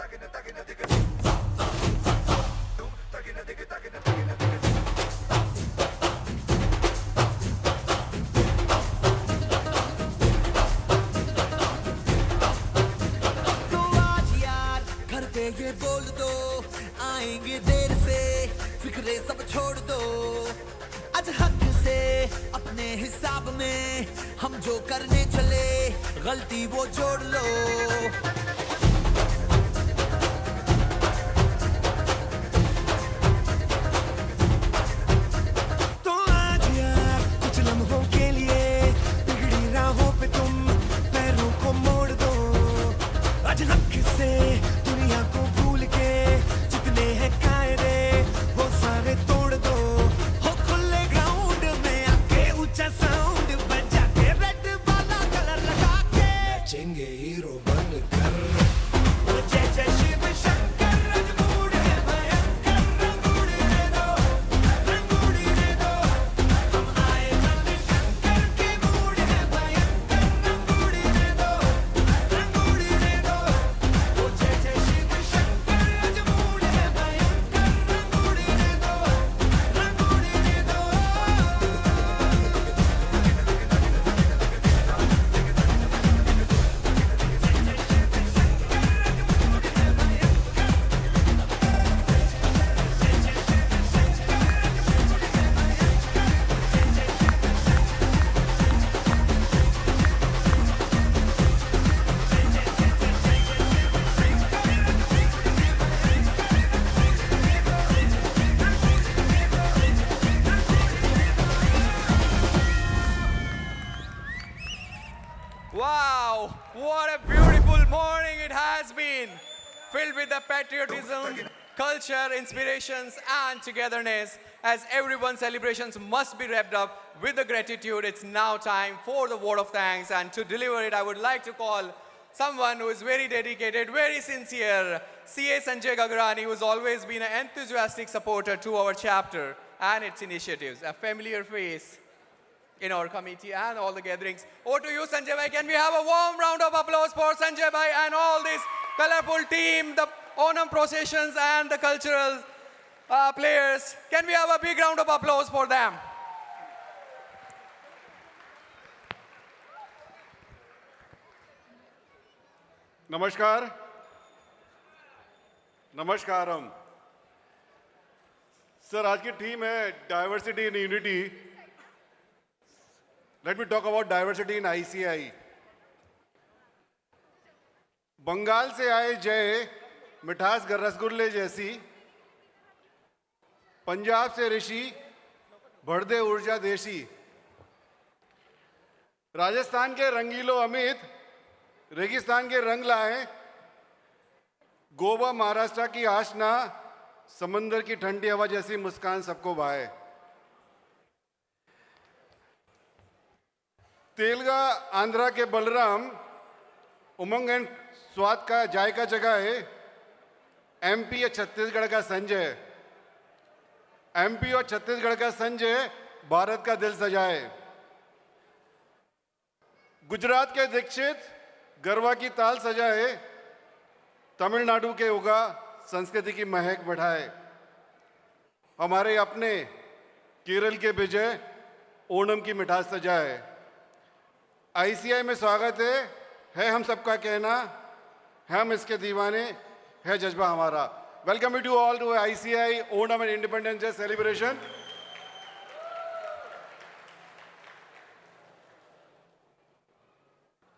तो आज यार घर पे ये बोल दो, आएंगे देर से, फिक्रे सब छोड़ दो। आज हक से अपने हिसाब में हम जो करने चले, गलती वो जोड़ लो। तो आज यार कुछ लम्हों के लिए बिगड़ी राहों पे तुम पैरों को मोड़ दो। आज हक से दुनिया को भूल के जितने हैं कायदे वो सारे तोड़ दो। हो खुले ग्राउंड में आके ऊंचा साउंड बजा के रेड वाला कलर लगा के नाचेंगे हीरो बनकर। ओ जय जय शिव शंकर रंगूड़ है भयंकर, रंगूड़ रे दो, रंगूड़ रे दो। हम आए नंद शंकर के मूड है भयंकर, रंगूड़ रे दो, रंगूड़ रे दो। ओ जय जय शिव शंकर रंगूड़ है भयंकर, रंगूड़ रे दो, रंगूड़ रे दो। Wow, what a beautiful morning it has been, filled with the patriotism, culture, inspirations, and togetherness. As everyone's celebrations must be wrapped up with the gratitude, it's now time for the word of thanks. And to deliver it, I would like to call someone who is very dedicated, very sincere, CA Sanjay Gagrani, who has always been an enthusiastic supporter to our chapter and its initiatives, a familiar face in our committee and all the gatherings. Over to you, Sanjay Bhai. Can we have a warm round of applause for Sanjay Bhai and all this colorful team, the Onam processions and the cultural players? Can we have a big round of applause for them? नमस्कार नमस्कारम sir आज की theme है diversity in unity let me talk about diversity in ICI Bengal से आए जय मिठास रसगुल्ले जैसी पंजाब से ऋषि बढ़दे ऊर्जा देसी राजस्थान के रंगीलो अमित रेगिस्तान के रंग लाए गोवा महाराष्ट्र की आशना समंदर की ठंडी हवा जैसी मुस्कान सबको भाए तेलगा आंध्रा के बलराम उमंग एंड स्वाद का जायका जगह है एमपी या छत्तीसगढ़ का संजय एमपी और छत्तीसगढ़ का संजय भारत का दिल सजाए गुजरात के दीक्षित गरबा की ताल सजाए तमिलनाडु के उगा संस्कृति की महक बढ़ाए हमारे अपने केरल के विजय ओणम की मिठास सजाए आईसीआई में स्वागत है हम सबका कहना हम इसके दीवाने है जज्बा हमारा welcome you to all to ICI Onam and independence day celebration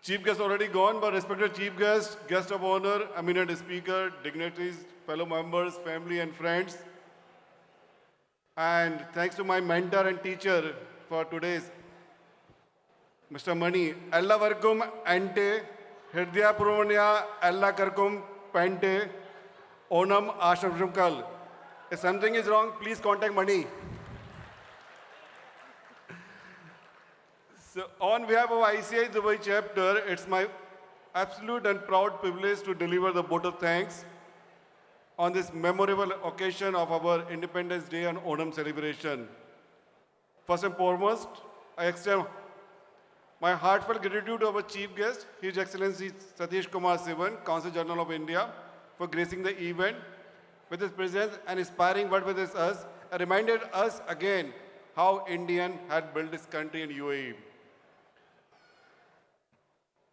Chief guest already gone, but respected chief guest, guest of honor, eminent speaker, dignitaries, fellow members, family and friends. And thanks to my mentor and teacher for today's, Mr. Mani, Ella Varkum Ante, Hirdya Purvanya Ella Karkum Pante, Onam Ashramkal. If something is wrong, please contact Mani. So on behalf of ICAI Dubai chapter, it's my absolute and proud privilege to deliver the vote of thanks on this memorable occasion of our Independence Day and Onam celebration. First and foremost, I extend my heartfelt gratitude to our chief guest, His Excellency Satish Kumar Sivan, Consul General of India, for gracing the event with his presence and inspiring word with us, and reminded us again how Indian had built this country in UAE.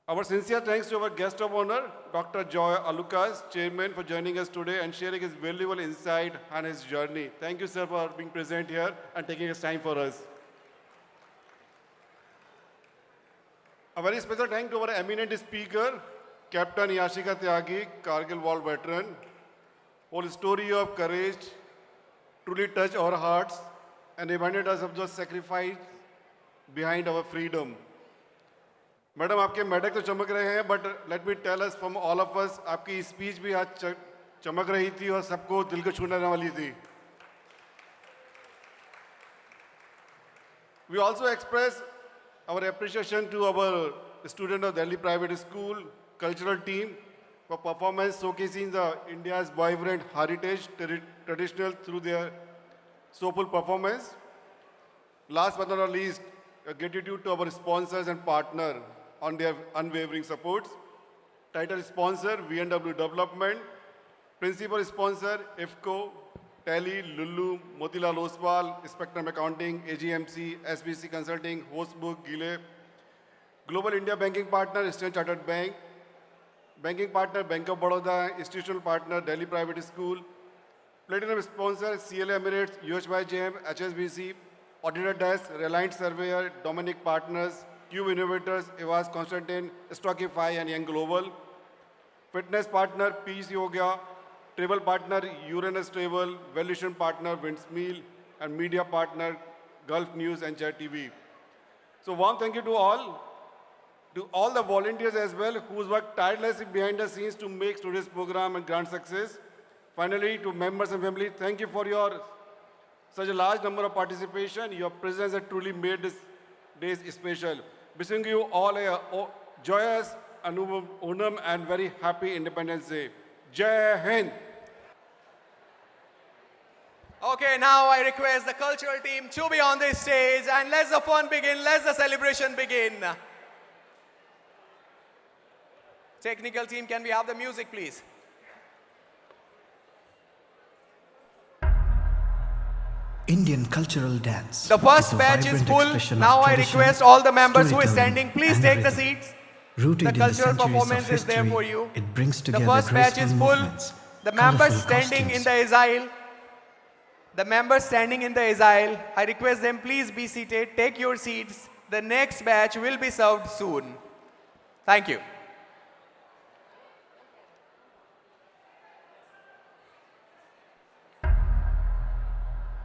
Our sincere thanks to our guest of honor, Dr. Joy Alukas, Chairman, for joining us today and sharing his valuable insight on his journey. Thank you, sir, for being present here and taking his time for us. A very special thank to our eminent speaker, Captain Yashika Tyagi, Kargil War veteran, whose story of courage truly touched our hearts and reminded us of the sacrifice behind our freedom. Madam आपके medal तो चमक रहे हैं, but let me tell us from all of us, आपकी speech भी आज चमक रही थी और सबको दिल को छूने वाली थी. We also express our appreciation to our student of Delhi Private School cultural team for performance showcasing the India's vibrant heritage traditional through their soulful performance. Last but not least, a gratitude to our sponsors and partner on their unwavering supports. Title sponsor, VNW Development. Principal sponsor, IFCO, Tally, Lulu, Motilal Oswal, Spectrum Accounting, AGMC, SBC Consulting, Hostbook, Gile. Global India Banking Partner, Eastern Chartered Bank. Banking Partner, Bank of Baroda. Institutional Partner, Delhi Private School. Platinum sponsor, CLA Emirates, UHYJM, HSBC. Auditor Desk, Reliant Surveyor, Dominic Partners, Cube Innovators, Evas Constantine, Stockify and Young Global. Fitness Partner, Peace Yoga. Travel Partner, Uranus Travel. Valuation Partner, Windsmeal. And Media Partner, Gulf News and Jet TV. So warm thank you to all the volunteers as well who work tirelessly behind the scenes to make today's program a grand success. Finally, to members and family, thank you for your such a large number of participation. Your presence has truly made this day special. Wishing you all a joyous Onam and very happy Independence Day. Jai Hind. Okay, now I request the cultural team to be on this stage and let the fun begin, let the celebration begin. Technical team, can we have the music, please? Indian cultural dance. The first batch is full. Now I request all the members who are standing, please take the seats. Rooted The cultural performance is there for you. It brings The together first batch is full. movements, The members colourful standing in costumes. the aisle. The members standing in the aisle, I request them please be seated. Take your seats. The next batch will be served soon. Thank you.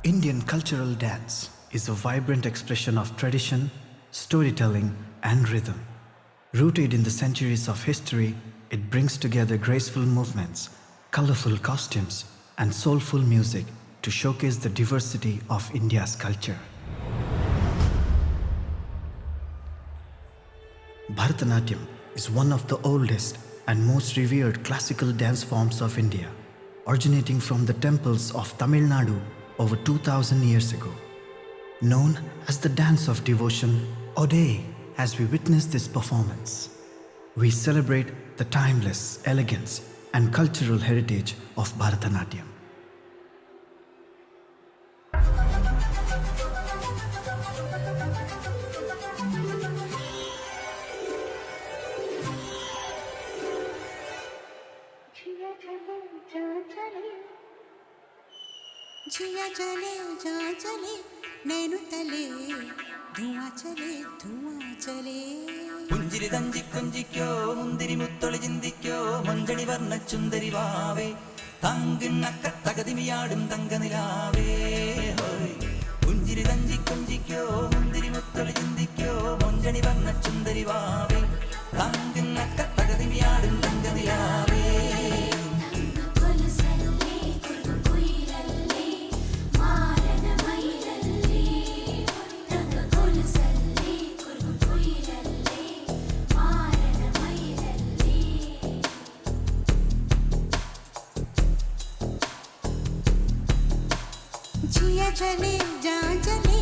Indian cultural dance is a vibrant expression of tradition, storytelling, and rhythm. Rooted in the centuries of history, it brings together graceful movements, colorful costumes, and soulful music to showcase the diversity of India's culture. Bharatanatyam is one of the oldest and most revered classical dance forms of India, originating from the temples of Tamil Nadu over 2000 years ago. Known as the dance of devotion or day, as we witness this performance, we celebrate the timeless elegance and cultural heritage of Bharatanatyam. जिया चले जा चले नैनु तले धुआं चले പുഞ്ചിരി തഞ്ചി കൊഞ്ചിക്കോ മുന്തിരി മുത്തൊളി ചിന്തിക്കോ മഞ്ചണി വർണ്ണ ചുന്ദരി വാവേ തങ്കിണ്ണക്ക തകതിമിയാടും തങ്കനിലാവേ ഹോയ് പുഞ്ചിരി തഞ്ചി കൊഞ്ചിക്കോ മുന്തിരി മുത്തൊളി ചിന്തിക്കോ മഞ്ചണി വർണ്ണ ചുന്ദരി വാവേ തങ്കിണ്ണക്ക തകതിമിയാടും തങ്കനിലാവേ जिया चले जा चले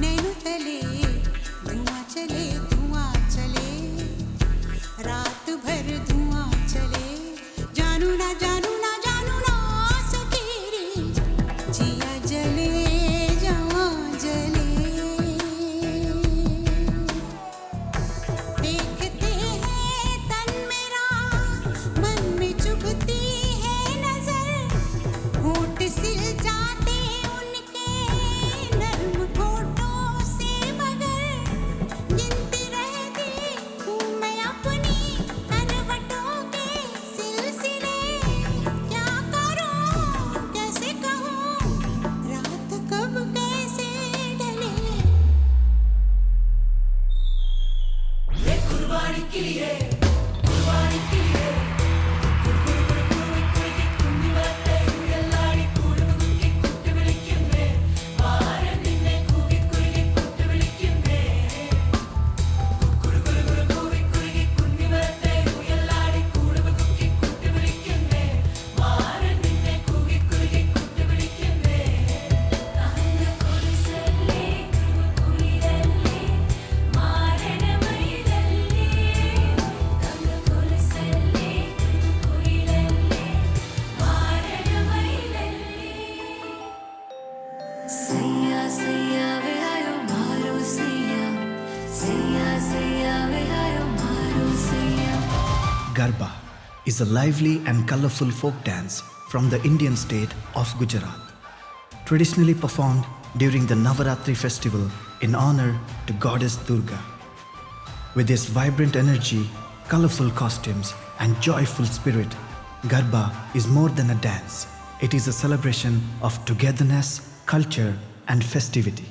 नैनु तले धुआं चले रात भर धुआं चले जानू ना is a lively and colorful folk dance from the Indian state of Gujarat, traditionally performed during the Navaratri festival in honor to goddess Durga. With its vibrant energy, colorful costumes, and joyful spirit, Garba is more than a dance. It is a celebration of togetherness, culture, and festivity.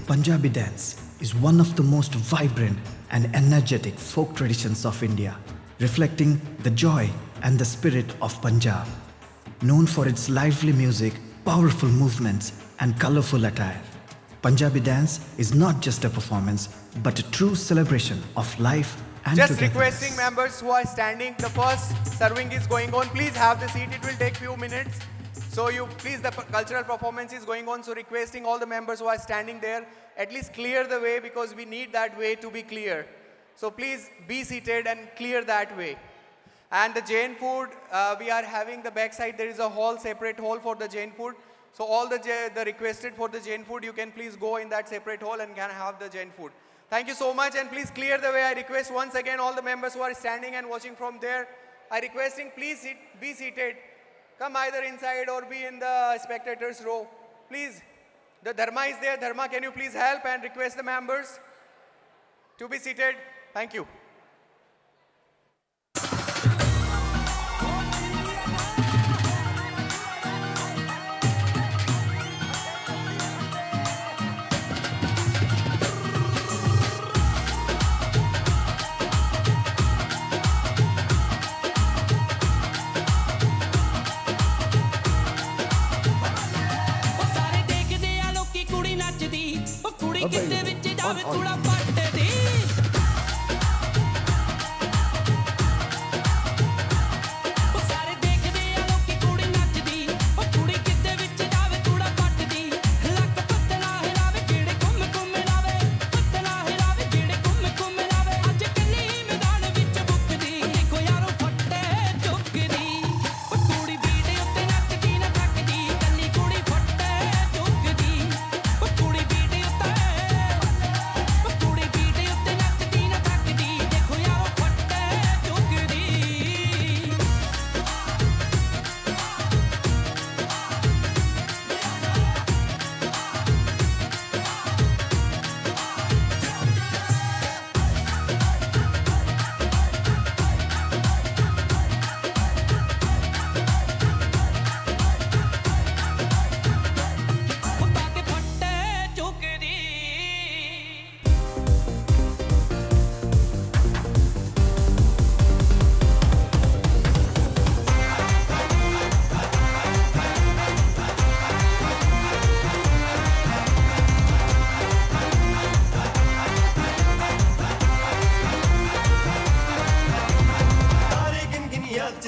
Punjabi dance is one of the most vibrant and energetic folk traditions of India, reflecting the joy and the spirit of Punjab. Known for its lively music, powerful movements, and colorful attire, Punjabi dance is not just a performance, but a true celebration of life and Just togetherness. requesting members who are standing, the first serving is going on. Please have the seat. It will take few minutes. So the cultural performance is going on. So requesting all the members who are standing there, at least clear the way because we need that way to be clear. So please be seated and clear that way. And the Jain food, we are having the backside. There is a hall, separate hall for the Jain food. So all the requested for the Jain food, you can please go in that separate hall and can have the Jain food. Thank you so much, and please clear the way. I request once again all the members who are standing and watching from there, I requesting please be seated. Come either inside or be in the spectators row. Please, the Dharma is there. Dharma, can you please help and request the members to be seated? Thank you.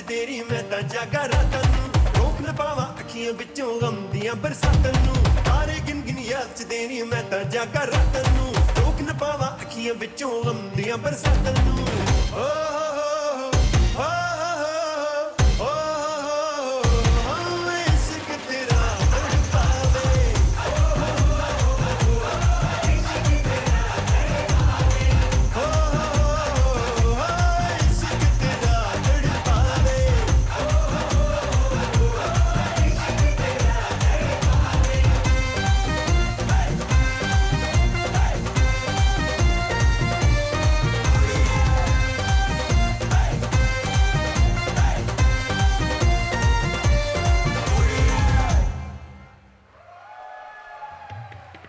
तेरी मैं ता जागा रातां नूं रोक न पावां अखियां विचों गम दियां बरसातां नूं तारे गिन गिन याद च तेरी मैं ता जागा रातां नूं रोक न पावां अखियां विचों गम दियां बरसातां नूं ओ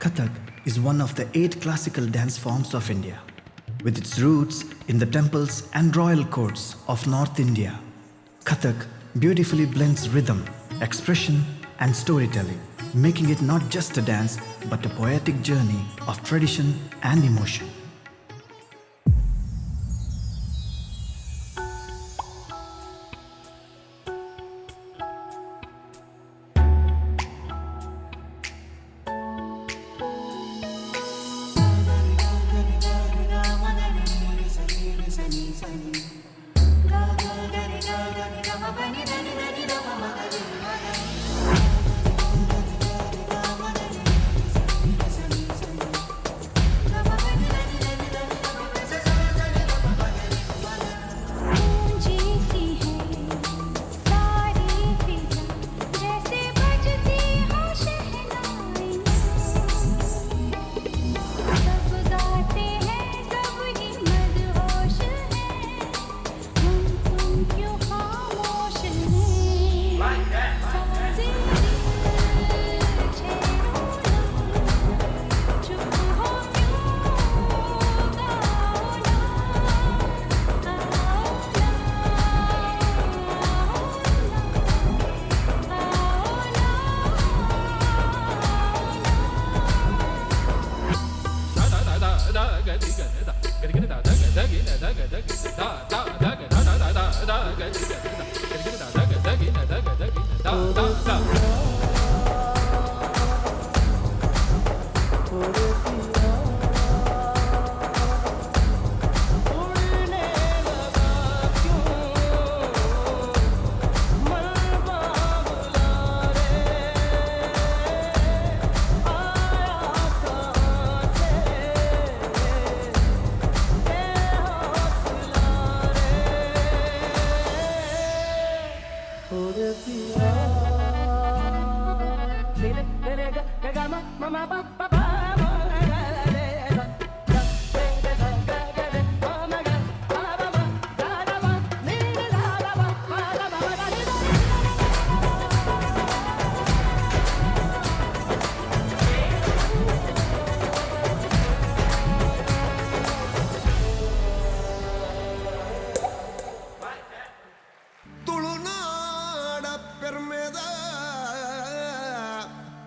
Kathak is one of the 8 classical dance forms of India. With its roots in the temples and royal courts of North India, Kathak beautifully blends rhythm, expression and storytelling, making it not just a dance but a poetic journey of tradition and emotion.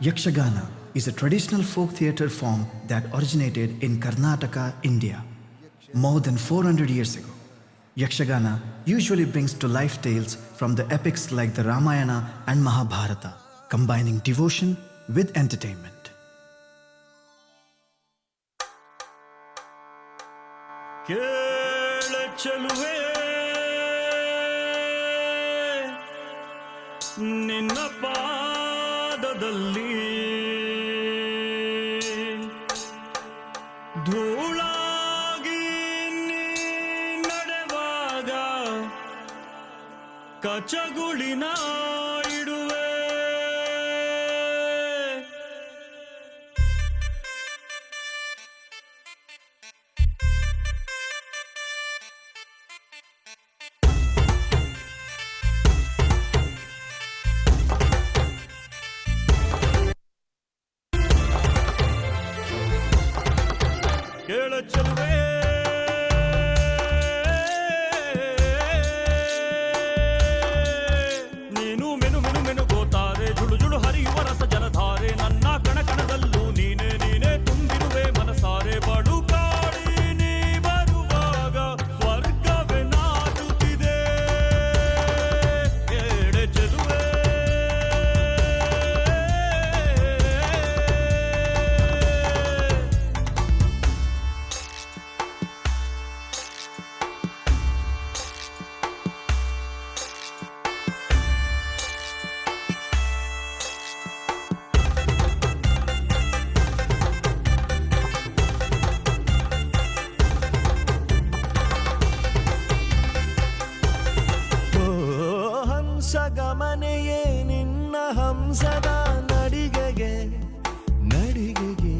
Yakshagana is a traditional folk theatre form that originated in Karnataka, India. More than 400 years ago, Yakshagana usually brings to life tales from the epics like the Ramayana and Mahabharata, combining devotion with entertainment. ಚೆಲುವೆ ನಿನ್ನ ಪಾದದಲ್ಲಿ ಧೂಳಾಗಿ ನೀ ನಡೆವಾಗ ಕಚಗುಳಿನ ಇಡುವೆ ಕೇಳ ಚೆಲುವೆ ನೀನು menu menu menu ಗೋತಾರೆ ಜುಳು ಜುಳು ಹರಿಯುವ ರಸ ಜಲಧಾರೆ ನನ್ನ ಕಣ ಕಣದಲ್ಲೂ ನೀನೇ ನೀನೇ ತುಂಬಿರುವೆ ಮನಸಾರೆ ಬಡು ಕಾಡಿ ನೀ ಬರುವಾಗ ಸ್ವರ್ಗವೇ ನಾಟುತ್ತಿದೆ ಕೇಳೆ ಚೆಲುವೆ ಹಂಸಗಮನೆಯೇ ನಿನ್ನ ಹಂಸದ ನಡಿಗೆಗೆ ನಡಿಗೆಗೆ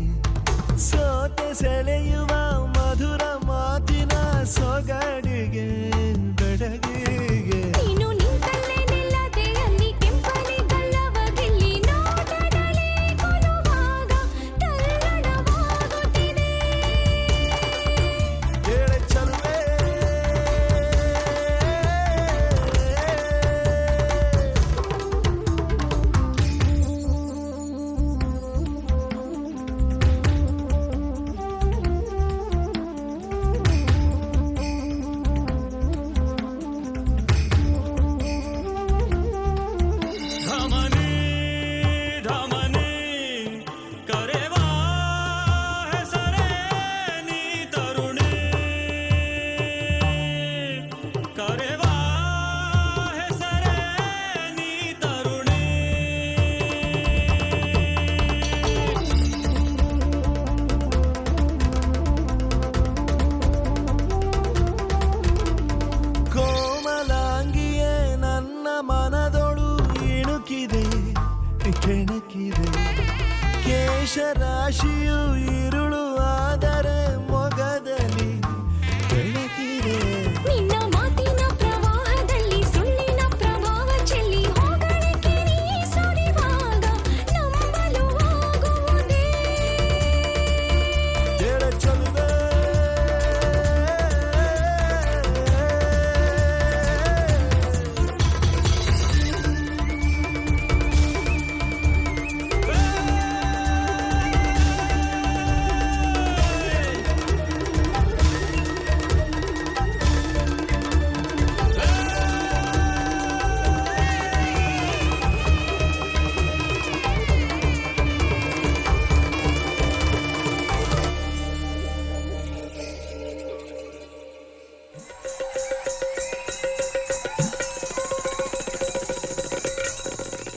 ಸೋತೆ ಸೆಳೆಯುವ ಮಧುರ ಮಾತಿನ ಸೊಗಡಿಗೆ ಬೆಡಗಿಗೆ ನೀನು ನಿಂತಲ್ಲೇ ನಿಲ್ಲದೆ ಅಲ್ಲಿ ಕೆಂಪನೆ ಗಲ್ಲವ ಗಿಲ್ಲಿ ನೋಟದಲ್ಲಿ ಕೊಲುವಾಗ ತಲ್ಲಣವಾಗುತ್ತಿದೆ ಕೇಳೆ ಚೆಲುವೆ ಧಮನಿ ಧಮನಿ ಕರೆವಾ ಹೆಸರೇ ನೀ ತರುಣಿ ಕರೆವಾ ಹೆಸರೇ ನೀ ತರುಣಿ ಕೋಮಲಾಂಗಿಯೇ ನನ್ನ ಮನದೊಳು ಇಣುಕಿದೆ ಕೆಣಕಿದೆ ಕೇಶರಾಶಿಯು ಇರುಳು ಆದರೆ ಮೊಗದಲ್ಲಿ ಬೆಳಕಿದೆ ನಿನ್ನ ಮಾತಿನ ಪ್ರವಾಹದಲ್ಲಿ ಸುಳ್ಳಿನ ಪ್ರಭಾವ ಚೆಲ್ಲಿ ಹೋಗಲಿಕ್ಕೆ ನೀ ಸುರಿವಾಗ ನಂಬಲು ಆಗುವುದೇ ಕೇಳೆ ಚೆಲುವೆ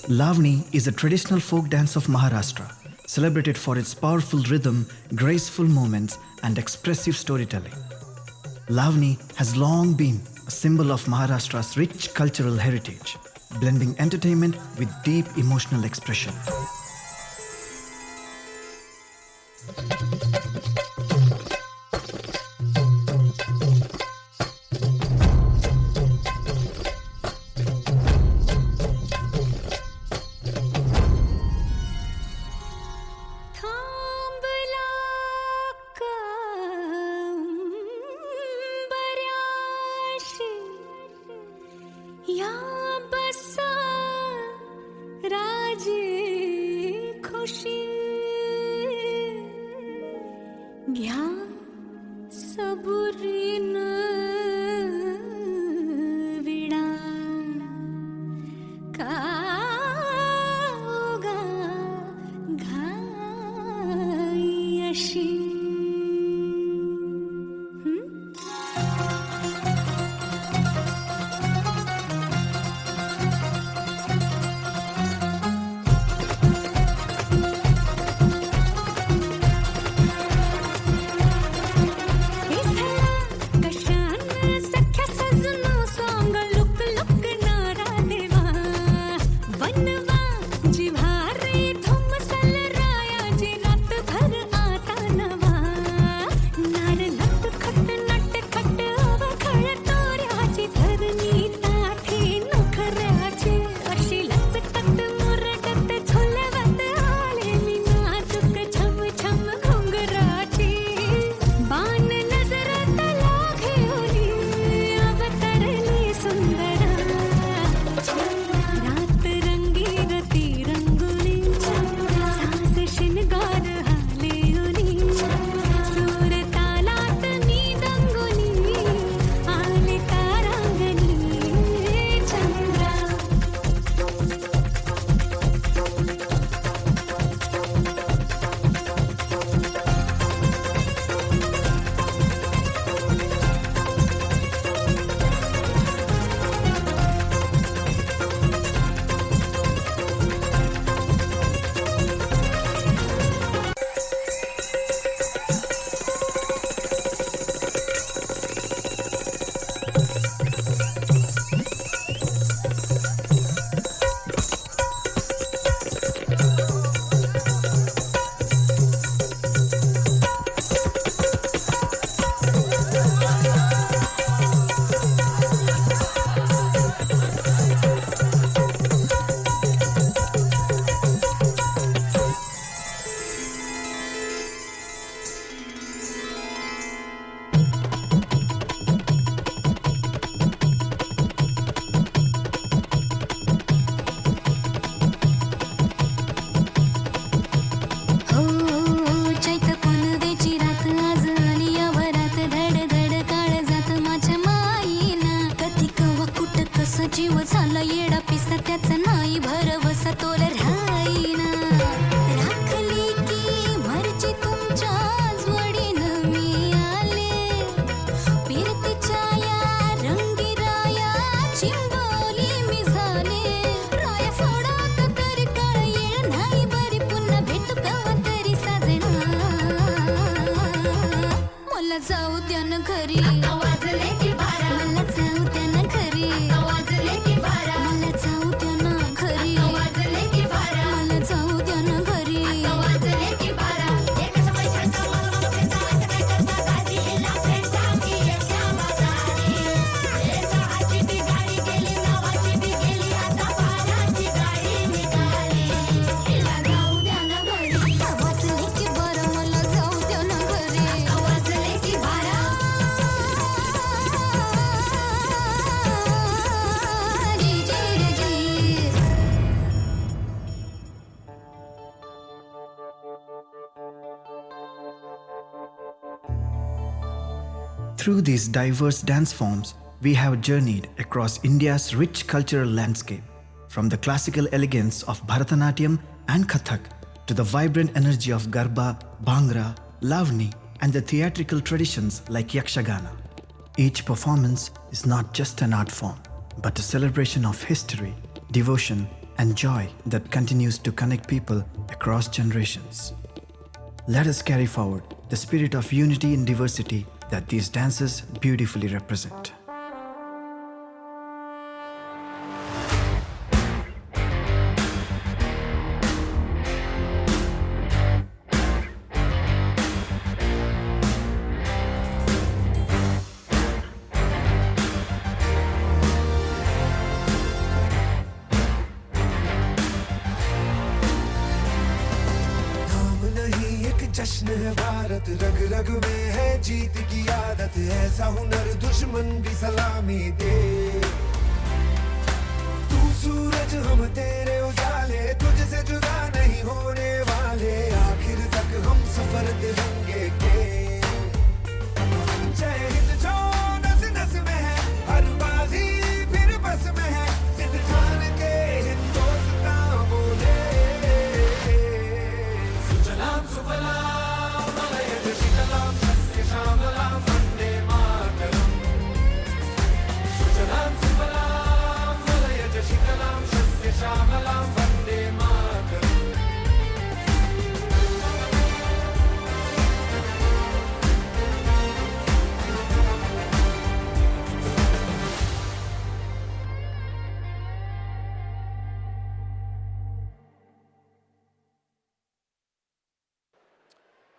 Lavani is a traditional folk dance of Maharashtra, celebrated for its powerful rhythm, graceful movements, and expressive storytelling. Lavani has long been a symbol of Maharashtra's rich cultural heritage, blending entertainment with deep emotional expression. थांबला कंबऱ्याशी या बसा राजी खुशी चिंबोली मी झाले राया soda तरी काळ येळ नाही बरी पुन्हा भेटू कवा तरी साजना मला जाऊ द्या ना घरी वाजले की बारा मला जाऊ द्या ना घरी वाजले की बारा मला जाऊ द्या ना घरी वाजले की बारा मला जाऊ द्या ना घरी वाजले की बारा एक समय छंटा मला भेटा असं काय करता दादी हिला भेटा की एकट्या बाजारी हे सहाची बी गाडी गेली नावाची बी गेली आता पाण्याची गाडी निघाली हिला जाऊ द्या ना घरी वाजले की बारा मला जाऊ द्या ना घरी वाजले की बारा Through these diverse dance forms, we have journeyed across India's rich cultural landscape, from the classical elegance of Bharatanatyam and Kathak to the vibrant energy of Garba, Bhangra, Lavani, and the theatrical traditions like Yakshagana. Each performance is not just an art form, but a celebration of history, devotion, and joy that continues to connect people across generations. Let us carry forward the spirit of unity in diversity that these dances beautifully represent. नाम नहीं एक जश्न है भारत रग रग में है जीत की आदत ऐसा हुनर दुश्मन भी सलामी दे तू सूरज हम तेरे उजाले तुझसे जुदा नहीं होने वाले आखिर तक हम सफर तिरंगे के जय हिंद जो नस नस में है हर बाजी फिर बस में है जिद ठान के हिंदुस्तान बोले सुजलाम सुफलाम मलयज शीतलाम सस्य श्यामलाम वंदे मातरम सुजलाम सुफलाम मलयज शीतलाम सस्य श्यामलाम Vande Mataram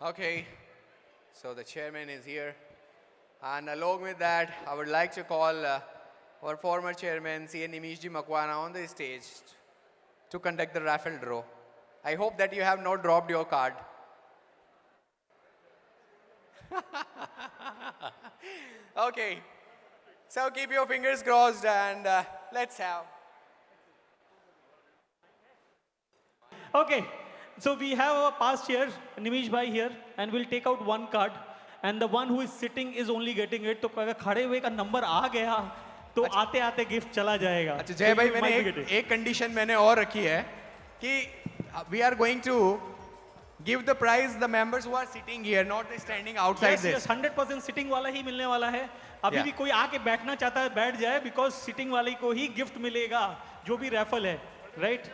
Okay, so the chairman is here. And along with that, I would like to call our former chairman, C.N. Nimishji Makwana, on the stage to conduct the raffle draw. I hope that you have not dropped your card. Okay, so keep your fingers crossed and let's have. Okay, so we have our past chair, Nimish bhai here, and we'll take out one card, and the one who is sitting is only getting it. तो अगर खड़े हुए का number आ गया, तो आते आते gift चला जाएगा. अच्छा जय भाई मैंने एक कंडीशन मैंने और रखी है कि we are going to give the prize the members who are sitting here, not standing outside Yes, this. 100% sitting वाला ही मिलने वाला है. अभी भी कोई आके बैठना चाहता है बैठ जाए, because सिटिंग वाले को ही गिफ्ट मिलेगा, जो भी रैफल है, right?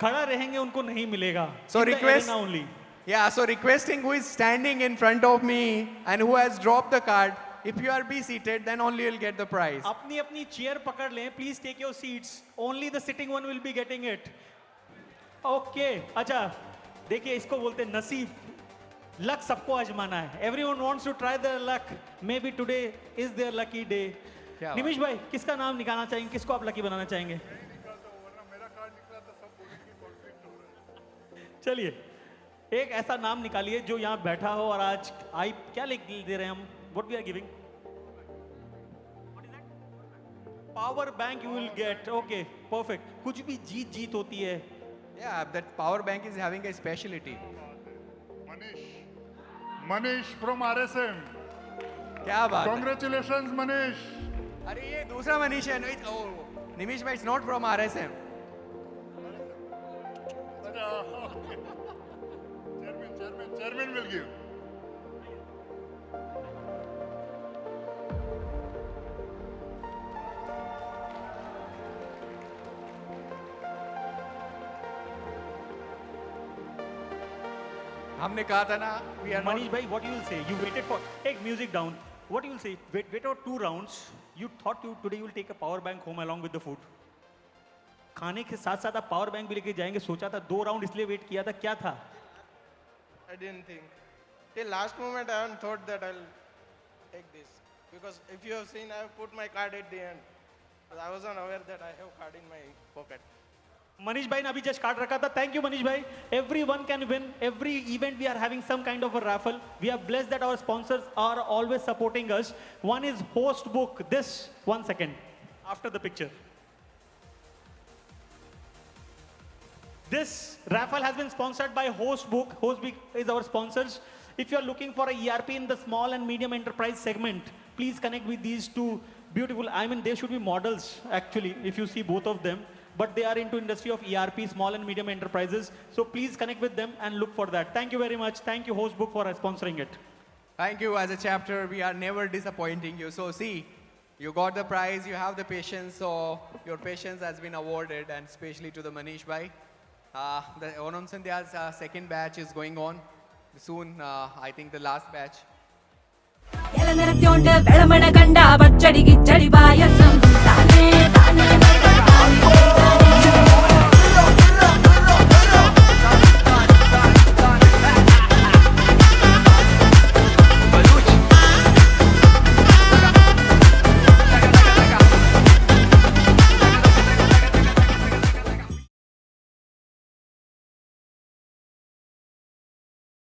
खड़ा रहेंगे उनको नहीं मिलेगा. So In the request, arena only. yeah, so requesting who is standing in front of me and who has dropped the card, if you are be seated, then only you'll get the prize. अपनी अपनी chair पकड़ लें. Please take your seats. Only the sitting one will be getting it. Okay. अच्छा, देखिए इसको बोलते हैं नसीब. Luck सबको आजमाना है. Everyone wants to try their luck. Maybe today is their lucky day. Nimish भाई, किसका नाम निकालना चाहेंगे? किसको आप लकी बनाना चाहेंगे? चलिए, एक ऐसा नाम निकालिए जो यहाँ बैठा हो और आज आई क्या लिख दे रहे हैं हम? What we are giving? Power bank you will get. Okay, perfect. कुछ भी जीत होती है. Yeah, that power bank is having a speciality. Manish from RSM. क्या बात है? Congratulations, Manish. अरे ये दूसरा मनीष है. Oh, Nimish bhai, it's not from RSM. Chairman will give. हमने कहा था ना, we are not. Manish bhai, what you will say? You waited for, take music down. What you will say? Wait out 2 rounds. You thought today you will take a power bank home along with the food. खाने के साथ साथ आप power bank भी लेके जाएंगे, सोचा था 2 राउंड इसलिए वेट किया था, क्या था? I didn't think. Till last moment, I haven't thought that I'll take this. Because if you have seen, I have put my card at the end. But I was unaware that I have card in my pocket. Manish bhai ने अभी just card रखा था. Thank you Manish bhai. Everyone can win. Every event we are having some kind of a raffle. We are blessed that our sponsors are always supporting us. One is Host Book. This, 1 second, after the picture. This raffle has been sponsored by Host Book. Host Book is our sponsors. If you are looking for a ERP in the small and medium enterprise segment, please connect with these two beautiful, I mean, they should be models actually, if you see both of them, but they are into industry of ERP, small and medium enterprises. So please connect with them and look for that. Thank you very much. Thank you Host Book for sponsoring it. Thank you. As a chapter, we are never disappointing you. So see, you got the prize, you have the patience, so your patience has been awarded, and especially to the Manish bhai. The Onam Sandhya's second batch is going on. Soon, I think the last batch. എലനിറത്തോണ്ട് വെളമണ കണ്ട പച്ചടി കിച്ചടി പായസം